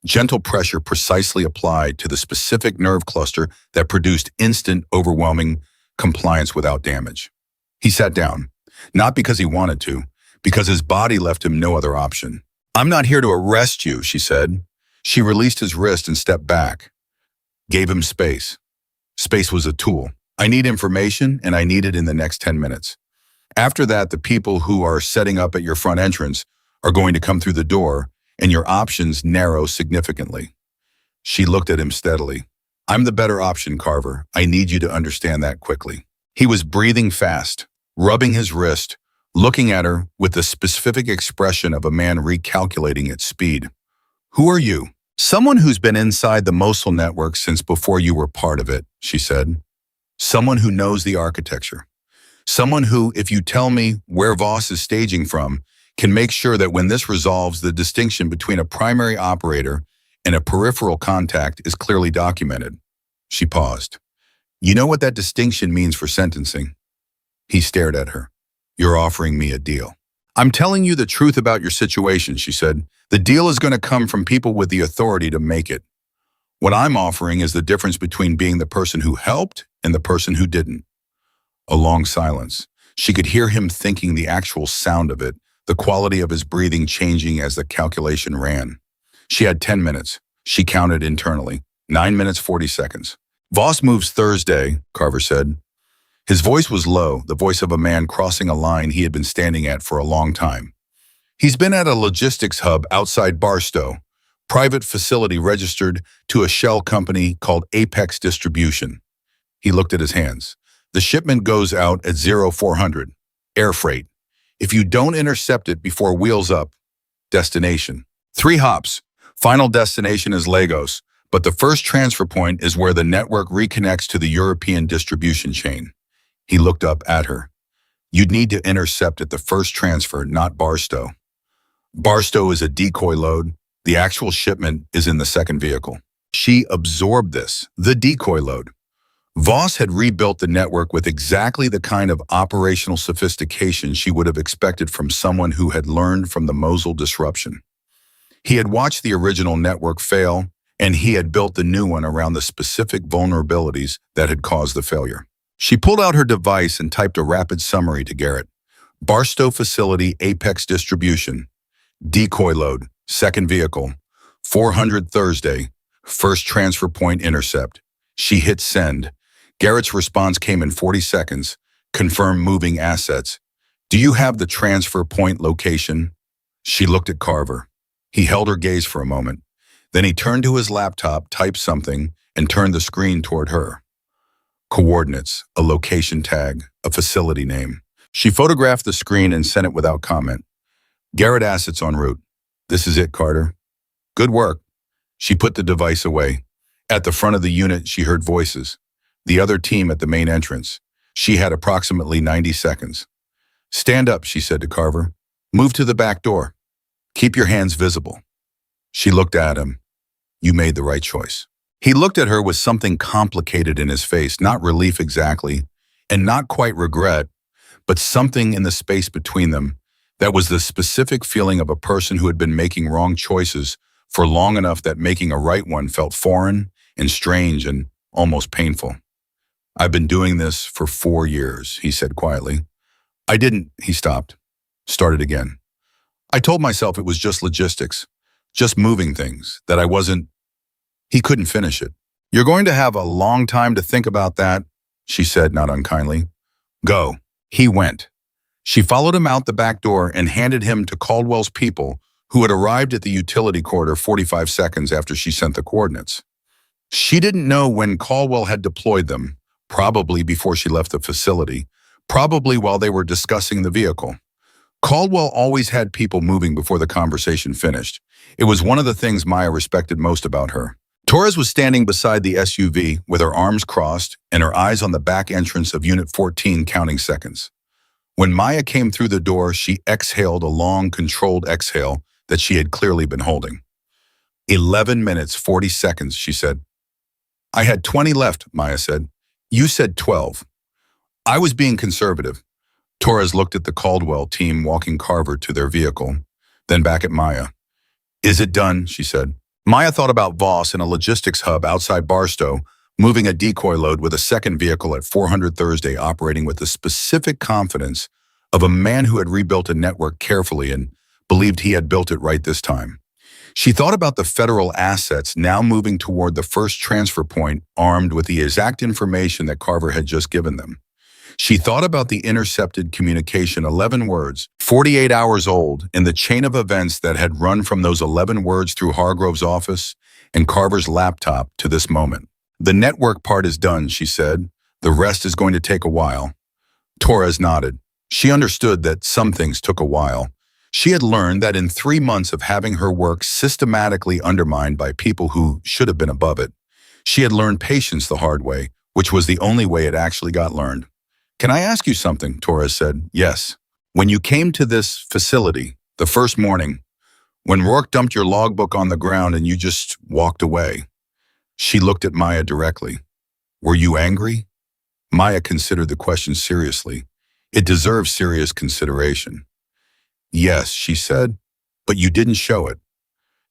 Gentle pressure precisely applied to the specific nerve cluster that produced instant, overwhelming compliance without damage. He sat down, not because he wanted to, because his body left him no other option. I'm not here to arrest you, she said. She released his wrist and stepped back, gave him space. Space was a tool. I need information, and I need it in the next 10 minutes. After that, the people who are setting up at your front entrance are going to come through the door, and your options narrow significantly. She looked at him steadily. I'm the better option, Carver. I need you to understand that quickly. He was breathing fast, rubbing his wrist, looking at her with the specific expression of a man recalculating its speed. Who are you? Someone who's been inside the Mosul network since before you were part of it, she said. Someone who knows the architecture. Someone who, if you tell me where Voss is staging from, can make sure that when this resolves, the distinction between a primary operator and a peripheral contact is clearly documented. She paused. You know what that distinction means for sentencing? He stared at her. You're offering me a deal. I'm telling you the truth about your situation, she said. The deal is going to come from people with the authority to make it. What I'm offering is the difference between being the person who helped and the person who didn't. A long silence. She could hear him thinking the actual sound of it, the quality of his breathing changing as the calculation ran. She had 10 minutes. She counted internally. 9 minutes, 40 seconds. Voss moves Thursday, Carver said. His voice was low, the voice of a man crossing a line he had been standing at for a long time. He's been at a logistics hub outside Barstow, private facility registered to a shell company called Apex Distribution. He looked at his hands. The shipment goes out at 0400, air freight. If you don't intercept it before wheels up, destination. 3 hops, Final destination is Lagos, but the first transfer point is where the network reconnects to the European distribution chain. He looked up at her. You'd need to intercept at the first transfer, not Barstow. Barstow is a decoy load. The actual shipment is in the second vehicle. She absorbed this, the decoy load. Voss had rebuilt the network with exactly the kind of operational sophistication she would have expected from someone who had learned from the Mosul disruption. He had watched the original network fail, and he had built the new one around the specific vulnerabilities that had caused the failure. She pulled out her device and typed a rapid summary to Garrett. Barstow Facility Apex Distribution. Decoy load, second vehicle. 400 Thursday, first transfer point intercept. She hit send. Garrett's response came in 40 seconds. Confirm moving assets. Do you have the transfer point location? She looked at Carver. He held her gaze for a moment. Then he turned to his laptop, typed something, and turned the screen toward her. Coordinates, a location tag, a facility name. She photographed the screen and sent it without comment. Garrett assets en route. This is it, Carter. Good work. She put the device away. At the front of the unit, she heard voices. The other team at the main entrance. She had approximately 90 seconds. Stand up, she said to Carver. Move to the back door. Keep your hands visible. She looked at him. You made the right choice. He looked at her with something complicated in his face, not relief exactly, and not quite regret, but something in the space between them that was the specific feeling of a person who had been making wrong choices for long enough that making a right one felt foreign and strange and almost painful. I've been doing this for 4 years, he said quietly. He stopped, started again. I told myself it was just logistics, just moving things, that I wasn't. He couldn't finish it. You're going to have a long time to think about that, she said, not unkindly. Go. He went. She followed him out the back door and handed him to Caldwell's people, who had arrived at the utility corridor 45 seconds after she sent the coordinates. She didn't know when Caldwell had deployed them, probably before she left the facility, probably while they were discussing the vehicle. Caldwell always had people moving before the conversation finished. It was one of the things Maya respected most about her. Torres was standing beside the SUV with her arms crossed and her eyes on the back entrance of Unit 14 counting seconds. When Maya came through the door, she exhaled a long, controlled exhale that she had clearly been holding. 11 minutes, 40 seconds, she said. I had 20 left, Maya said. You said 12. I was being conservative. Torres looked at the Caldwell team walking Carver to their vehicle, then back at Maya. Is it done, she said. Maya thought about Voss in a logistics hub outside Barstow, moving a decoy load with a second vehicle at 400 Thursday, operating with the specific confidence of a man who had rebuilt a network carefully and believed he had built it right this time. She thought about the federal assets now moving toward the first transfer point, armed with the exact information that Carver had just given them. She thought about the intercepted communication, 11 words, 48 hours old, in the chain of events that had run from those 11 words through Hargrove's office and Carver's laptop to this moment. The network part is done, she said. The rest is going to take a while. Torres nodded. She understood that some things took a while. She had learned that in 3 months of having her work systematically undermined by people who should have been above it, she had learned patience the hard way, which was the only way it actually got learned. Can I ask you something? Torres said. Yes. When you came to this facility, the first morning, when Rourke dumped your logbook on the ground and you just walked away, she looked at Maya directly. Were you angry? Maya considered the question seriously. It deserved serious consideration. Yes, she said, but you didn't show it.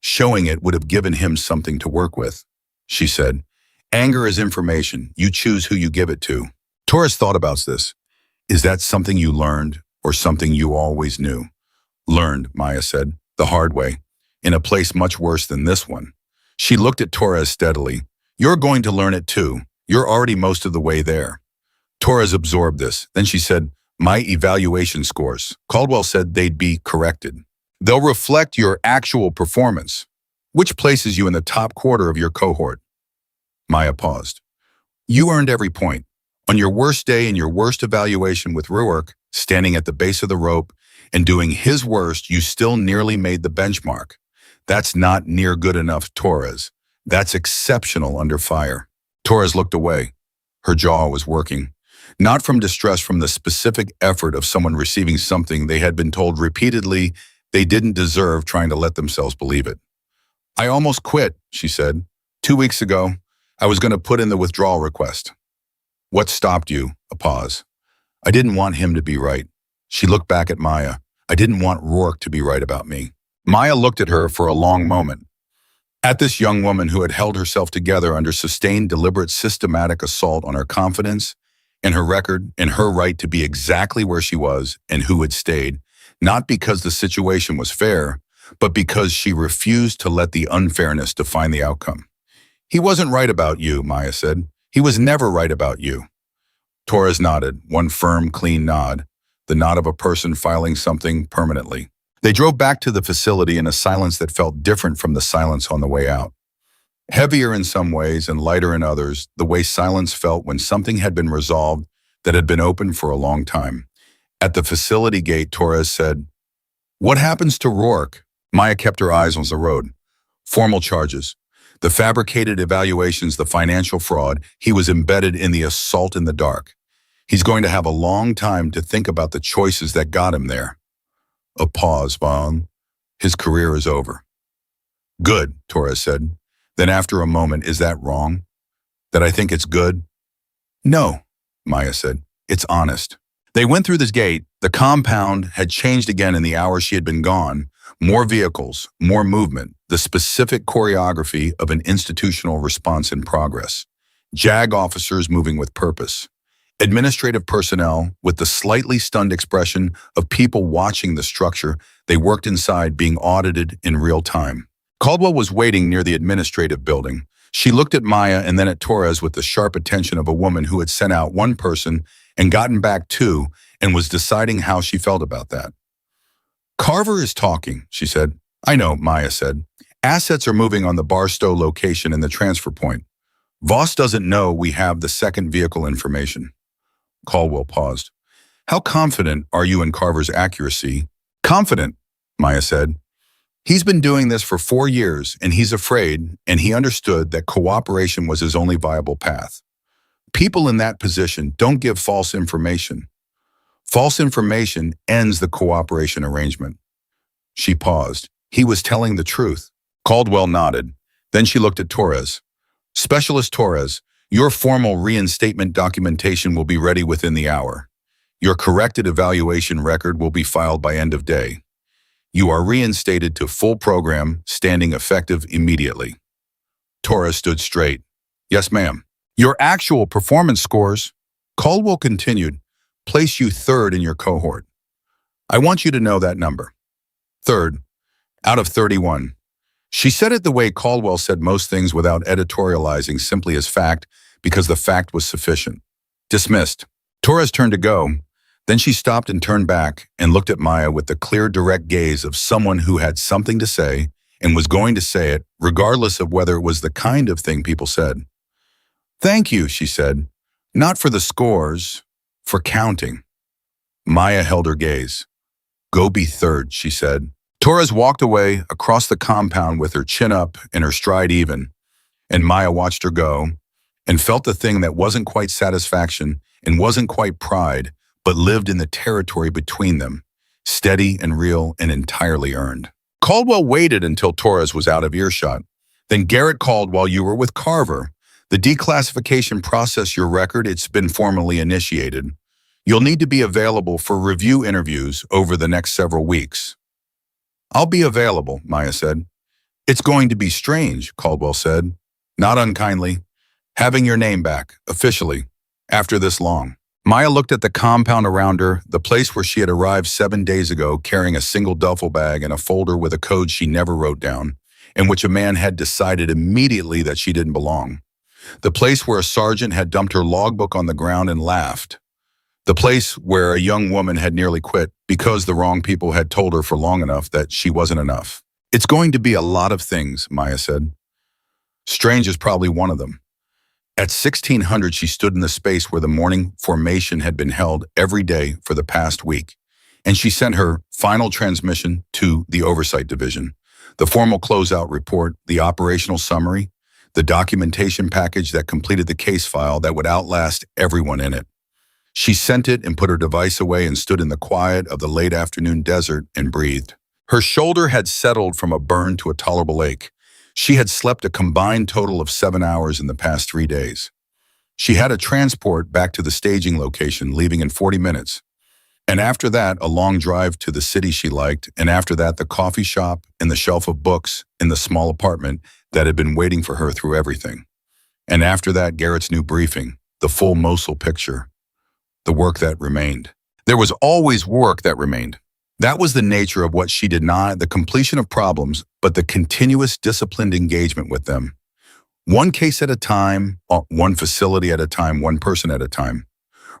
Showing it would have given him something to work with, she said. Anger is information. You choose who you give it to. Torres thought about this. Is that something you learned or something you always knew? Learned, Maya said, the hard way, in a place much worse than this one. She looked at Torres steadily. You're going to learn it too. You're already most of the way there. Torres absorbed this. Then she said, my evaluation scores. Caldwell said they'd be corrected. They'll reflect your actual performance, which places you in the top quarter of your cohort. Maya paused. You earned every point. On your worst day in your worst evaluation with Rourke, standing at the base of the rope and doing his worst, you still nearly made the benchmark. That's not near good enough, Torres. That's exceptional under fire. Torres looked away. Her jaw was working. Not from distress, from the specific effort of someone receiving something they had been told repeatedly they didn't deserve, trying to let themselves believe it. I almost quit, she said. 2 weeks ago, I was going to put in the withdrawal request. What stopped you? A pause. I didn't want him to be right. She looked back at Maya. I didn't want Rourke to be right about me. Maya looked at her for a long moment. At this young woman who had held herself together under sustained, deliberate, systematic assault on her confidence and her record and her right to be exactly where she was and who had stayed, not because the situation was fair, but because she refused to let the unfairness define the outcome. He wasn't right about you, Maya said. He was never right about you. Torres nodded, one firm, clean nod, the nod of a person filing something permanently. They drove back to the facility in a silence that felt different from the silence on the way out. Heavier in some ways and lighter in others, the way silence felt when something had been resolved that had been open for a long time. At the facility gate, Torres said, "What happens to Rourke?" Maya kept her eyes on the road. Formal charges. The fabricated evaluations, the financial fraud, he was embedded in the assault in the dark. He's going to have a long time to think about the choices that got him there. A pause, Vaughn. His career is over. Good, Torres said. Then after a moment, is that wrong? That I think it's good? No, Maya said. It's honest. They went through this gate. The compound had changed again in the hours she had been gone. More vehicles, more movement, the specific choreography of an institutional response in progress. JAG officers moving with purpose. Administrative personnel with the slightly stunned expression of people watching the structure they worked inside being audited in real time. Caldwell was waiting near the administrative building. She looked at Maya and then at Torres with the sharp attention of a woman who had sent out one person and gotten back two and was deciding how she felt about that. Carver is talking, she said. I know, Maya said. Assets are moving on the Barstow location in the transfer point. Voss doesn't know we have the second vehicle information. Caldwell paused. How confident are you in Carver's accuracy? Confident, Maya said. He's been doing this for 4 years, and he's afraid, and he understood that cooperation was his only viable path. People in that position don't give false information. False information ends the cooperation arrangement. She paused. He was telling the truth. Caldwell nodded. Then she looked at Torres. Specialist Torres, your formal reinstatement documentation will be ready within the hour. Your corrected evaluation record will be filed by end of day. You are reinstated to full program, standing effective immediately. Torres stood straight. Yes, ma'am. Your actual performance scores, Caldwell continued, place you third in your cohort. I want you to know that number. Third, out of 31. She said it the way Caldwell said most things, without editorializing, simply as fact, because the fact was sufficient. Dismissed. Torres turned to go. Then she stopped and turned back and looked at Maya with the clear, direct gaze of someone who had something to say and was going to say it, regardless of whether it was the kind of thing people said. Thank you, she said. Not for the scores, for counting. Maya held her gaze. Go be third, she said. Torres walked away across the compound with her chin up and her stride even, and Maya watched her go and felt the thing that wasn't quite satisfaction and wasn't quite pride, but lived in the territory between them, steady and real and entirely earned. Caldwell waited until Torres was out of earshot. Then Garrett called while you were with Carver. The declassification process, your record, it's been formally initiated. You'll need to be available for review interviews over the next several weeks. I'll be available, Maya said. It's going to be strange, Caldwell said. Not unkindly. Having your name back, officially, after this long. Maya looked at the compound around her, the place where she had arrived 7 days ago carrying a single duffel bag and a folder with a code she never wrote down, in which a man had decided immediately that she didn't belong. The place where a sergeant had dumped her logbook on the ground and laughed. The place where a young woman had nearly quit because the wrong people had told her for long enough that she wasn't enough. It's going to be a lot of things, Maya said. Strange is probably one of them. At 1600, she stood in the space where the morning formation had been held every day for the past week, and she sent her final transmission to the Oversight Division. The formal closeout report, the operational summary, the documentation package that completed the case file that would outlast everyone in it. She sent it and put her device away and stood in the quiet of the late afternoon desert and breathed. Her shoulder had settled from a burn to a tolerable ache. She had slept a combined total of 7 hours in the past 3 days. She had a transport back to the staging location, leaving in 40 minutes. And after that, a long drive to the city she liked, and after that, the coffee shop and the shelf of books in the small apartment that had been waiting for her through everything. And after that, Garrett's new briefing, the full Mosul picture, the work that remained. There was always work that remained. That was the nature of what she did not, the completion of problems, but the continuous disciplined engagement with them. One case at a time, one facility at a time, one person at a time.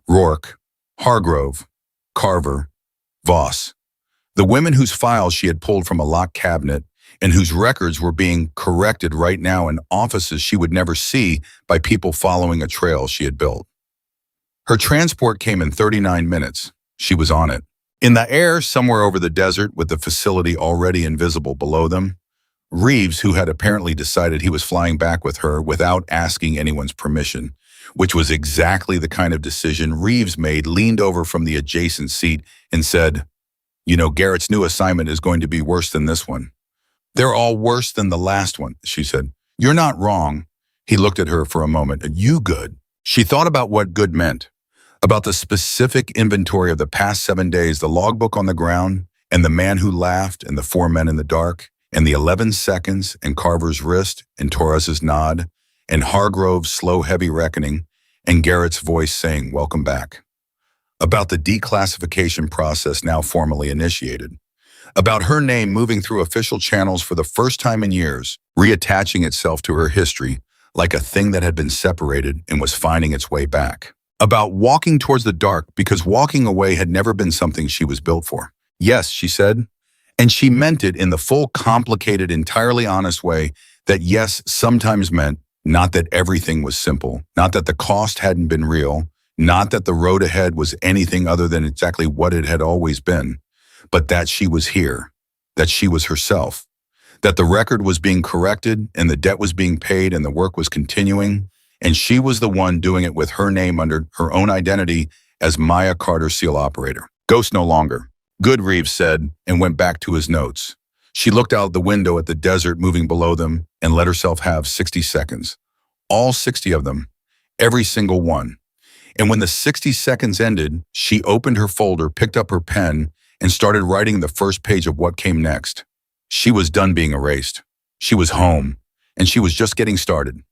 Rourke, Hargrove, Carver, Voss. The women whose files she had pulled from a locked cabinet and whose records were being corrected right now in offices she would never see by people following a trail she had built. Her transport came in 39 minutes. She was on it. In the air, somewhere over the desert, with the facility already invisible below them, Reeves, who had apparently decided he was flying back with her without asking anyone's permission, which was exactly the kind of decision Reeves made, leaned over from the adjacent seat and said, "You know, Garrett's new assignment is going to be worse than this one." "They're all worse than the last one," she said. "You're not wrong." He looked at her for a moment. "You good?" She thought about what good meant, about the specific inventory of the past 7 days, the logbook on the ground, and the man who laughed, and the 4 men in the dark, and the 11 seconds, and Carver's wrist, and Torres's nod, and Hargrove's slow, heavy reckoning, and Garrett's voice saying, "Welcome back." About the declassification process now formally initiated. About her name moving through official channels for the first time in years, reattaching itself to her history like a thing that had been separated and was finding its way back. About walking towards the dark because walking away had never been something she was built for. "Yes," she said, and she meant it in the full, complicated, entirely honest way that yes sometimes meant not that everything was simple, not that the cost hadn't been real, not that the road ahead was anything other than exactly what it had always been, but that she was here, that she was herself, that the record was being corrected and the debt was being paid and the work was continuing, and she was the one doing it with her name under her own identity as Maya Carter SEAL operator. "Ghost no longer." "Good," Reeves said, and went back to his notes. She looked out the window at the desert moving below them and let herself have 60 seconds. All 60 of them, every single one. And when the 60 seconds ended, she opened her folder, picked up her pen, and started writing the first page of what came next. She was done being erased. She was home, and she was just getting started.